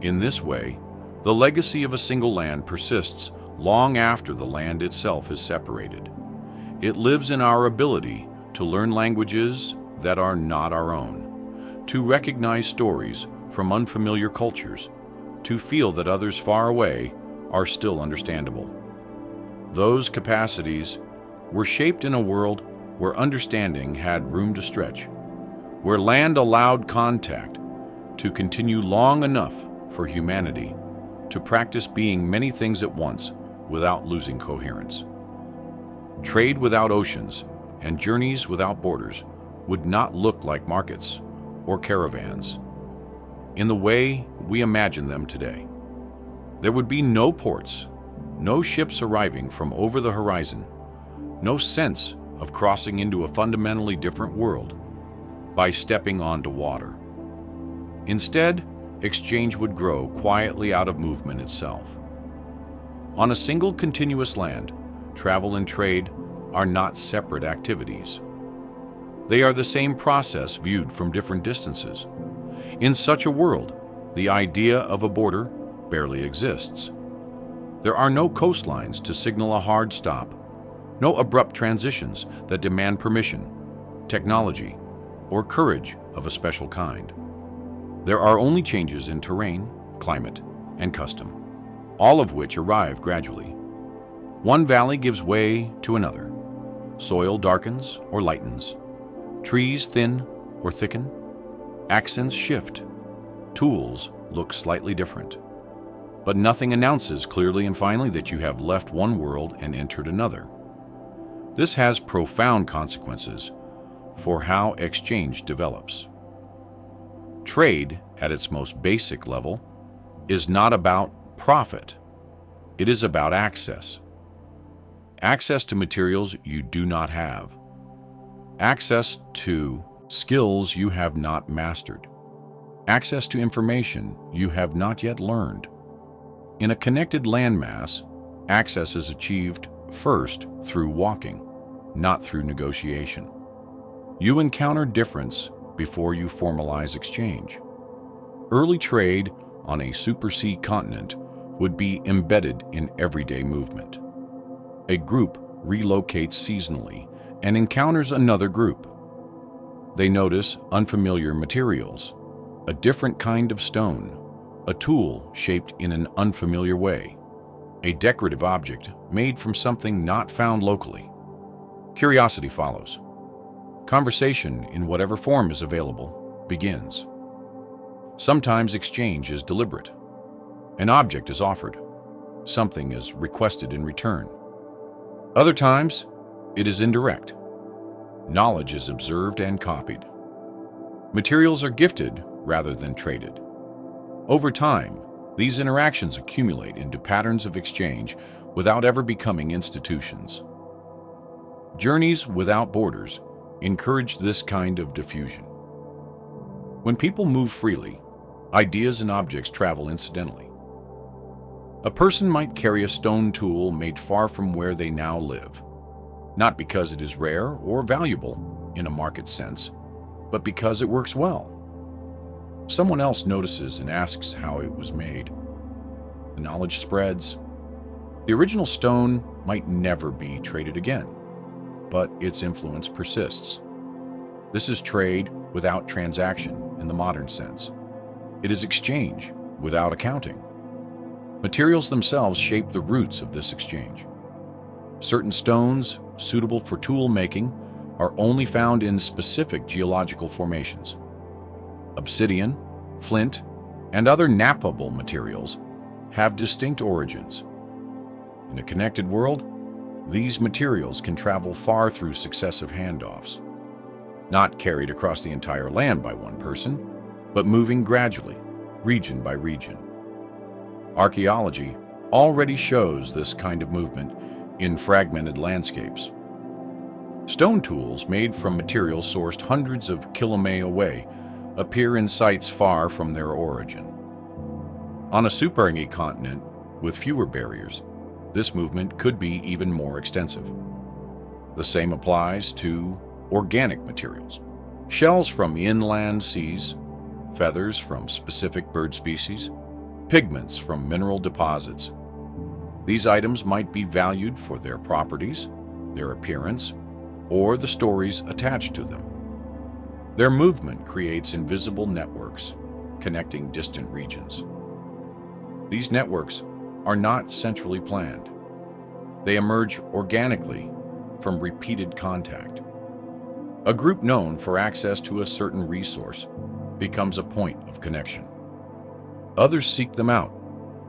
In this way, the legacy of a single land persists long after the land itself is separated. It lives in our ability to learn languages that are not our own, to recognize stories from unfamiliar cultures, to feel that others far away are still understandable. Those capacities were shaped in a world where understanding had room to stretch, where land allowed contact to continue long enough for humanity to practice being many things at once without losing coherence. Trade without oceans and journeys without borders would not look like markets or caravans in the way we imagine them today. There would be no ports, no ships arriving from over the horizon, no sense of crossing into a fundamentally different world by stepping onto water. Instead, exchange would grow quietly out of movement itself. On a single continuous land, travel and trade are not separate activities. They are the same process viewed from different distances. In such a world, the idea of a border barely exists. There are no coastlines to signal a hard stop, no abrupt transitions that demand permission, technology, or courage of a special kind. There are only changes in terrain, climate, and custom, all of which arrive gradually. One valley gives way to another. Soil darkens or lightens. Trees thin or thicken. Accents shift. Tools look slightly different. but nothing announces clearly and finally that you have left one world and entered another. This has profound consequences for how exchange develops. Trade, at its most basic level, is not about profit. It is about access. Access to materials you do not have. Access to skills you have not mastered. Access to information you have not yet learned. In a connected landmass, access is achieved first through walking, not through negotiation. You encounter difference before you formalize exchange. Early trade on a supersea continent would be embedded in everyday movement. A group relocates seasonally and encounters another group. They notice unfamiliar materials, a different kind of stone, a tool shaped in an unfamiliar way, a decorative object made from something not found locally. Curiosity follows. Conversation, in whatever form is available, begins. Sometimes exchange is deliberate. An object is offered. Something is requested in return. Other times, it is indirect. Knowledge is observed and copied. Materials are gifted rather than traded. Over time, these interactions accumulate into patterns of exchange without ever becoming institutions. Journeys without borders encourage this kind of diffusion. When people move freely, ideas and objects travel incidentally. A person might carry a stone tool made far from where they now live, not because it is rare or valuable in a market sense, but because it works well. Someone else notices and asks how it was made. The knowledge spreads. The original stone might never be traded again, but its influence persists. This is trade without transaction in the modern sense. It is exchange without accounting. Materials themselves shape the roots of this exchange. Certain stones suitable for tool making are only found in specific geological formations. Obsidian, flint, and other knappable materials have distinct origins. In a connected world, these materials can travel far through successive handoffs, not carried across the entire land by one person, but moving gradually, region by region. Archaeology already shows this kind of movement in fragmented landscapes. Stone tools made from materials sourced hundreds of kilometers away appear in sites far from their origin. On a supercontinent with fewer barriers, this movement could be even more extensive. The same applies to organic materials. Shells from inland seas, feathers from specific bird species, pigments from mineral deposits. These items might be valued for their properties, their appearance, or the stories attached to them. Their movement creates invisible networks connecting distant regions. These networks are not centrally planned. They emerge organically from repeated contact. A group known for access to a certain resource becomes a point of connection. Others seek them out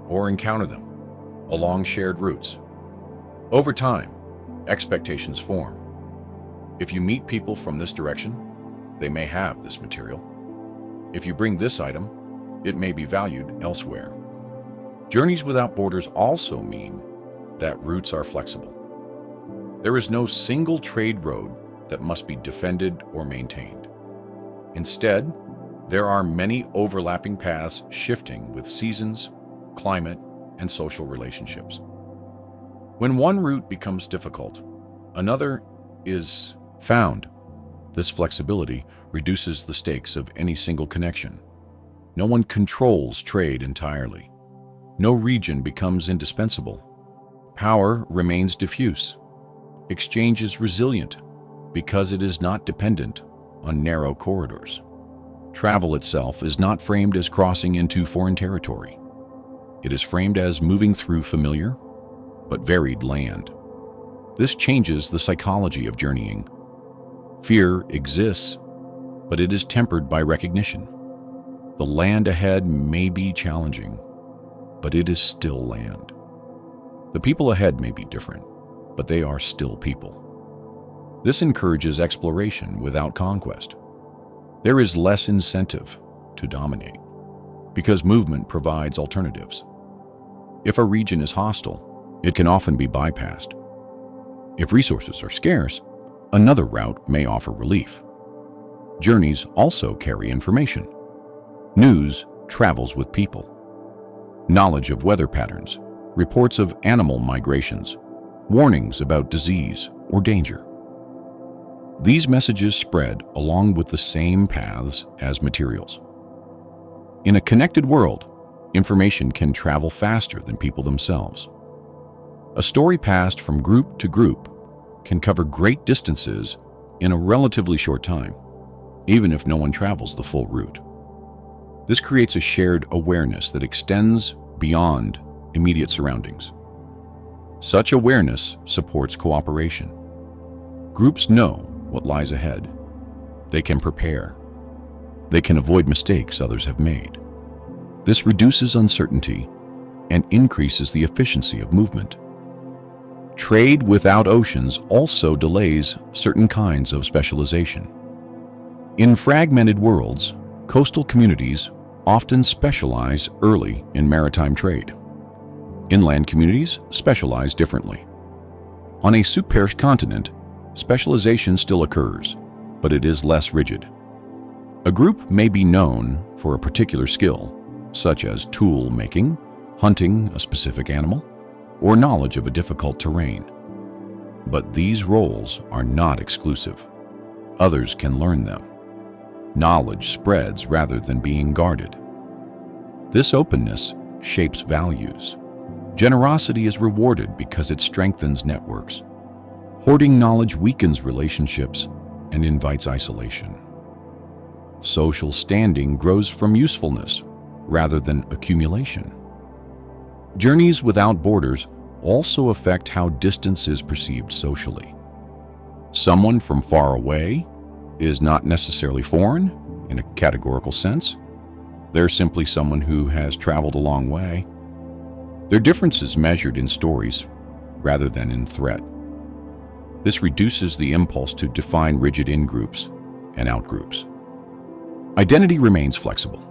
or encounter them along shared routes. Over time, expectations form. If you meet people from this direction, they may have this material. If you bring this item, it may be valued elsewhere. Journeys without borders also mean that routes are flexible. There is no single trade road that must be defended or maintained. Instead, there are many overlapping paths shifting with seasons, climate, and social relationships. When one route becomes difficult, another is found. This flexibility reduces the stakes of any single connection. No one controls trade entirely. No region becomes indispensable. Power remains diffuse. Exchange is resilient because it is not dependent on narrow corridors. Travel itself is not framed as crossing into foreign territory. It is framed as moving through familiar but varied land. This changes the psychology of journeying. Fear exists, but it is tempered by recognition. The land ahead may be challenging, but it is still land. The people ahead may be different, but they are still people. This encourages exploration without conquest. There is less incentive to dominate, because movement provides alternatives. If a region is hostile, it can often be bypassed. If resources are scarce, another route may offer relief. Journeys also carry information. News travels with people. Knowledge of weather patterns, reports of animal migrations, warnings about disease or danger. These messages spread along with the same paths as materials. In a connected world, information can travel faster than people themselves. A story passed from group to group can cover great distances in a relatively short time, even if no one travels the full route. This creates a shared awareness that extends beyond immediate surroundings. Such awareness supports cooperation. Groups know what lies ahead. They can prepare. They can avoid mistakes others have made. This reduces uncertainty and increases the efficiency of movement. Trade without oceans also delays certain kinds of specialization. In fragmented worlds, coastal communities often specialize early in maritime trade. Inland communities specialize differently. On a supercontinent, specialization still occurs, but it is less rigid. A group may be known for a particular skill, such as tool making, hunting a specific animal, or knowledge of a difficult terrain. But these roles are not exclusive. Others can learn them. Knowledge spreads rather than being guarded. This openness shapes values. Generosity is rewarded because it strengthens networks. Hoarding knowledge weakens relationships and invites isolation. Social standing grows from usefulness rather than accumulation. Journeys without borders also affect how distance is perceived socially. Someone from far away is not necessarily foreign in a categorical sense. They're simply someone who has traveled a long way. Their difference is measured in stories rather than in threat. This reduces the impulse to define rigid in-groups and out-groups. Identity remains flexible.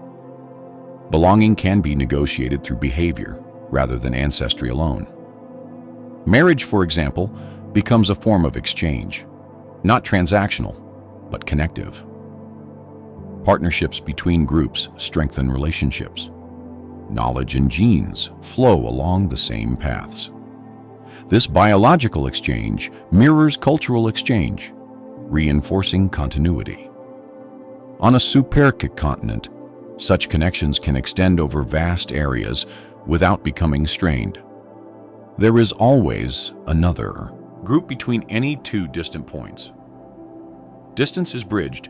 Belonging can be negotiated through behavior rather than ancestry alone. Marriage, for example, becomes a form of exchange, not transactional, but connective. Partnerships between groups strengthen relationships. Knowledge and genes flow along the same paths. This biological exchange mirrors cultural exchange, reinforcing continuity. On a supercontinent, such connections can extend over vast areas without becoming strained. There is always another group between any two distant points. Distance is bridged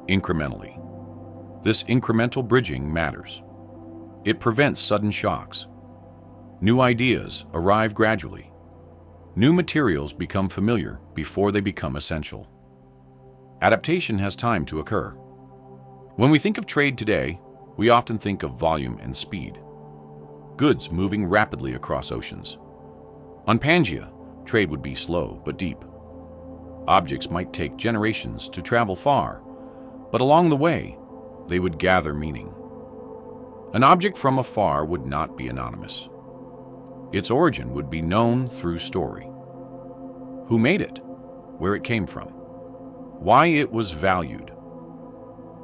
incrementally. This incremental bridging matters. It prevents sudden shocks. New ideas arrive gradually. New materials become familiar before they become essential. Adaptation has time to occur. When we think of trade today, we often think of volume and speed. Goods moving rapidly across oceans. On Pangea, trade would be slow but deep. Objects might take generations to travel far, but along the way, they would gather meaning. An object from afar would not be anonymous. Its origin would be known through story. Who made it? Where it came from? Why it was valued?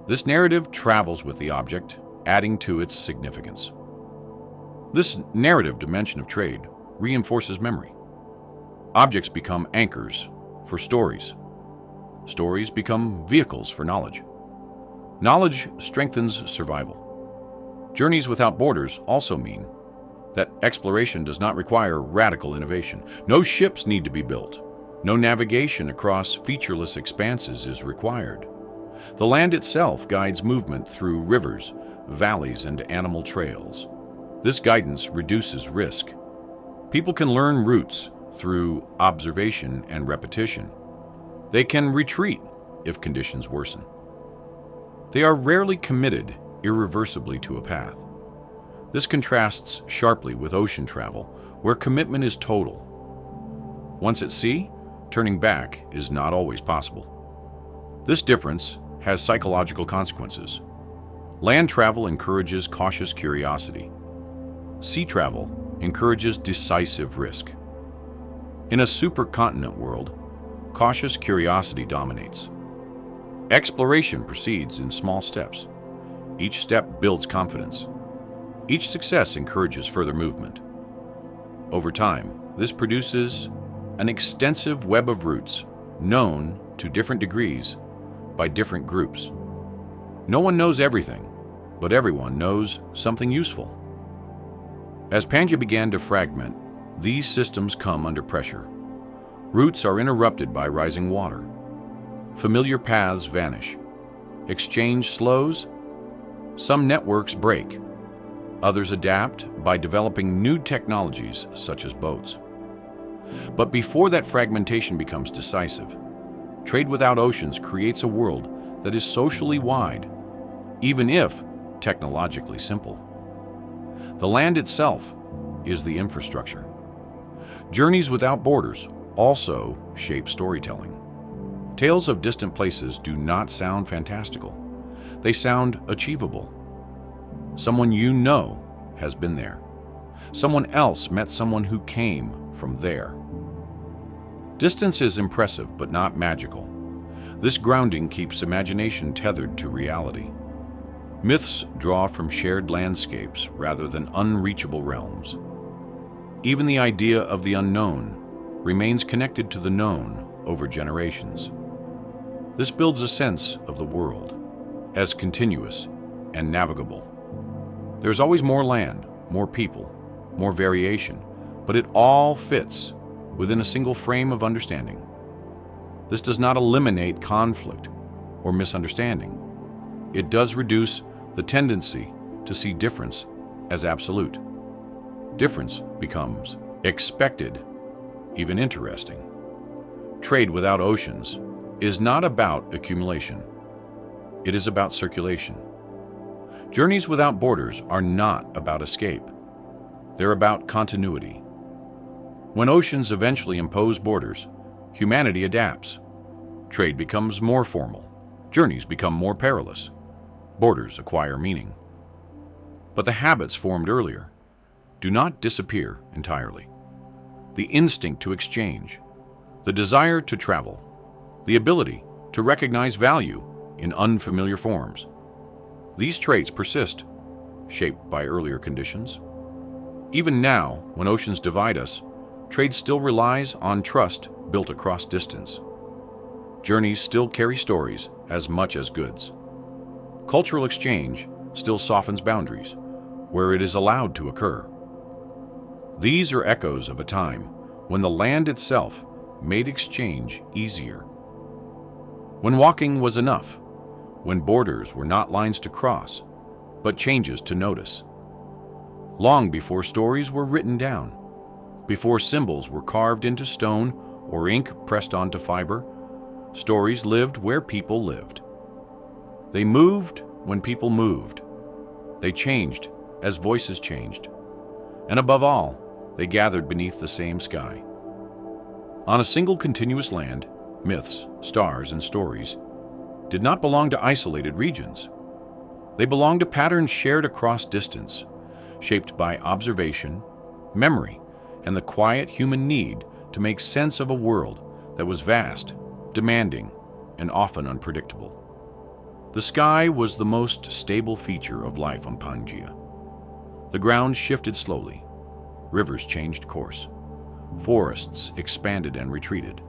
This narrative travels with the object, adding to its significance. This narrative dimension of trade reinforces memory. Objects become anchors for stories. Stories become vehicles for knowledge. Knowledge strengthens survival. Journeys without borders also mean that exploration does not require radical innovation. No ships need to be built. No navigation across featureless expanses is required. The land itself guides movement through rivers, valleys, and animal trails. This guidance reduces risk. People can learn routes through observation and repetition. They can retreat if conditions worsen. They are rarely committed irreversibly to a path. This contrasts sharply with ocean travel, where commitment is total. Once at sea, turning back is not always possible. This difference has psychological consequences. Land travel encourages cautious curiosity. Sea travel encourages decisive risk. In a supercontinent world, cautious curiosity dominates. Exploration proceeds in small steps. Each step builds confidence. Each success encourages further movement. Over time, this produces an extensive web of routes known to different degrees by different groups. No one knows everything, but everyone knows something useful. As Pangea began to fragment, these systems come under pressure. Routes are interrupted by rising water. Familiar paths vanish. Exchange slows. Some networks break. Others adapt by developing new technologies such as boats. But before that fragmentation becomes decisive, trade without oceans creates a world that is socially wide, even if technologically simple. The land itself is the infrastructure. Journeys without borders also shape storytelling. Tales of distant places do not sound fantastical. They sound achievable. Someone you know has been there. Someone else met someone who came from there. Distance is impressive but not magical. This grounding keeps imagination tethered to reality. Myths draw from shared landscapes rather than unreachable realms. Even the idea of the unknown remains connected to the known over generations. This builds a sense of the world as continuous and navigable. There's always more land, more people, more variation, but it all fits within a single frame of understanding. This does not eliminate conflict or misunderstanding. It does reduce the tendency to see difference as absolute. Difference becomes expected, even interesting. Trade without oceans is not about accumulation. It is about circulation. Journeys without borders are not about escape. They're about continuity. When oceans eventually impose borders, humanity adapts. Trade becomes more formal. Journeys become more perilous. Borders acquire meaning. But the habits formed earlier do not disappear entirely. The instinct to exchange, the desire to travel, the ability to recognize value in unfamiliar forms. These traits persist, shaped by earlier conditions. Even now, when oceans divide us, trade still relies on trust built across distance. Journeys still carry stories as much as goods. Cultural exchange still softens boundaries where it is allowed to occur. These are echoes of a time when the land itself made exchange easier. When walking was enough, when borders were not lines to cross, but changes to notice. Long before stories were written down, before symbols were carved into stone or ink pressed onto fiber, stories lived where people lived. They moved when people moved. They changed as voices changed. And above all, they gathered beneath the same sky. On a single continuous land, myths, stars, and stories did not belong to isolated regions. They belonged to patterns shared across distance, shaped by observation, memory, and the quiet human need to make sense of a world that was vast, demanding, and often unpredictable. The sky was the most stable feature of life on Pangea. The ground shifted slowly. Rivers changed course. Forests expanded and retreated.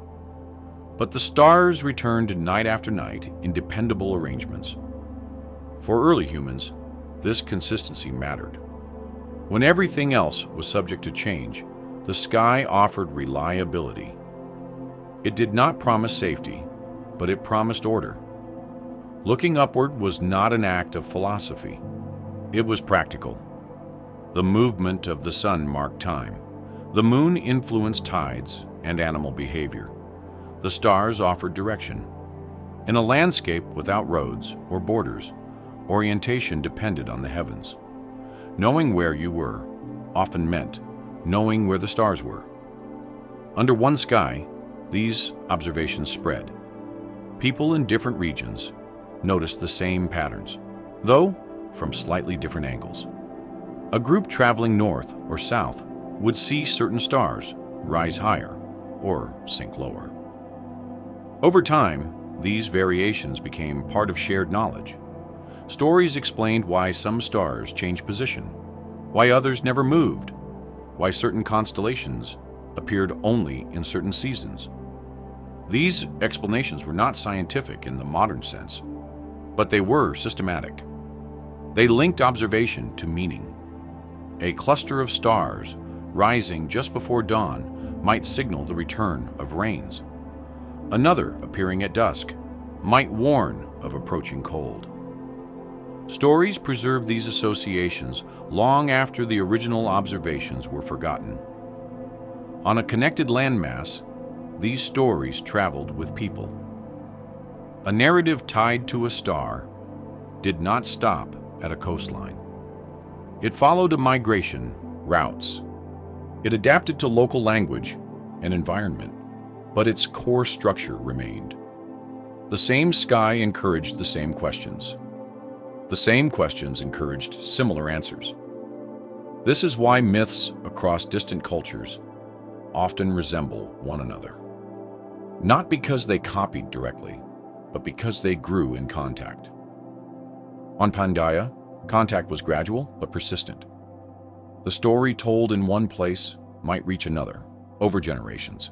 But the stars returned night after night in dependable arrangements. For early humans, this consistency mattered. When everything else was subject to change, the sky offered reliability. It did not promise safety, but it promised order. Looking upward was not an act of philosophy. It was practical. The movement of the sun marked time. The moon influenced tides and animal behavior. The stars offered direction. In a landscape without roads or borders, orientation depended on the heavens. Knowing where you were often meant knowing where the stars were. Under one sky, these observations spread. People in different regions noticed the same patterns, though from slightly different angles. A group traveling north or south would see certain stars rise higher or sink lower. Over time, these variations became part of shared knowledge. Stories explained why some stars changed position, why others never moved, why certain constellations appeared only in certain seasons. These explanations were not scientific in the modern sense, but they were systematic. They linked observation to meaning. A cluster of stars rising just before dawn might signal the return of rains. Another appearing at dusk might warn of approaching cold. Stories preserve these associations long after the original observations were forgotten. On a connected landmass, these stories traveled with people. A narrative tied to a star did not stop at a coastline. It followed a migration routes. It adapted to local language and environment, but its core structure remained. The same sky encouraged the same questions. The same questions encouraged similar answers. This is why myths across distant cultures often resemble one another. Not because they copied directly, but because they grew in contact. On Pangea, contact was gradual but persistent. The story told in one place might reach another, over generations,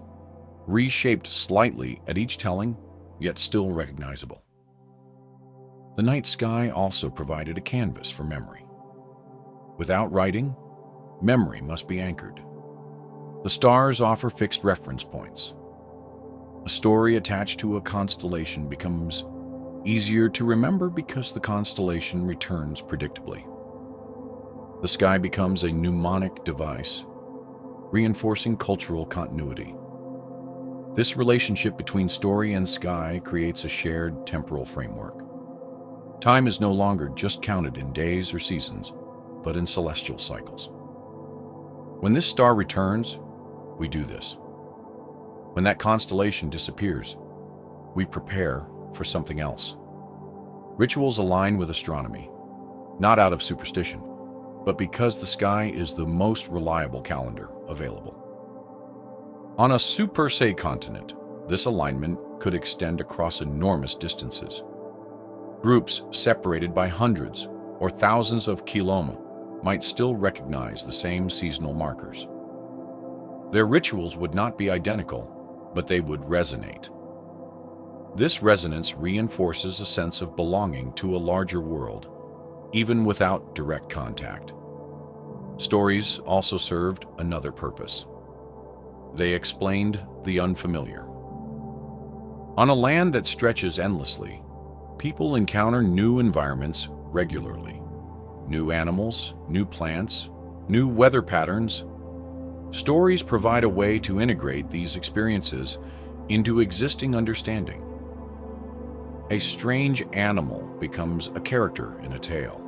reshaped slightly at each telling, yet still recognizable. The night sky also provided a canvas for memory. Without writing, memory must be anchored. The stars offer fixed reference points. A story attached to a constellation becomes easier to remember because the constellation returns predictably. The sky becomes a mnemonic device, reinforcing cultural continuity. This relationship between story and sky creates a shared temporal framework. Time is no longer just counted in days or seasons, but in celestial cycles. When this star returns, we do this. When that constellation disappears, we prepare for something else. Rituals align with astronomy, not out of superstition, but because the sky is the most reliable calendar available. On a supercontinent, this alignment could extend across enormous distances. Groups separated by hundreds or thousands of kilometers might still recognize the same seasonal markers. Their rituals would not be identical, but they would resonate. This resonance reinforces a sense of belonging to a larger world, even without direct contact. Stories also served another purpose. They explained the unfamiliar. On a land that stretches endlessly, people encounter new environments regularly. New animals, new plants, new weather patterns. Stories provide a way to integrate these experiences into existing understanding. A strange animal becomes a character in a tale.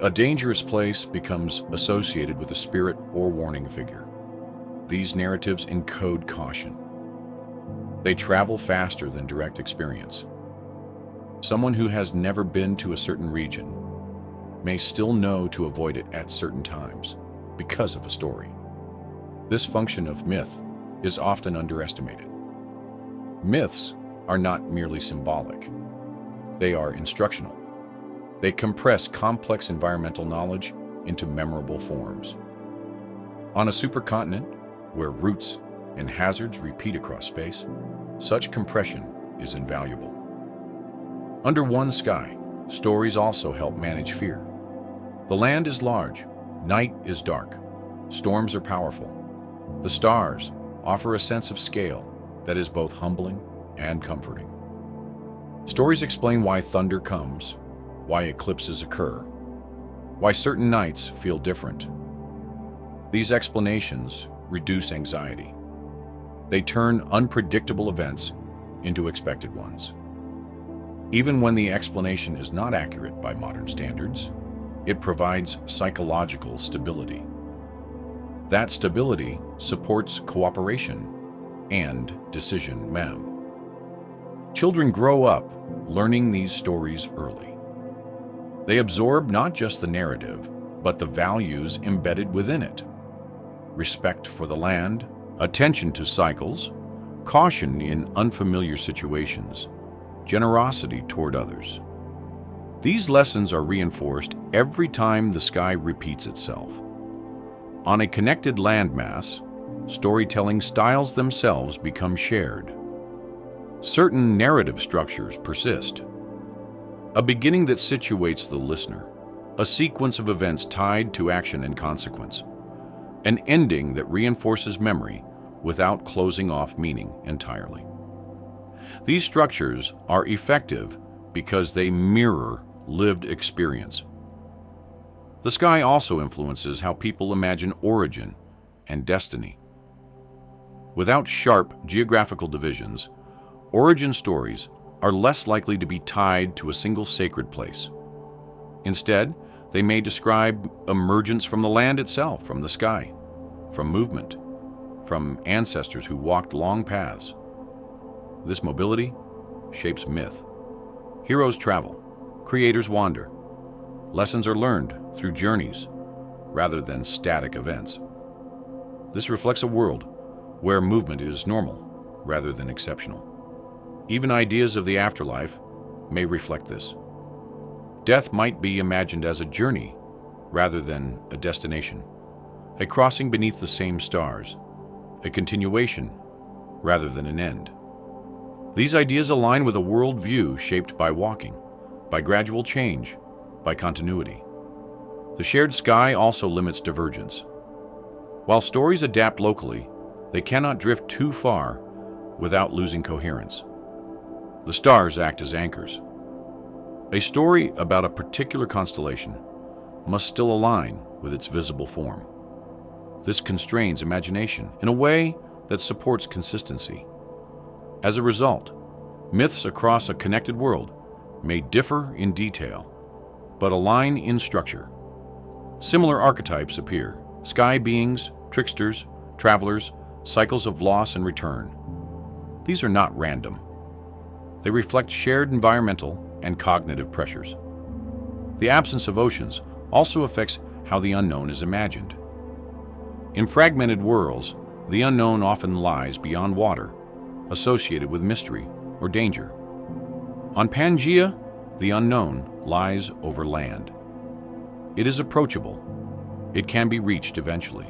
A dangerous place becomes associated with a spirit or warning figure. These narratives encode caution. They travel faster than direct experience. Someone who has never been to a certain region may still know to avoid it at certain times because of a story. This function of myth is often underestimated. Myths are not merely symbolic. They are instructional. They compress complex environmental knowledge into memorable forms. On a supercontinent, where routes and hazards repeat across space, such compression is invaluable. Under one sky, stories also help manage fear. The land is large, night is dark, storms are powerful. The stars offer a sense of scale that is both humbling and comforting. Stories explain why thunder comes, why eclipses occur, why certain nights feel different. These explanations reduce anxiety. They turn unpredictable events into expected ones. Even when the explanation is not accurate by modern standards, it provides psychological stability. That stability supports cooperation and decision-making. Children grow up learning these stories early. They absorb not just the narrative, but the values embedded within it: respect for the land, attention to cycles, caution in unfamiliar situations, generosity toward others. These lessons are reinforced every time the sky repeats itself. On a connected landmass, storytelling styles themselves become shared. Certain narrative structures persist. A beginning that situates the listener, a sequence of events tied to action and consequence, an ending that reinforces memory without closing off meaning entirely. These structures are effective because they mirror lived experience. The sky also influences how people imagine origin and destiny. Without sharp geographical divisions, origin stories are less likely to be tied to a single sacred place. Instead, they may describe emergence from the land itself, from the sky, from movement, from ancestors who walked long paths. This mobility shapes myth. Heroes travel, creators wander. Lessons are learned through journeys rather than static events. This reflects a world where movement is normal rather than exceptional. Even ideas of the afterlife may reflect this. Death might be imagined as a journey rather than a destination, a crossing beneath the same stars, a continuation rather than an end. These ideas align with a worldview shaped by walking, by gradual change, by continuity. The shared sky also limits divergence. While stories adapt locally, they cannot drift too far without losing coherence. The stars act as anchors. A story about a particular constellation must still align with its visible form. This constrains imagination in a way that supports consistency. As a result, myths across a connected world may differ in detail, but align in structure. Similar archetypes appear: sky beings, tricksters, travelers, cycles of loss and return. These are not random. They reflect shared environmental and cognitive pressures. The absence of oceans also affects how the unknown is imagined. In fragmented worlds, the unknown often lies beyond water, associated with mystery or danger. On Pangea, the unknown lies over land. It is approachable. It can be reached eventually.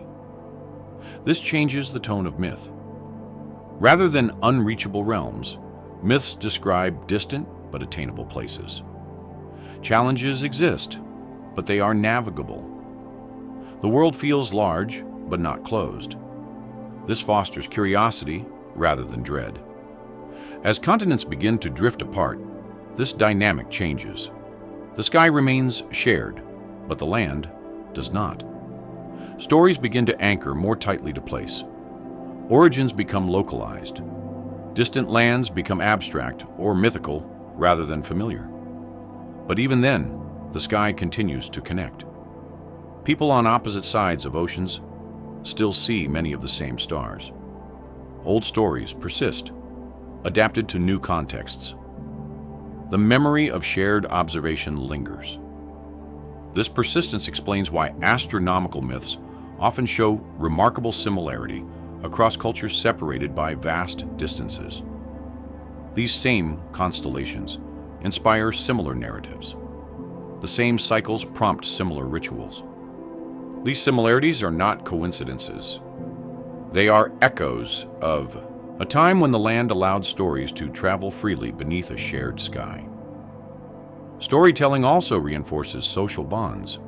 This changes the tone of myth. Rather than unreachable realms, myths describe distant but attainable places. Challenges exist, but they are navigable. The world feels large, but not closed. This fosters curiosity rather than dread. As continents begin to drift apart, this dynamic changes. The sky remains shared, but the land does not. Stories begin to anchor more tightly to place. Origins become localized. Distant lands become abstract or mythical rather than familiar. But even then, the sky continues to connect. People on opposite sides of oceans still see many of the same stars. Old stories persist, adapted to new contexts. The memory of shared observation lingers. This persistence explains why astronomical myths often show remarkable similarity across cultures separated by vast distances. These same constellations inspire similar narratives. The same cycles prompt similar rituals. These similarities are not coincidences. They are echoes of a time when the land allowed stories to travel freely beneath a shared sky. Storytelling also reinforces social bonds.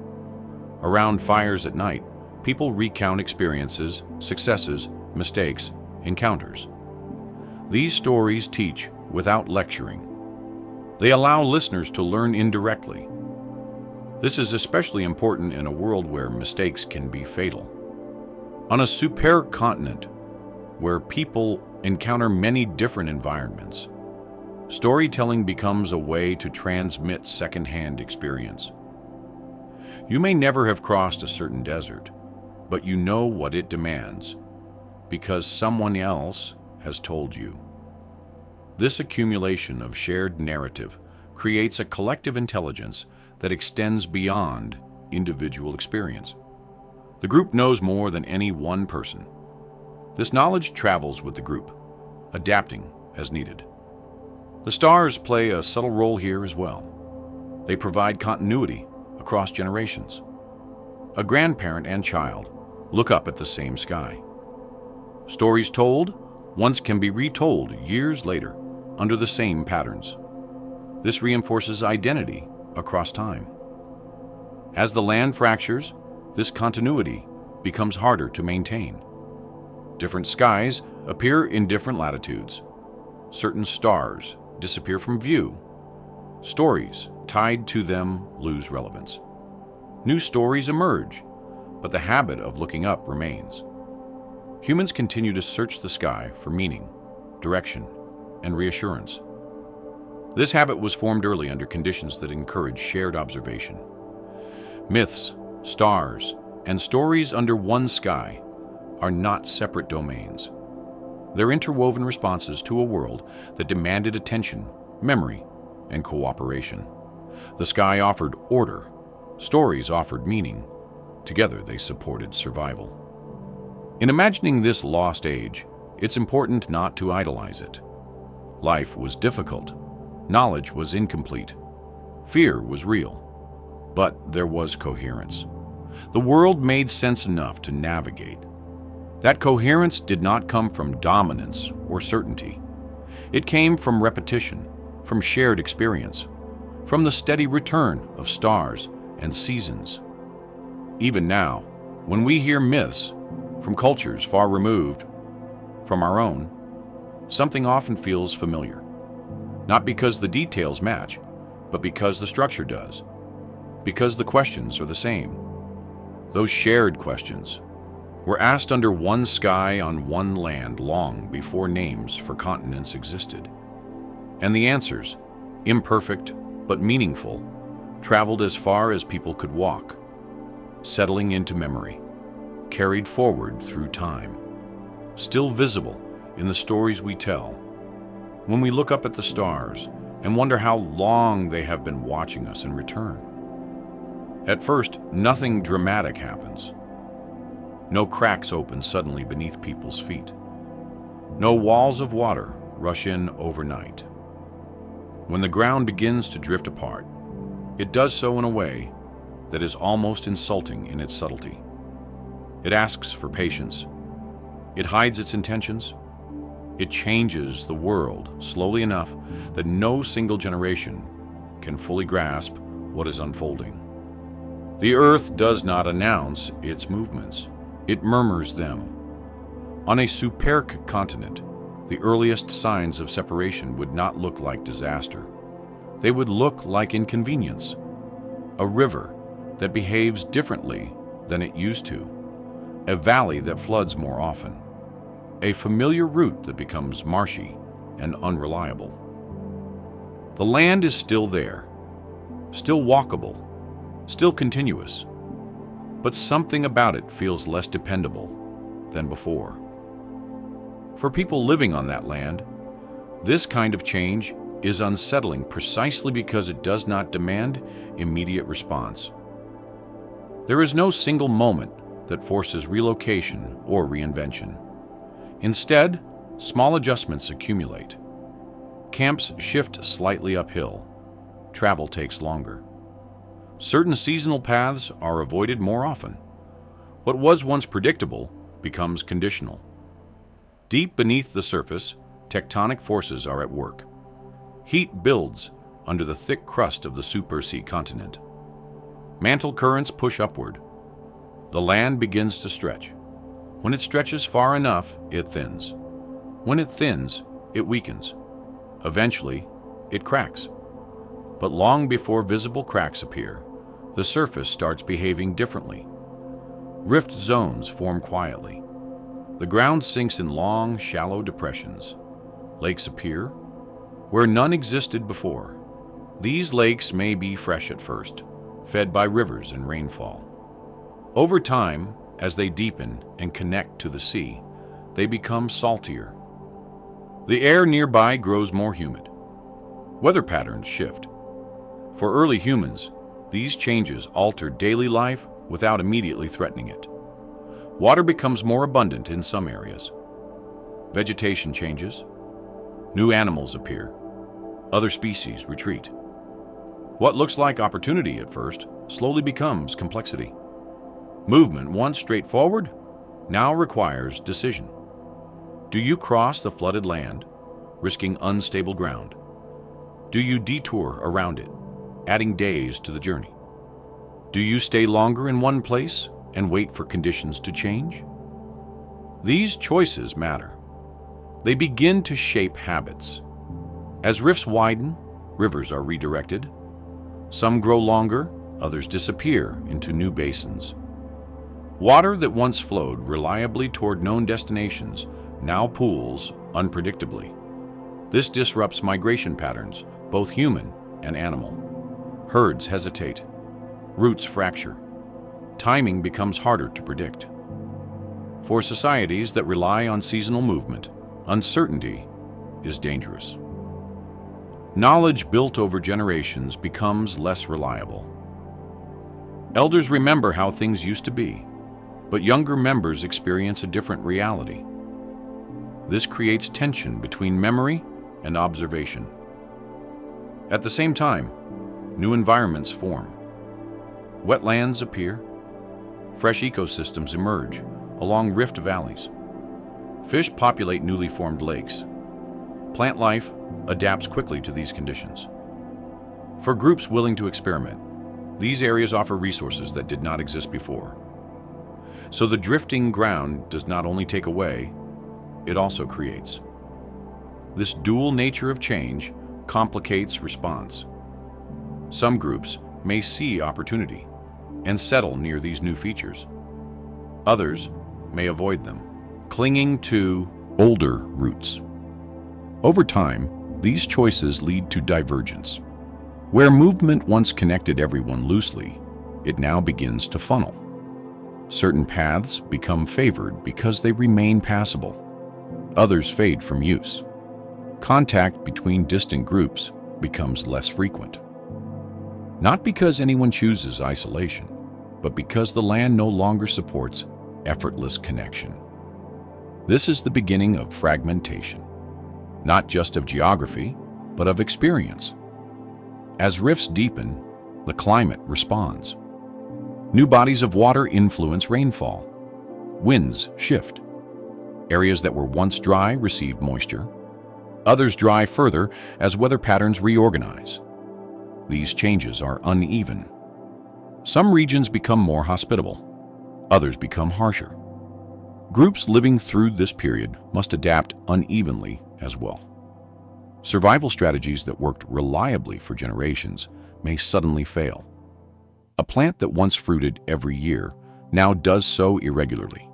Around fires at night, people recount experiences, successes, mistakes, encounters. These stories teach without lecturing. They allow listeners to learn indirectly. This is especially important in a world where mistakes can be fatal. On a supercontinent, where people encounter many different environments, storytelling becomes a way to transmit secondhand experience. You may never have crossed a certain desert, but you know what it demands because someone else has told you. This accumulation of shared narrative creates a collective intelligence that extends beyond individual experience. The group knows more than any one person. This knowledge travels with the group, adapting as needed. The stars play a subtle role here as well. They provide continuity across generations. A grandparent and child look up at the same sky. Stories told once can be retold years later under the same patterns. This reinforces identity across time. As the land fractures, this continuity becomes harder to maintain. Different skies appear in different latitudes. Certain stars disappear from view. Stories tied to them lose relevance. New stories emerge, but the habit of looking up remains. Humans continue to search the sky for meaning, direction, and reassurance. This habit was formed early under conditions that encourage shared observation. Myths, stars, and stories under one sky are not separate domains. They're interwoven responses to a world that demanded attention, memory, and cooperation. The sky offered order. Stories offered meaning. Together they supported survival. In imagining this lost age, it's important not to idolize it. Life was difficult. Knowledge was incomplete. Fear was real. But there was coherence. The world made sense enough to navigate. That coherence did not come from dominance or certainty. It came from repetition, from shared experience, from the steady return of stars and seasons. Even now, when we hear myths from cultures far removed from our own, something often feels familiar. Not because the details match, but because the structure does. Because the questions are the same. Those shared questions were asked under one sky on one land long before names for continents existed. And the answers, imperfect but meaningful, traveled as far as people could walk, settling into memory, carried forward through time, still visible in the stories we tell. When we look up at the stars and wonder how long they have been watching us in return. At first, nothing dramatic happens. No cracks open suddenly beneath people's feet. No walls of water rush in overnight. When the ground begins to drift apart, it does so in a way that is almost insulting in its subtlety. It asks for patience. It hides its intentions. It changes the world slowly enough that no single generation can fully grasp what is unfolding. The earth does not announce its movements. It murmurs them. On a supercontinent, the earliest signs of separation would not look like disaster. They would look like inconvenience. A river that behaves differently than it used to. A valley that floods more often. A familiar route that becomes marshy and unreliable. The land is still there, still walkable, still continuous, but something about it feels less dependable than before. For people living on that land, this kind of change is unsettling precisely because it does not demand immediate response. There is no single moment that forces relocation or reinvention. Instead, small adjustments accumulate. Camps shift slightly uphill. Travel takes longer. Certain seasonal paths are avoided more often. What was once predictable becomes conditional. Deep beneath the surface, tectonic forces are at work. Heat builds under the thick crust of the supersea continent. Mantle currents push upward. The land begins to stretch. When it stretches far enough, it thins. When it thins, it weakens. Eventually, it cracks. But long before visible cracks appear, the surface starts behaving differently. Rift zones form quietly. The ground sinks in long, shallow depressions. Lakes appear where none existed before. These lakes may be fresh at first, fed by rivers and rainfall. Over time, as they deepen and connect to the sea, they become saltier. The air nearby grows more humid. Weather patterns shift. For early humans, these changes altered daily life without immediately threatening it. Water becomes more abundant in some areas. Vegetation changes. New animals appear. Other species retreat. What looks like opportunity at first slowly becomes complexity. Movement, once straightforward, now requires decision. Do you cross the flooded land, risking unstable ground? Do you detour around it, adding days to the journey? Do you stay longer in one place and wait for conditions to change? These choices matter. They begin to shape habits. As rifts widen, rivers are redirected. Some grow longer, others disappear into new basins. Water that once flowed reliably toward known destinations now pools unpredictably. This disrupts migration patterns, both human and animal. Herds hesitate. Routes fracture. Timing becomes harder to predict. For societies that rely on seasonal movement, uncertainty is dangerous. Knowledge built over generations becomes less reliable. Elders remember how things used to be, but younger members experience a different reality. This creates tension between memory and observation. At the same time, new environments form. Wetlands appear. Fresh ecosystems emerge along rift valleys. Fish populate newly formed lakes. Plant life adapts quickly to these conditions. For groups willing to experiment, these areas offer resources that did not exist before. So the drifting ground does not only take away, it also creates. This dual nature of change complicates response. Some groups may see opportunity and settle near these new features. Others may avoid them, clinging to older routes. Over time, these choices lead to divergence. Where movement once connected everyone loosely, it now begins to funnel. Certain paths become favored because they remain passable. Others fade from use. Contact between distant groups becomes less frequent. Not because anyone chooses isolation, but because the land no longer supports effortless connection. This is the beginning of fragmentation, not just of geography, but of experience. As rifts deepen, the climate responds. New bodies of water influence rainfall. Winds shift. Areas that were once dry receive moisture. Others dry further as weather patterns reorganize. These changes are uneven. Some regions become more hospitable. Others become harsher. Groups living through this period must adapt unevenly as well. Survival strategies that worked reliably for generations may suddenly fail. A plant that once fruited every year now does so irregularly.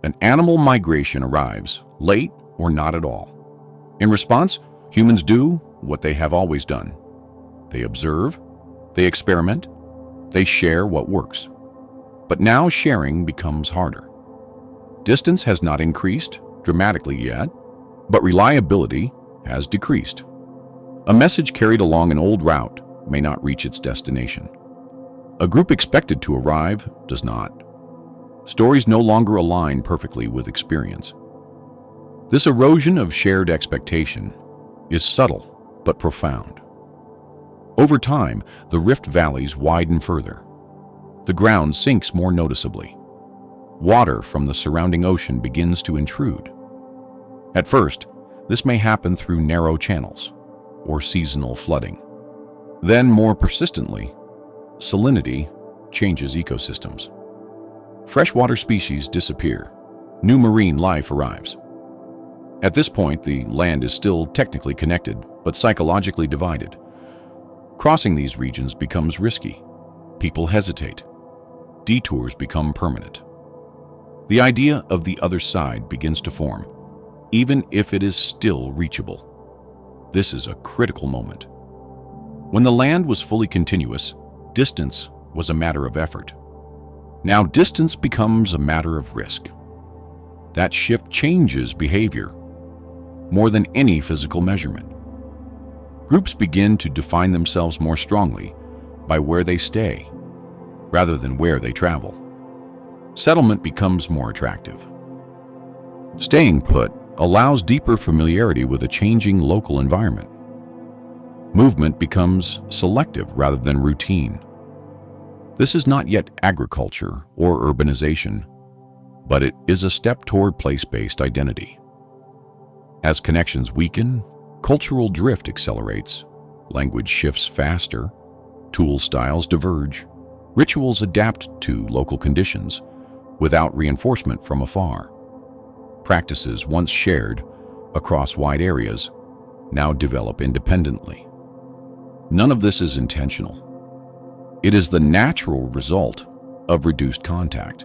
An animal migration arrives, late or not at all. In response, humans do what they have always done. They observe, they experiment, they share what works. But now sharing becomes harder. Distance has not increased dramatically yet, but reliability has decreased. A message carried along an old route may not reach its destination. A group expected to arrive does not. Stories no longer align perfectly with experience. This erosion of shared expectation is subtle but profound. Over time, the rift valleys widen further. The ground sinks more noticeably. Water from the surrounding ocean begins to intrude. At first, this may happen through narrow channels or seasonal flooding. Then, more persistently, salinity changes ecosystems. Freshwater species disappear. New marine life arrives. At this point, the land is still technically connected, but psychologically divided. Crossing these regions becomes risky. People hesitate. Detours become permanent. The idea of the other side begins to form, even if it is still reachable. This is a critical moment. When the land was fully continuous, distance was a matter of effort. Now distance becomes a matter of risk. That shift changes behavior more than any physical measurement. Groups begin to define themselves more strongly by where they stay, rather than where they travel. Settlement becomes more attractive. Staying put allows deeper familiarity with a changing local environment. Movement becomes selective rather than routine. This is not yet agriculture or urbanization, but it is a step toward place-based identity. As connections weaken, cultural drift accelerates, language shifts faster, tool styles diverge, rituals adapt to local conditions without reinforcement from afar. Practices once shared across wide areas now develop independently. None of this is intentional. It is the natural result of reduced contact.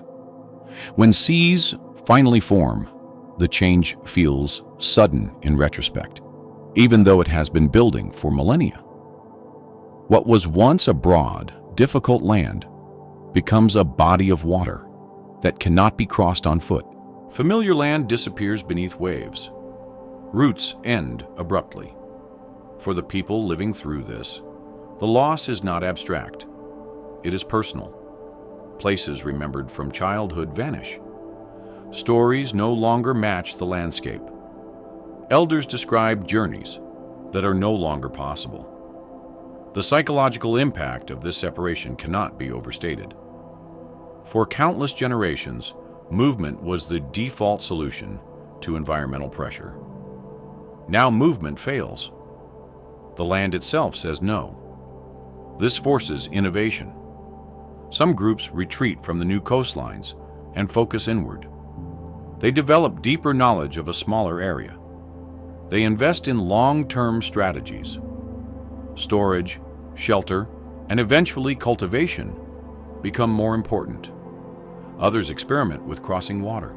When seas finally form, the change feels sudden in retrospect, even though it has been building for millennia. What was once a broad, difficult land becomes a body of water that cannot be crossed on foot. Familiar land disappears beneath waves. Routes end abruptly. For the people living through this, the loss is not abstract. It is personal. Places remembered from childhood vanish. Stories no longer match the landscape. Elders describe journeys that are no longer possible. The psychological impact of this separation cannot be overstated. For countless generations, movement was the default solution to environmental pressure. Now movement fails. The land itself says no. This forces innovation. Some groups retreat from the new coastlines and focus inward. They develop deeper knowledge of a smaller area. They invest in long-term strategies. Storage, shelter, and eventually cultivation become more important. Others experiment with crossing water.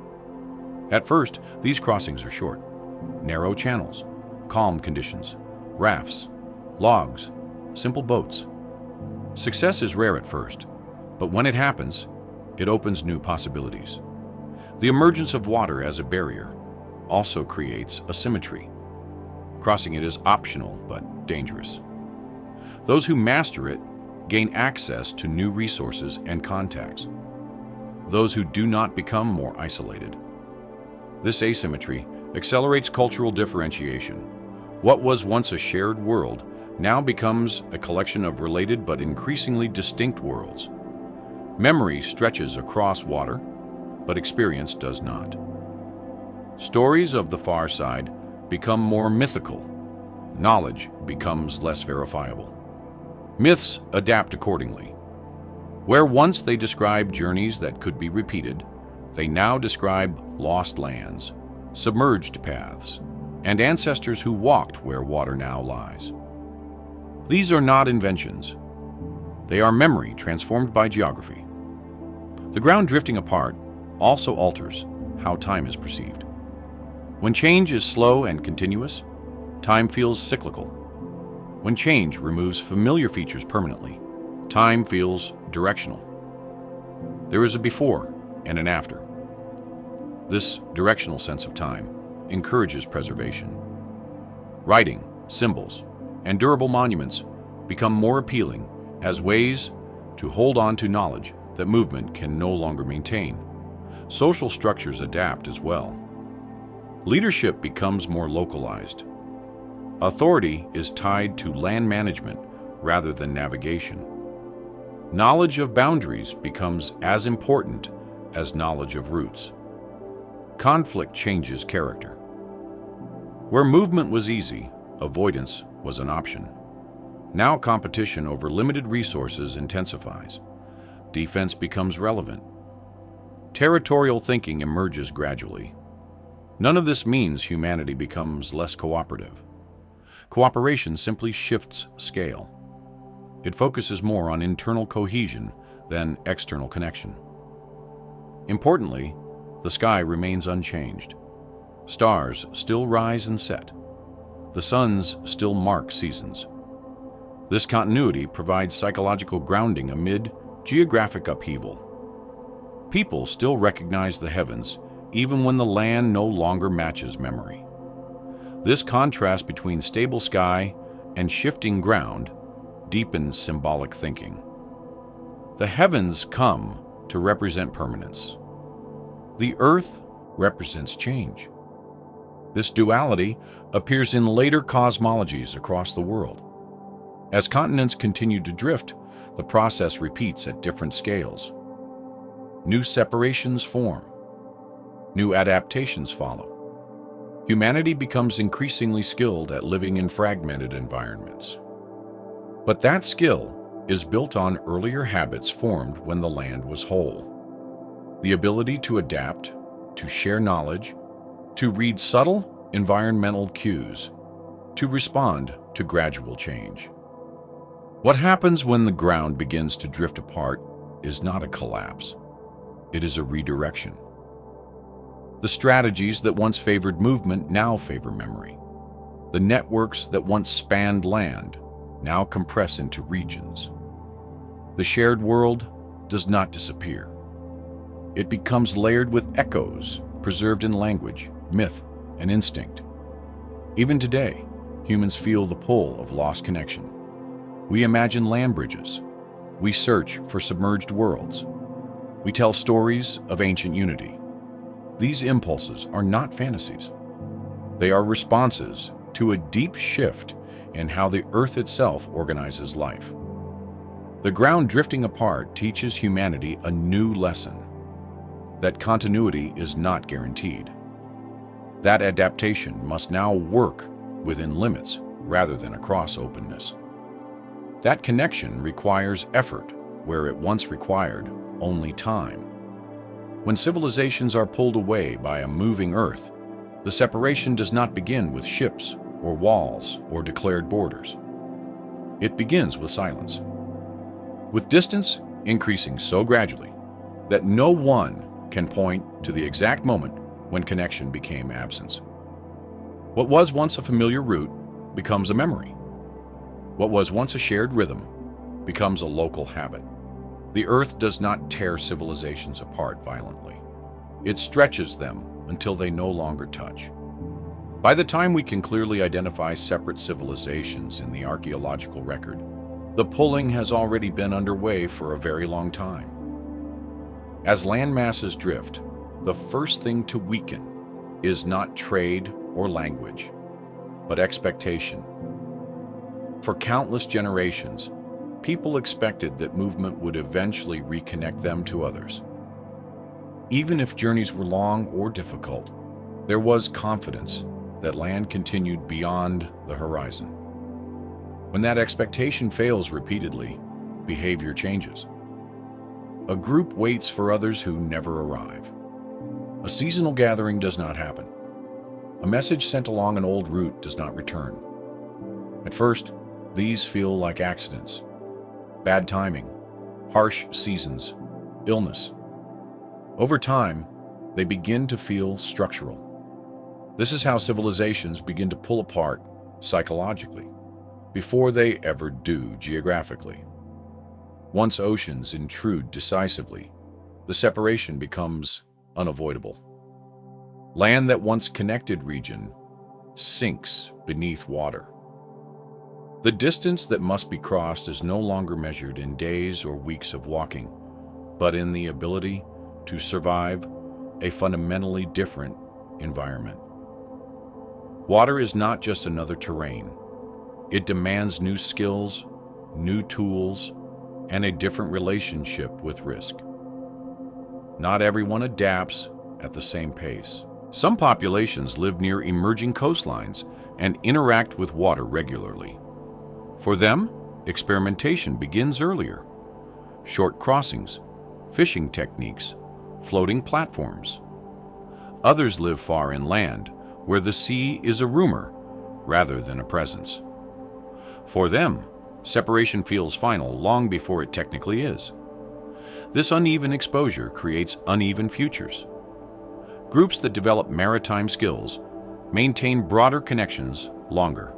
At first, these crossings are short. Narrow channels, calm conditions, rafts, logs, simple boats. Success is rare at first, but when it happens, it opens new possibilities. The emergence of water as a barrier also creates asymmetry. Crossing it is optional but dangerous. Those who master it gain access to new resources and contacts. Those who do not become more isolated. This asymmetry accelerates cultural differentiation. What was once a shared world now becomes a collection of related but increasingly distinct worlds. Memory stretches across water, but experience does not. Stories of the far side become more mythical. Knowledge becomes less verifiable. Myths adapt accordingly. Where once they described journeys that could be repeated, they now describe lost lands, submerged paths, and ancestors who walked where water now lies. These are not inventions. They are memory transformed by geography. The ground drifting apart also alters how time is perceived. When change is slow and continuous, time feels cyclical. When change removes familiar features permanently, time feels directional. There is a before and an after. This directional sense of time encourages preservation. Writing, symbols, and durable monuments become more appealing as ways to hold on to knowledge that movement can no longer maintain. Social structures adapt as well. Leadership becomes more localized. Authority is tied to land management rather than navigation. Knowledge of boundaries becomes as important as knowledge of routes. Conflict changes character. Where movement was easy, avoidance was an option. Now competition over limited resources intensifies. Defense becomes relevant. Territorial thinking emerges gradually. None of this means humanity becomes less cooperative. Cooperation simply shifts scale. It focuses more on internal cohesion than external connection. Importantly, the sky remains unchanged. Stars still rise and set. The suns still mark seasons. This continuity provides psychological grounding amid geographic upheaval. People still recognize the heavens even when the land no longer matches memory. This contrast between stable sky and shifting ground deepens symbolic thinking. The heavens come to represent permanence. The earth represents change. This duality appears in later cosmologies across the world. As continents continue to drift, the process repeats at different scales. New separations form. New adaptations follow. Humanity becomes increasingly skilled at living in fragmented environments. But that skill is built on earlier habits formed when the land was whole. The ability to adapt, to share knowledge, to read subtle environmental cues, to respond to gradual change. What happens when the ground begins to drift apart is not a collapse. It is a redirection. The strategies that once favored movement now favor memory. The networks that once spanned land now compress into regions. The shared world does not disappear. It becomes layered with echoes preserved in language, myth, and instinct. Even today, humans feel the pull of lost connection. We imagine land bridges. We search for submerged worlds. We tell stories of ancient unity. These impulses are not fantasies. They are responses to a deep shift in how the earth itself organizes life. The ground drifting apart teaches humanity a new lesson: that continuity is not guaranteed. That adaptation must now work within limits rather than across openness. That connection requires effort where it once required only time. When civilizations are pulled away by a moving earth, the separation does not begin with ships or walls or declared borders. It begins with silence, with distance increasing so gradually that no one can point to the exact moment when connection became absence. What was once a familiar route becomes a memory. What was once a shared rhythm becomes a local habit. The earth does not tear civilizations apart violently. It stretches them until they no longer touch. By the time we can clearly identify separate civilizations in the archaeological record, the pulling has already been underway for a very long time. As land masses drift, the first thing to weaken is not trade or language, but expectation. For countless generations, people expected that movement would eventually reconnect them to others. Even if journeys were long or difficult, there was confidence that land continued beyond the horizon. When that expectation fails repeatedly, behavior changes. A group waits for others who never arrive. A seasonal gathering does not happen. A message sent along an old route does not return. At first, these feel like accidents, bad timing, harsh seasons, illness. Over time, they begin to feel structural. This is how civilizations begin to pull apart psychologically, before they ever do geographically. Once oceans intrude decisively, the separation becomes unavoidable. Land that once connected region sinks beneath water. The distance that must be crossed is no longer measured in days or weeks of walking, but in the ability to survive a fundamentally different environment. Water is not just another terrain. It demands new skills, new tools, and a different relationship with risk. Not everyone adapts at the same pace. Some populations live near emerging coastlines and interact with water regularly. For them, experimentation begins earlier. Short crossings, fishing techniques, floating platforms. Others live far inland, where the sea is a rumor rather than a presence. For them, separation feels final long before it technically is. This uneven exposure creates uneven futures. Groups that develop maritime skills maintain broader connections longer,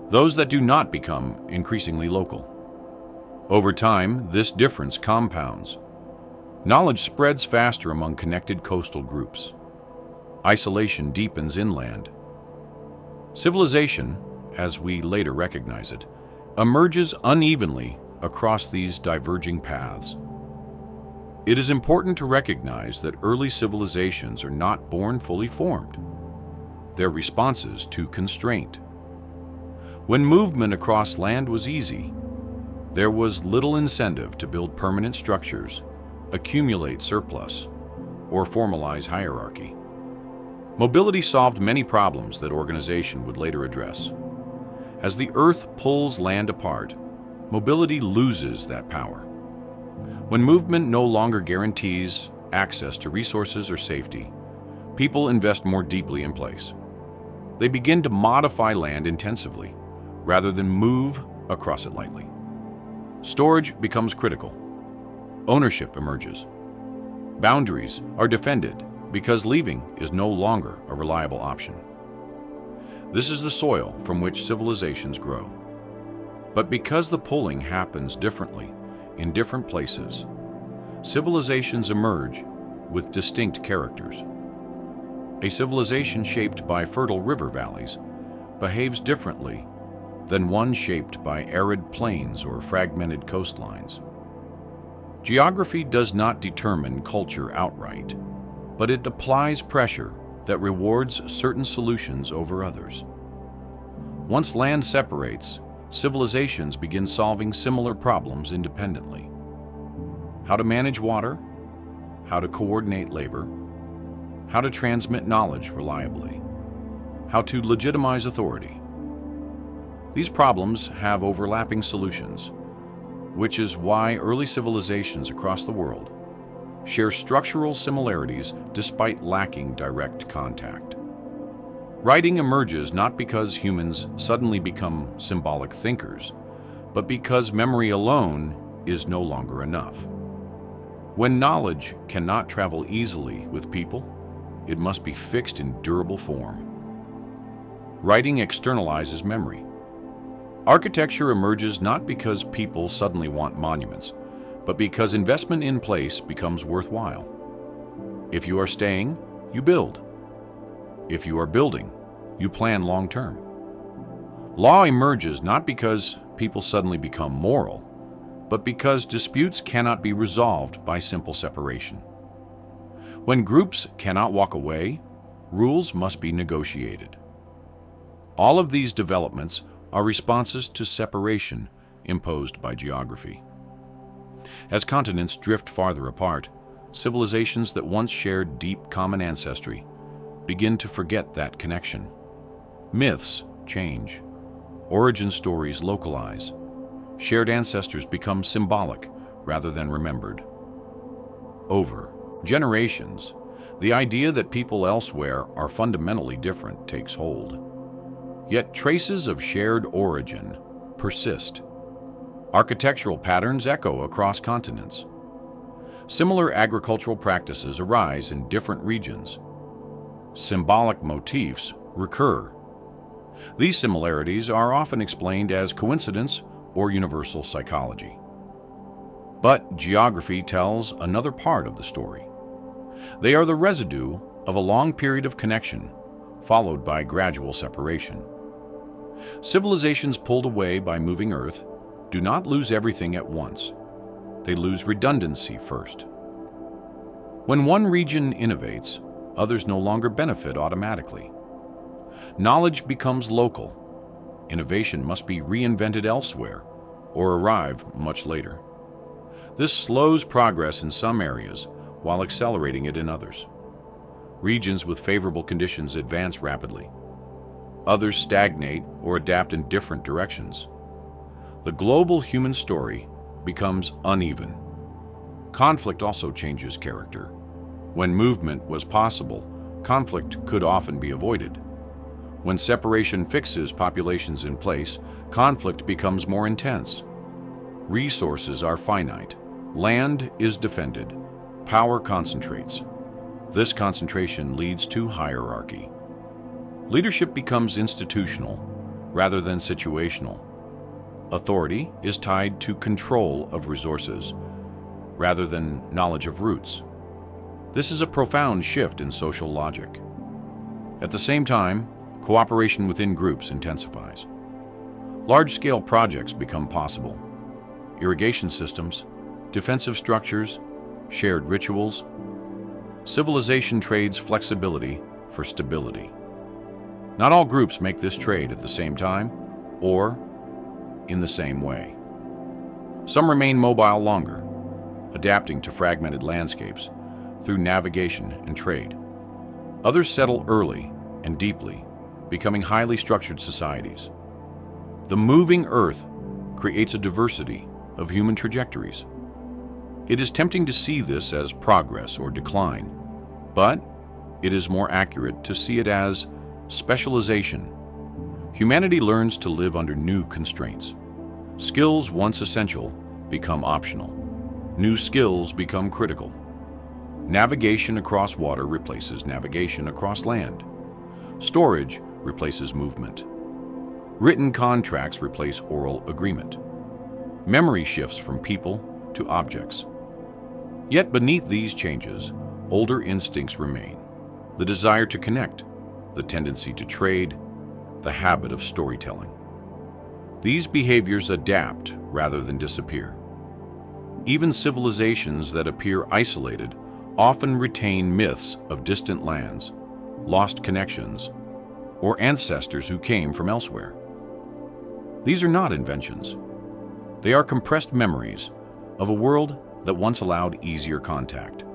those that do not become increasingly local. Over time, this difference compounds. Knowledge spreads faster among connected coastal groups. Isolation deepens inland. Civilization, as we later recognize it, emerges unevenly across these diverging paths. It is important to recognize that early civilizations are not born fully formed. They're responses to constraint. When movement across land was easy, there was little incentive to build permanent structures, accumulate surplus, or formalize hierarchy. Mobility solved many problems that organization would later address. As the Earth pulls land apart, mobility loses that power. When movement no longer guarantees access to resources or safety, people invest more deeply in place. They begin to modify land intensively, rather than move across it lightly. Storage becomes critical. Ownership emerges. Boundaries are defended because leaving is no longer a reliable option. This is the soil from which civilizations grow. But because the pulling happens differently in different places, civilizations emerge with distinct characters. A civilization shaped by fertile river valleys behaves differently than one shaped by arid plains or fragmented coastlines. Geography does not determine culture outright, but it applies pressure that rewards certain solutions over others. Once land separates, civilizations begin solving similar problems independently. How to manage water, how to coordinate labor, how to transmit knowledge reliably, how to legitimize authority. These problems have overlapping solutions, which is why early civilizations across the world share structural similarities despite lacking direct contact. Writing emerges not because humans suddenly become symbolic thinkers, but because memory alone is no longer enough. When knowledge cannot travel easily with people, it must be fixed in durable form. Writing externalizes memory. Architecture emerges not because people suddenly want monuments, but because investment in place becomes worthwhile. If you are staying, you build. If you are building, you plan long-term. Law emerges not because people suddenly become moral, but because disputes cannot be resolved by simple separation. When groups cannot walk away, rules must be negotiated. All of these developments are responses to separation imposed by geography. As continents drift farther apart, civilizations that once shared deep common ancestry begin to forget that connection. Myths change. Origin stories localize. Shared ancestors become symbolic rather than remembered. Over generations, the idea that people elsewhere are fundamentally different takes hold. Yet traces of shared origin persist. Architectural patterns echo across continents. Similar agricultural practices arise in different regions. Symbolic motifs recur. These similarities are often explained as coincidence or universal psychology. But geography tells another part of the story. They are the residue of a long period of connection, followed by gradual separation. Civilizations pulled away by moving Earth do not lose everything at once. They lose redundancy first. When one region innovates, others no longer benefit automatically. Knowledge becomes local. Innovation must be reinvented elsewhere or arrive much later. This slows progress in some areas while accelerating it in others. Regions with favorable conditions advance rapidly. Others stagnate or adapt in different directions. The global human story becomes uneven. Conflict also changes character. When movement was possible, conflict could often be avoided. When separation fixes populations in place, conflict becomes more intense. Resources are finite. Land is defended. Power concentrates. This concentration leads to hierarchy. Leadership becomes institutional. rather than situational. Authority is tied to control of resources rather than knowledge of routes. This is a profound shift in social logic. At the same time, cooperation within groups intensifies. Large-scale projects become possible. Irrigation systems, defensive structures, shared rituals. Civilization trades flexibility for stability. Not all groups make this trade at the same time or in the same way. Some remain mobile longer, adapting to fragmented landscapes through navigation and trade. Others settle early and deeply, becoming highly structured societies. The moving Earth creates a diversity of human trajectories. It is tempting to see this as progress or decline, but it is more accurate to see it as specialization. Humanity learns to live under new constraints. Skills once essential become optional. New skills become critical. Navigation across water replaces navigation across land. Storage replaces movement. Written contracts replace oral agreement. Memory shifts from people to objects. Yet beneath these changes, older instincts remain. The desire to connect, the tendency to trade, the habit of storytelling. These behaviors adapt rather than disappear. Even civilizations that appear isolated often retain myths of distant lands, lost connections, or ancestors who came from elsewhere. These are not inventions. They are compressed memories of a world that once allowed easier contact.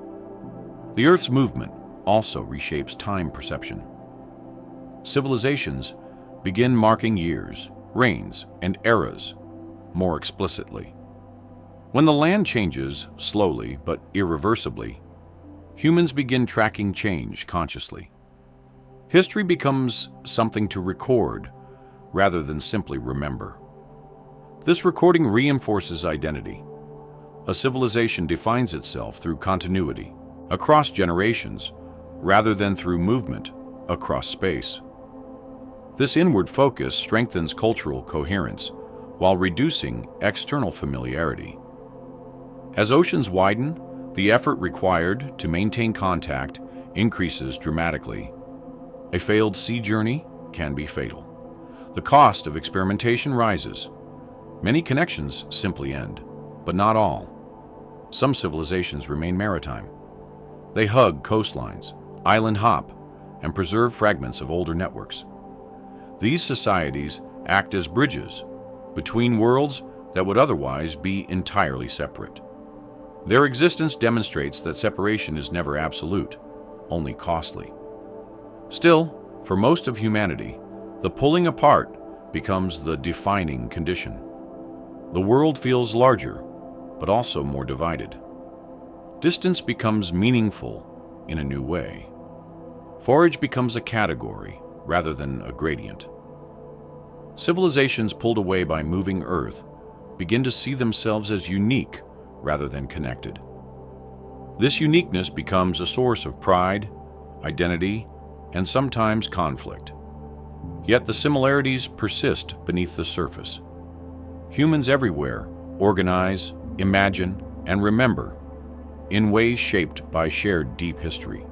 The Earth's movement also reshapes time perception. Civilizations begin marking years, reigns, and eras more explicitly. When the land changes slowly but irreversibly, humans begin tracking change consciously. History becomes something to record rather than simply remember. This recording reinforces identity. A civilization defines itself through continuity across generations rather than through movement across space. This inward focus strengthens cultural coherence while reducing external familiarity. As oceans widen, the effort required to maintain contact increases dramatically. A failed sea journey can be fatal. The cost of experimentation rises. Many connections simply end, but not all. Some civilizations remain maritime. They hug coastlines, island hop, and preserve fragments of older networks. These societies act as bridges between worlds that would otherwise be entirely separate. Their existence demonstrates that separation is never absolute, only costly. Still, for most of humanity, the pulling apart becomes the defining condition. The world feels larger, but also more divided. Distance becomes meaningful in a new way. Forage becomes a category rather than a gradient. Civilizations pulled away by moving Earth begin to see themselves as unique rather than connected. This uniqueness becomes a source of pride, identity, and sometimes conflict. Yet the similarities persist beneath the surface. Humans everywhere organize, imagine, and remember in ways shaped by shared deep history.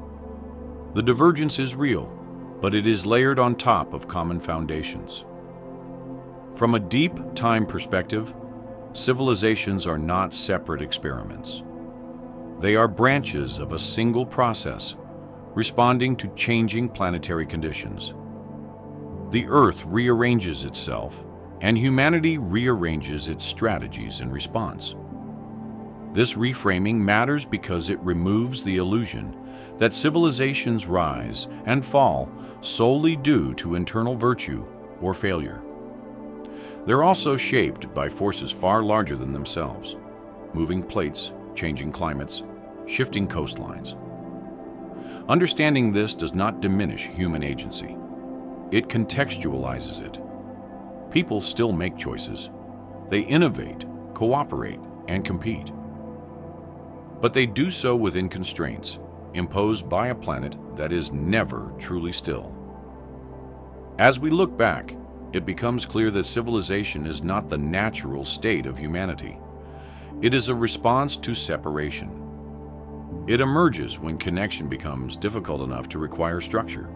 The divergence is real, but it is layered on top of common foundations. From a deep time perspective, civilizations are not separate experiments. They are branches of a single process, responding to changing planetary conditions. The Earth rearranges itself, and humanity rearranges its strategies in response. This reframing matters because it removes the illusion that civilizations rise and fall solely due to internal virtue or failure. They're also shaped by forces far larger than themselves, moving plates, changing climates, shifting coastlines. Understanding this does not diminish human agency. It contextualizes it. People still make choices. They innovate, cooperate, and compete. But they do so within constraints imposed by a planet that is never truly still. As we look back, it becomes clear that civilization is not the natural state of humanity. It is a response to separation. It emerges when connection becomes difficult enough to require structure.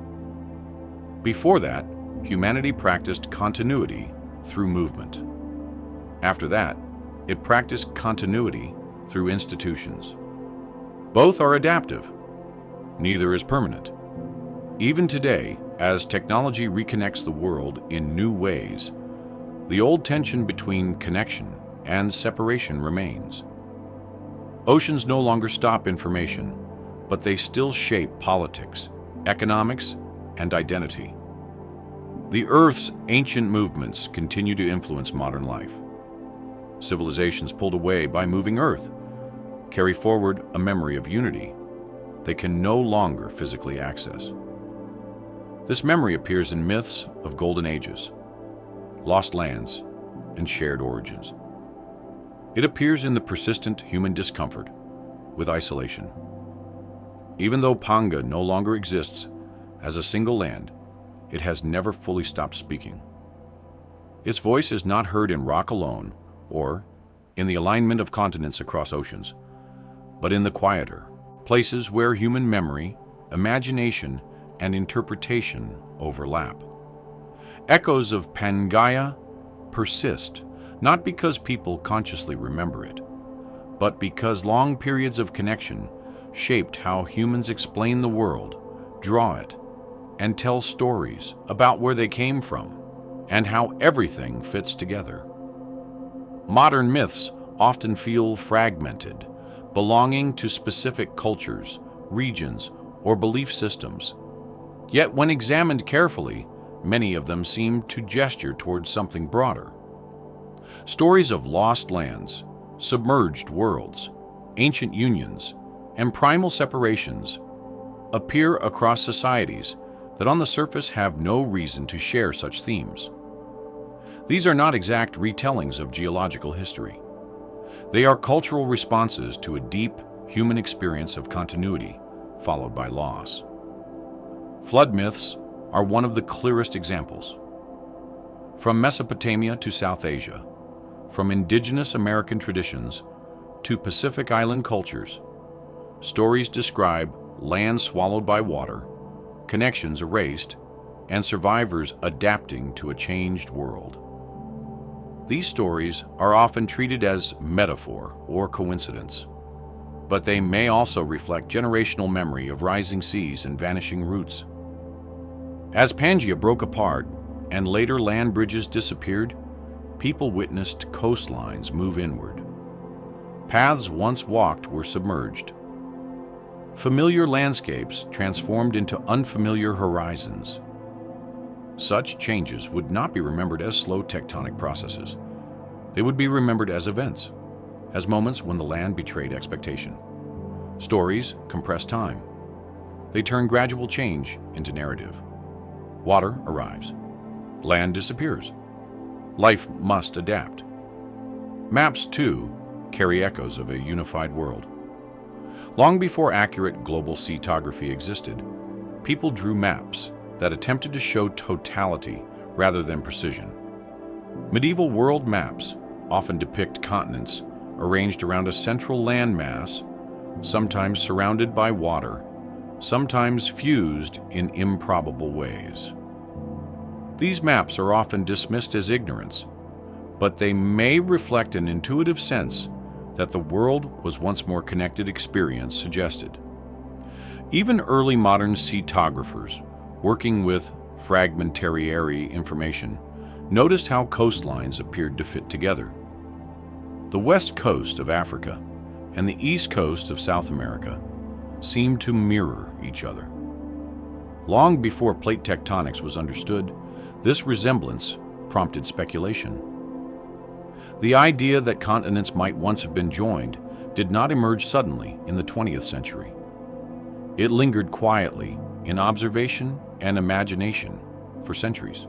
Before that, humanity practiced continuity through movement. After that, it practiced continuity through institutions. Both are adaptive. Neither is permanent. Even today, as technology reconnects the world in new ways, the old tension between connection and separation remains. Oceans no longer stop information, but they still shape politics, economics, and identity. The Earth's ancient movements continue to influence modern life. Civilizations pulled away by moving Earth carry forward a memory of unity they can no longer physically access. This memory appears in myths of golden ages, lost lands, and shared origins. It appears in the persistent human discomfort with isolation. Even though Pangea no longer exists as a single land, it has never fully stopped speaking. Its voice is not heard in rock alone or in the alignment of continents across oceans, but in the quieter places where human memory, imagination, and interpretation overlap. Echoes of Pangea persist, not because people consciously remember it, but because long periods of connection shaped how humans explain the world, draw it, and tell stories about where they came from and how everything fits together. Modern myths often feel fragmented, belonging to specific cultures, regions, or belief systems. Yet when examined carefully, many of them seem to gesture towards something broader. Stories of lost lands, submerged worlds, ancient unions, and primal separations appear across societies that on the surface have no reason to share such themes. These are not exact retellings of geological history. They are cultural responses to a deep human experience of continuity, followed by loss. Flood myths are one of the clearest examples. From Mesopotamia to South Asia, from indigenous American traditions to Pacific Island cultures, stories describe land swallowed by water, connections erased, and survivors adapting to a changed world. These stories are often treated as metaphor or coincidence, but they may also reflect generational memory of rising seas and vanishing roots. As Pangea broke apart and later land bridges disappeared, people witnessed coastlines move inward. Paths once walked were submerged. Familiar landscapes transformed into unfamiliar horizons. Such changes would not be remembered as slow tectonic processes. They would be remembered as events, as moments when the land betrayed expectation. Stories compress time. They turn gradual change into narrative. Water arrives. Land disappears. Life must adapt. Maps, too, carry echoes of a unified world. Long before accurate global seaography existed, people drew maps that attempted to show totality rather than precision. Medieval world maps often depict continents arranged around a central landmass, sometimes surrounded by water, sometimes fused in improbable ways. These maps are often dismissed as ignorance, but they may reflect an intuitive sense that the world was once more connected experience suggested. Even early modern seaographers, working with fragmentary information, noticed how coastlines appeared to fit together. The west coast of Africa and the east coast of South America seemed to mirror each other. Long before plate tectonics was understood, this resemblance prompted speculation. The idea that continents might once have been joined did not emerge suddenly in the 20th century. It lingered quietly in observation and imagination for centuries.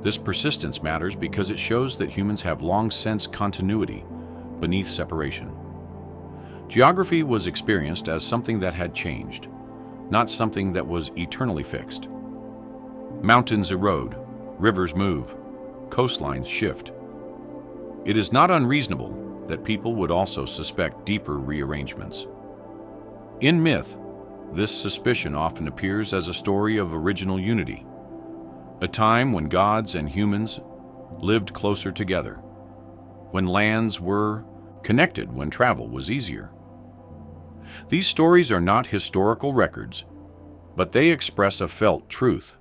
This persistence matters because it shows that humans have long sensed continuity beneath separation. Geography was experienced as something that had changed, not something that was eternally fixed. Mountains erode, rivers move, coastlines shift. It is not unreasonable that people would also suspect deeper rearrangements. In myth, this suspicion often appears as a story of original unity, a time when gods and humans lived closer together, when lands were connected, when travel was easier. These stories are not historical records, but they express a felt truth,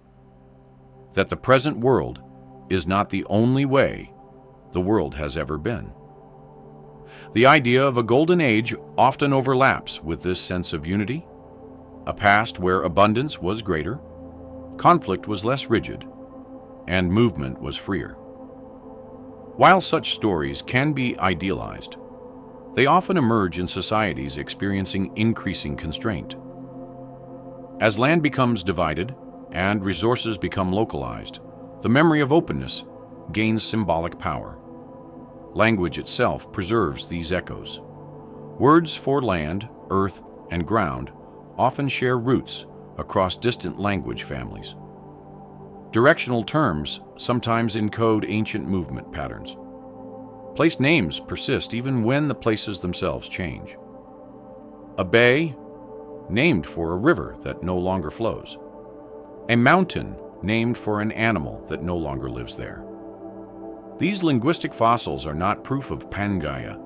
that the present world is not the only way the world has ever been. The idea of a golden age often overlaps with this sense of unity, a past where abundance was greater, conflict was less rigid, and movement was freer. While such stories can be idealized, they often emerge in societies experiencing increasing constraint. As land becomes divided and resources become localized, the memory of openness gains symbolic power. Language itself preserves these echoes. Words for land, earth, and ground often share roots across distant language families. Directional terms sometimes encode ancient movement patterns. Place names persist even when the places themselves change. A bay, named for a river that no longer flows. A mountain, named for an animal that no longer lives there. These linguistic fossils are not proof of Pangea,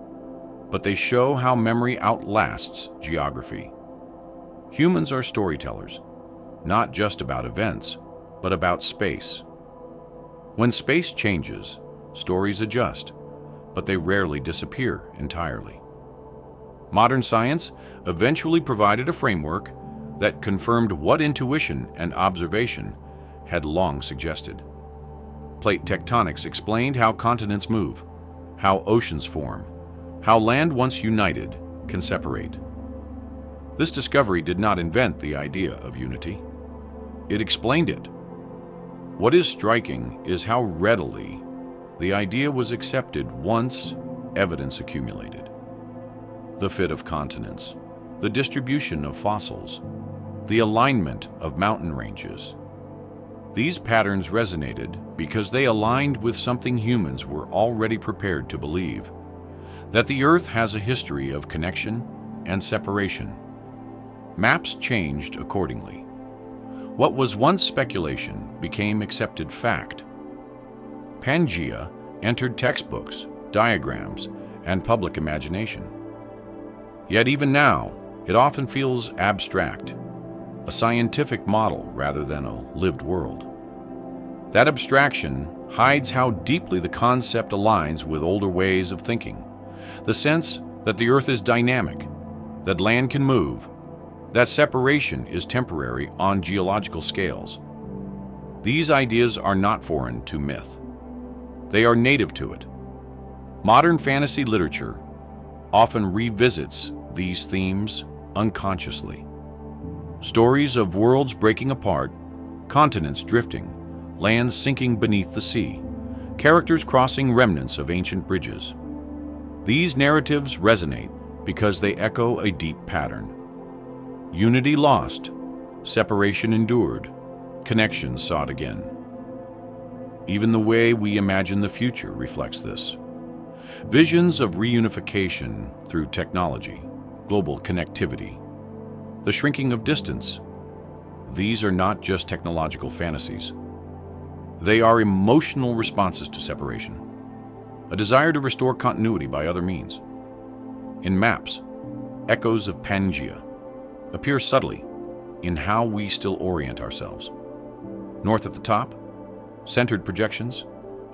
but they show how memory outlasts geography. Humans are storytellers, not just about events, but about space. When space changes, stories adjust, but they rarely disappear entirely. Modern science eventually provided a framework that confirmed what intuition and observation had long suggested. Plate tectonics explained how continents move, how oceans form, how land once united can separate. This discovery did not invent the idea of unity. It explained it. What is striking is how readily the idea was accepted once evidence accumulated. The fit of continents, the distribution of fossils, the alignment of mountain ranges. These patterns resonated because they aligned with something humans were already prepared to believe, that the Earth has a history of connection and separation. Maps changed accordingly. What was once speculation became accepted fact. Pangea entered textbooks, diagrams, and public imagination. Yet even now, it often feels abstract, a scientific model rather than a lived world. That abstraction hides how deeply the concept aligns with older ways of thinking. The sense that the Earth is dynamic, that land can move, that separation is temporary on geological scales. These ideas are not foreign to myth. They are native to it. Modern fantasy literature often revisits these themes unconsciously. Stories of worlds breaking apart, continents drifting, lands sinking beneath the sea, characters crossing remnants of ancient bridges. These narratives resonate because they echo a deep pattern. Unity lost, separation endured, connection sought again. Even the way we imagine the future reflects this. Visions of reunification through technology, global connectivity, the shrinking of distance. These are not just technological fantasies. They are emotional responses to separation, a desire to restore continuity by other means. In maps, echoes of Pangea appear subtly in how we still orient ourselves. North at the top, centered projections,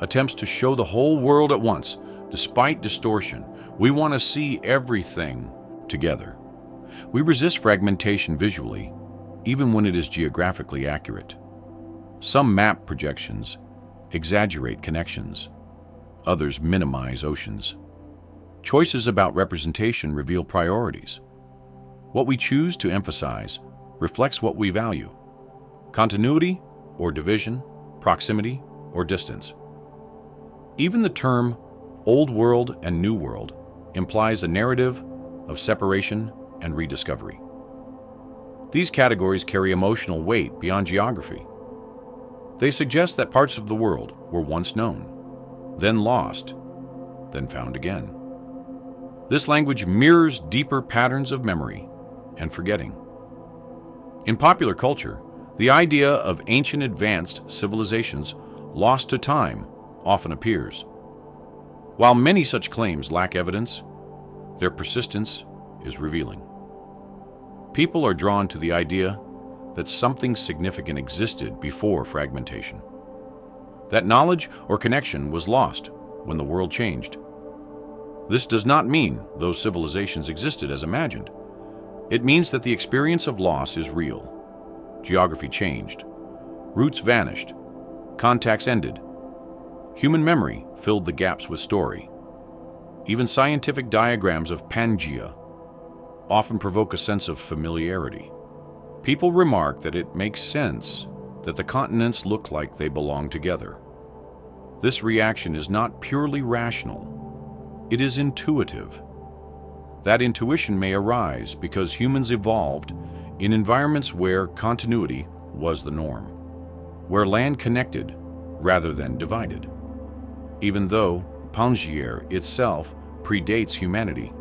attempts to show the whole world at once. Despite distortion, we want to see everything together. We resist fragmentation visually, even when it is geographically accurate. Some map projections exaggerate connections. Others minimize oceans. Choices about representation reveal priorities. What we choose to emphasize reflects what we value: continuity or division, proximity or distance. Even the term Old World and New World implies a narrative of separation and rediscovery. These categories carry emotional weight beyond geography. They suggest that parts of the world were once known, then lost, then found again. This language mirrors deeper patterns of memory and forgetting. In popular culture, the idea of ancient advanced civilizations lost to time often appears. While many such claims lack evidence, their persistence is revealing. People are drawn to the idea that something significant existed before fragmentation. That knowledge or connection was lost when the world changed. This does not mean those civilizations existed as imagined. It means that the experience of loss is real. Geography changed. Roots vanished. Contacts ended. Human memory filled the gaps with story. Even scientific diagrams of Pangea often provoke a sense of familiarity. People remark that it makes sense that the continents look like they belong together. This reaction is not purely rational. It is intuitive. That intuition may arise because humans evolved in environments where continuity was the norm, where land connected rather than divided. Even though Pangea itself predates humanity,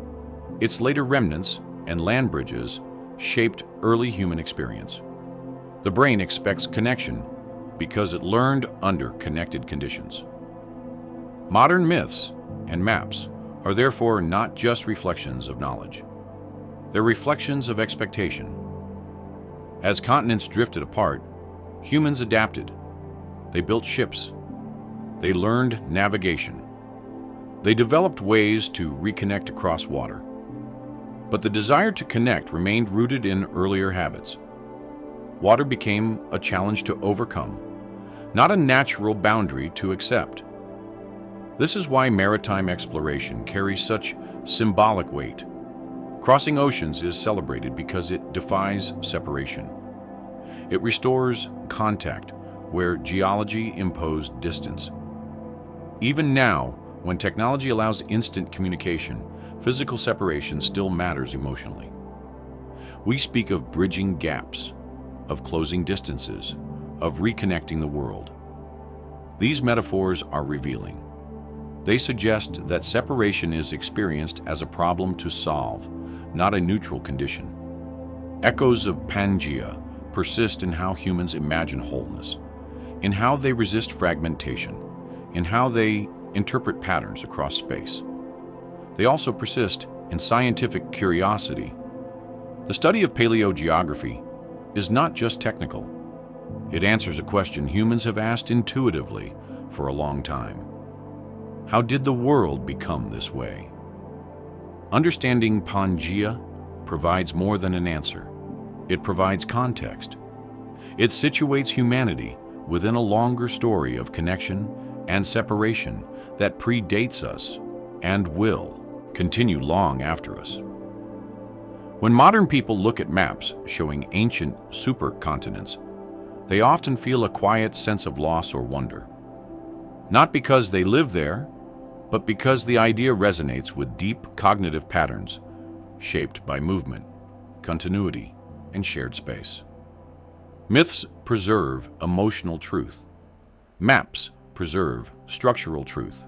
its later remnants and land bridges shaped early human experience. The brain expects connection because it learned under connected conditions. Modern myths and maps are therefore not just reflections of knowledge. They're reflections of expectation. As continents drifted apart, humans adapted. They built ships. They learned navigation. They developed ways to reconnect across water. But the desire to connect remained rooted in earlier habits. Water became a challenge to overcome, not a natural boundary to accept. This is why maritime exploration carries such symbolic weight. Crossing oceans is celebrated because it defies separation. It restores contact where geology imposed distance. Even now, when technology allows instant communication, physical separation still matters emotionally. We speak of bridging gaps, of closing distances, of reconnecting the world. These metaphors are revealing. They suggest that separation is experienced as a problem to solve, not a neutral condition. Echoes of Pangea persist in how humans imagine wholeness, in how they resist fragmentation, in how they interpret patterns across space. They also persist in scientific curiosity. The study of paleogeography is not just technical. It answers a question humans have asked intuitively for a long time. How did the world become this way? Understanding Pangea provides more than an answer. It provides context. It situates humanity within a longer story of connection and separation that predates us and will continue long after us. When modern people look at maps showing ancient supercontinents, they often feel a quiet sense of loss or wonder. Not because they live there, but because the idea resonates with deep cognitive patterns shaped by movement, continuity, and shared space. Myths preserve emotional truth. Maps preserve structural truth.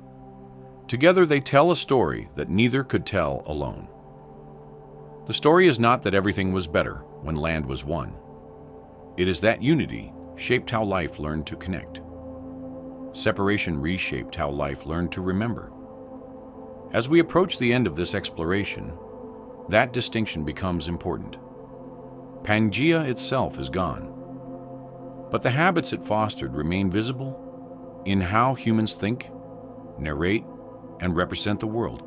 Together they tell a story that neither could tell alone. The story is not that everything was better when land was one. It is that unity shaped how life learned to connect. Separation reshaped how life learned to remember. As we approach the end of this exploration, that distinction becomes important. Pangea itself is gone, but the habits it fostered remain visible in how humans think, narrate, and represent the world.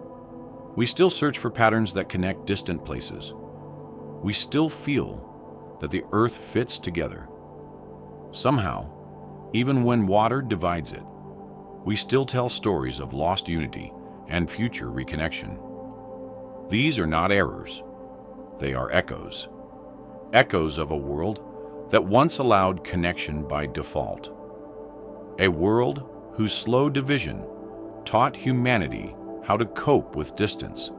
We still search for patterns that connect distant places. We still feel that the earth fits together. Somehow, even when water divides it, we still tell stories of lost unity and future reconnection. These are not errors. They are echoes. Echoes of a world that once allowed connection by default. A world whose slow division taught humanity how to cope with distance,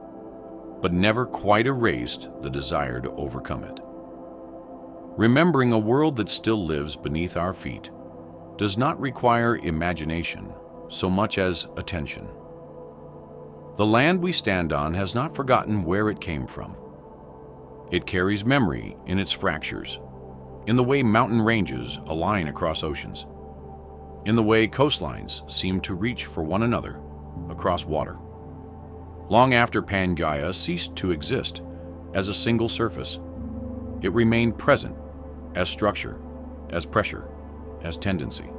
but never quite erased the desire to overcome it. Remembering a world that still lives beneath our feet does not require imagination so much as attention. The land we stand on has not forgotten where it came from. It carries memory in its fractures, in the way mountain ranges align across oceans, in the way coastlines seem to reach for one another across water. Long after Pangea ceased to exist as a single surface, it remained present as structure, as pressure, as tendency.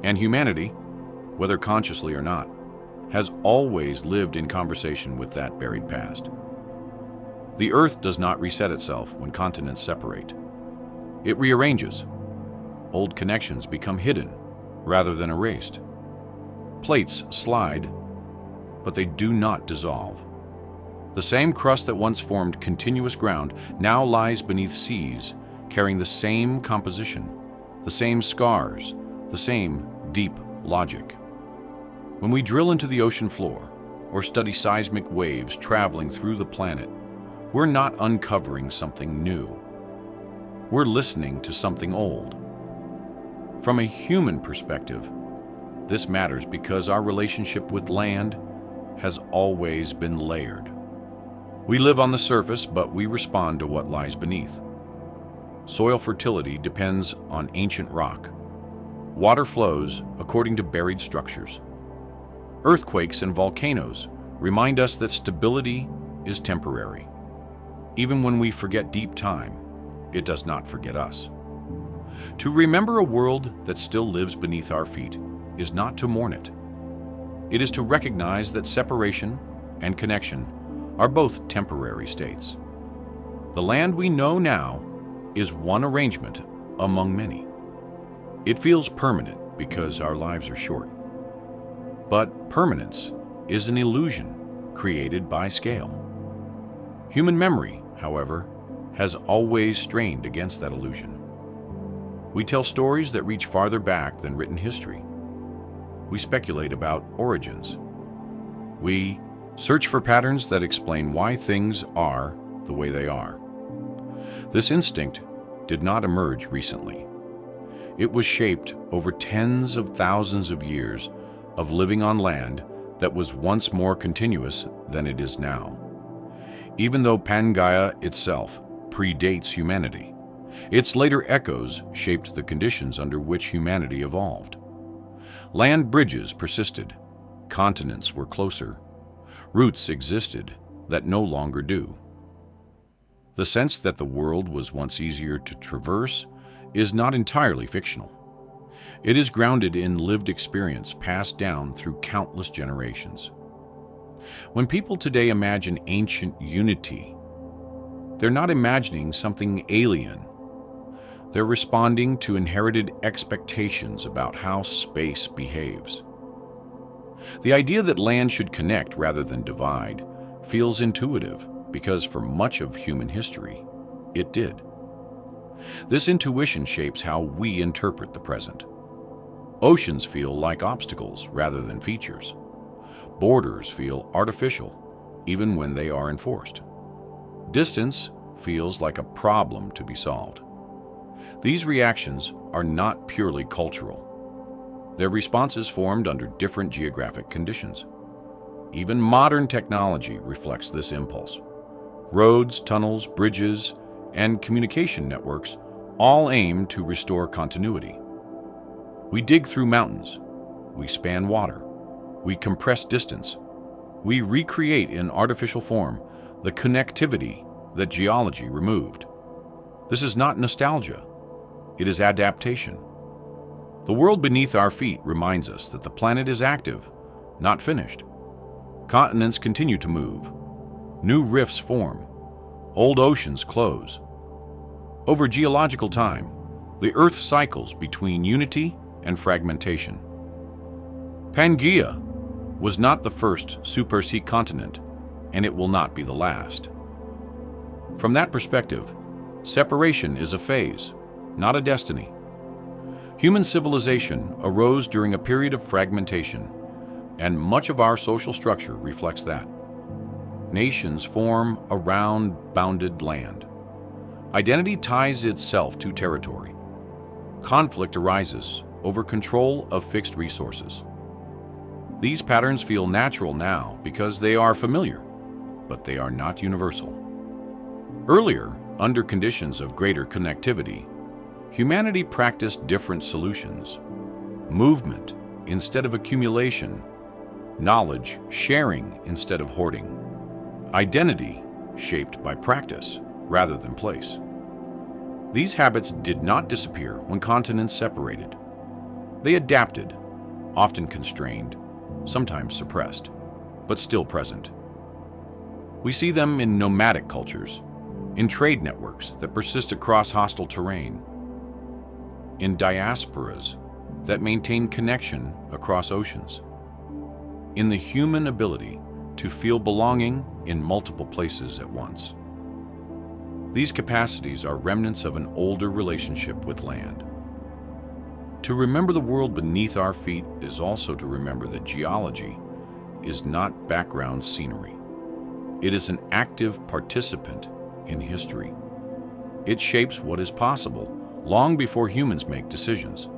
And humanity, whether consciously or not, has always lived in conversation with that buried past. The Earth does not reset itself when continents separate. It rearranges. Old connections become hidden rather than erased. Plates slide, but they do not dissolve. The same crust that once formed continuous ground now lies beneath seas, carrying the same composition, the same scars, the same deep logic. When we drill into the ocean floor or study seismic waves traveling through the planet, we're not uncovering something new. We're listening to something old. From a human perspective, this matters because our relationship with land has always been layered. We live on the surface, but we respond to what lies beneath. Soil fertility depends on ancient rock. Water flows according to buried structures. Earthquakes and volcanoes remind us that stability is temporary. Even when we forget deep time, it does not forget us. To remember a world that still lives beneath our feet is not to mourn it. It is to recognize that separation and connection are both temporary states. The land we know now is one arrangement among many. It feels permanent because our lives are short. But permanence is an illusion created by scale. Human memory, however, has always strained against that illusion. We tell stories that reach farther back than written history. We speculate about origins. We search for patterns that explain why things are the way they are. This instinct did not emerge recently. It was shaped over tens of thousands of years of living on land that was once more continuous than it is now. Even though Pangea itself predates humanity, its later echoes shaped the conditions under which humanity evolved. Land bridges persisted, continents were closer, roots existed that no longer do. The sense that the world was once easier to traverse is not entirely fictional. It is grounded in lived experience passed down through countless generations. When people today imagine ancient unity, they're not imagining something alien. They're responding to inherited expectations about how space behaves. The idea that land should connect rather than divide feels intuitive because for much of human history, it did. This intuition shapes how we interpret the present. Oceans feel like obstacles rather than features. Borders feel artificial, even when they are enforced. Distance feels like a problem to be solved. These reactions are not purely cultural. They're responses formed under different geographic conditions. Even modern technology reflects this impulse. Roads, tunnels, bridges, and communication networks all aim to restore continuity. We dig through mountains, we span water, we compress distance, we recreate in artificial form the connectivity that geology removed. This is not nostalgia, it is adaptation. The world beneath our feet reminds us that the planet is active, not finished. Continents continue to move, new rifts form, old oceans close. Over geological time, the Earth cycles between unity and fragmentation. Pangea was not the first supersea continent, and it will not be the last. From that perspective, separation is a phase, not a destiny. Human civilization arose during a period of fragmentation, and much of our social structure reflects that. Nations form around bounded land. Identity ties itself to territory. Conflict arises over control of fixed resources. These patterns feel natural now because they are familiar, but they are not universal. Earlier, under conditions of greater connectivity, humanity practiced different solutions: movement instead of accumulation, knowledge sharing instead of hoarding, identity shaped by practice rather than place. These habits did not disappear when continents separated. They adapted, often constrained, sometimes suppressed, but still present. We see them in nomadic cultures, in trade networks that persist across hostile terrain, in diasporas that maintain connection across oceans, in the human ability to feel belonging in multiple places at once. These capacities are remnants of an older relationship with land. To remember the world beneath our feet is also to remember that geology is not background scenery. It is an active participant in history. It shapes what is possible long before humans make decisions.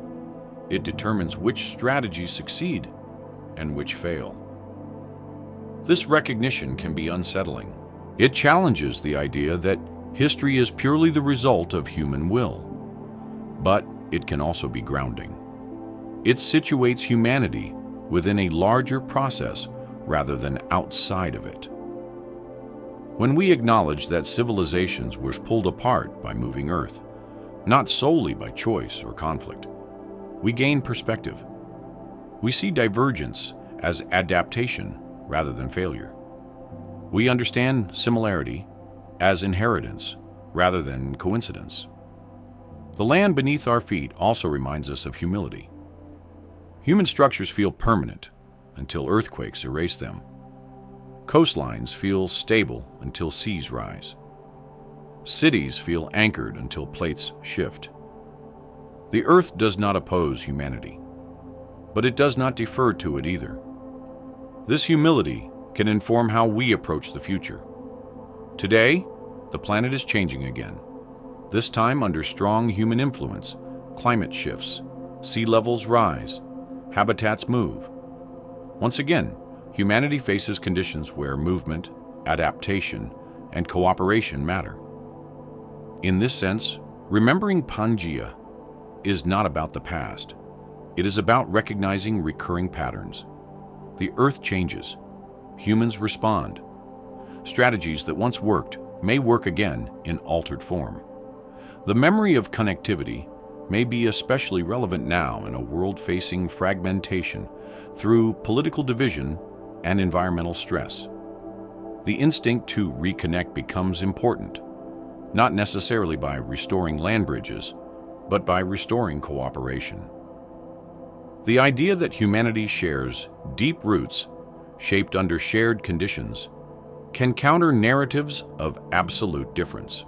It determines which strategies succeed and which fail. This recognition can be unsettling. It challenges the idea that history is purely the result of human will, but it can also be grounding. It situates humanity within a larger process rather than outside of it. When we acknowledge that civilizations were pulled apart by moving Earth, not solely by choice or conflict, we gain perspective. We see divergence as adaptation rather than failure. We understand similarity as inheritance rather than coincidence. The land beneath our feet also reminds us of humility. Human structures feel permanent until earthquakes erase them. Coastlines feel stable until seas rise. Cities feel anchored until plates shift. The earth does not oppose humanity, but it does not defer to it either. This humility can inform how we approach the future. Today, the planet is changing again, this time under strong human influence. Climate shifts, sea levels rise, habitats move. Once again, humanity faces conditions where movement, adaptation, and cooperation matter. In this sense, remembering Pangea is not about the past. It is about recognizing recurring patterns. The earth changes. Humans respond. Strategies that once worked may work again in altered form. The memory of connectivity may be especially relevant now in a world facing fragmentation through political division and environmental stress. The instinct to reconnect becomes important, not necessarily by restoring land bridges, but by restoring cooperation. The idea that humanity shares deep roots shaped under shared conditions can counter narratives of absolute difference.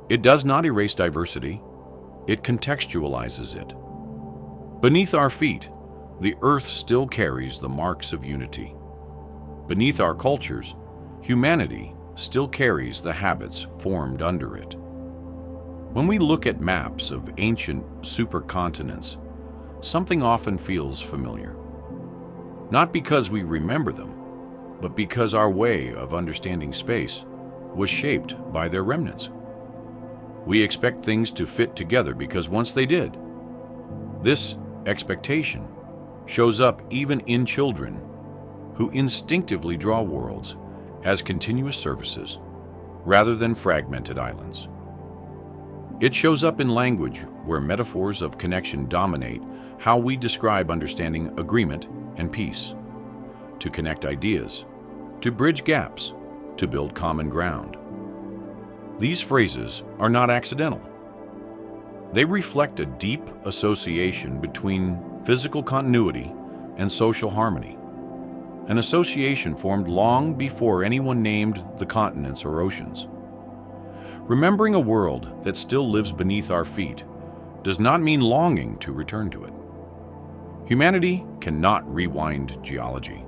It does not erase diversity, it contextualizes it. Beneath our feet, the earth still carries the marks of unity. Beneath our cultures, humanity still carries the habits formed under it. When we look at maps of ancient supercontinents, something often feels familiar. Not because we remember them, but because our way of understanding space was shaped by their remnants. We expect things to fit together because once they did. This expectation shows up even in children who instinctively draw worlds as continuous surfaces rather than fragmented islands. It shows up in language where metaphors of connection dominate how we describe understanding agreement and peace, to connect ideas, to bridge gaps, to build common ground. These phrases are not accidental. They reflect a deep association between physical continuity and social harmony, an association formed long before anyone named the continents or oceans. Remembering a world that still lives beneath our feet does not mean longing to return to it. Humanity cannot rewind geology,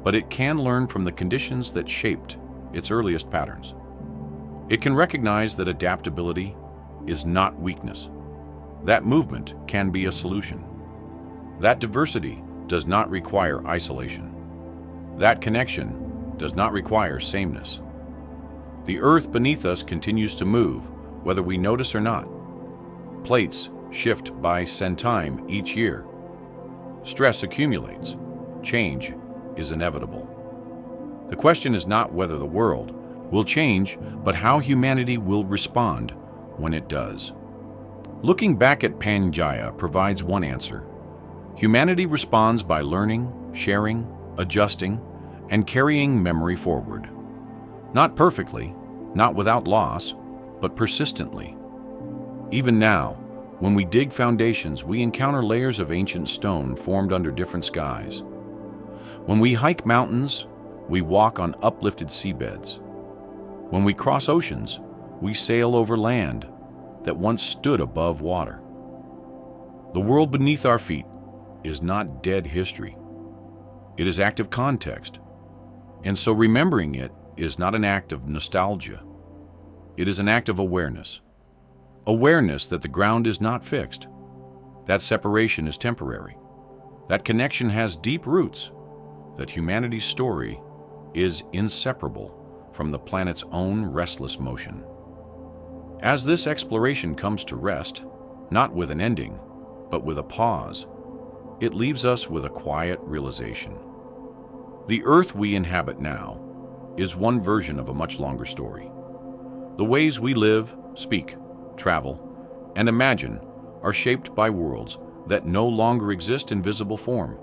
but it can learn from the conditions that shaped its earliest patterns. It can recognize that adaptability is not weakness. that movement can be a solution. That diversity does not require isolation. That connection does not require sameness. The earth beneath us continues to move, whether we notice or not. Plates shift by centime each year. Stress accumulates. Change is inevitable. The question is not whether the world will change, but how humanity will respond when it does. Looking back at Pangea provides one answer. Humanity responds by learning, sharing, adjusting, and carrying memory forward. Not perfectly, not without loss, but persistently. Even now, when we dig foundations, we encounter layers of ancient stone formed under different skies. When we hike mountains, we walk on uplifted seabeds. When we cross oceans, we sail over land that once stood above water. The world beneath our feet is not dead history. It is active context. And so remembering it is not an act of nostalgia. It is an act of awareness. Awareness that the ground is not fixed. That separation is temporary. That connection has deep roots. That humanity's story is inseparable from the planet's own restless motion. As this exploration comes to rest, not with an ending, but with a pause, it leaves us with a quiet realization. The Earth we inhabit now is one version of a much longer story. The ways we live, speak, travel, and imagine are shaped by worlds that no longer exist in visible form,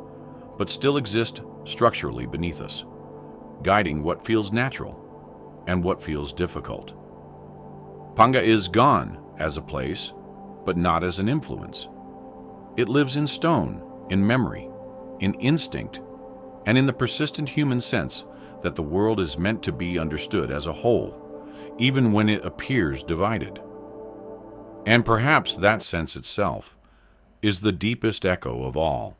but still exist structurally beneath us, guiding what feels natural and what feels difficult. Pangea is gone as a place, but not as an influence. It lives in stone, in memory, in instinct, and in the persistent human sense that the world is meant to be understood as a whole, even when it appears divided. And perhaps that sense itself is the deepest echo of all.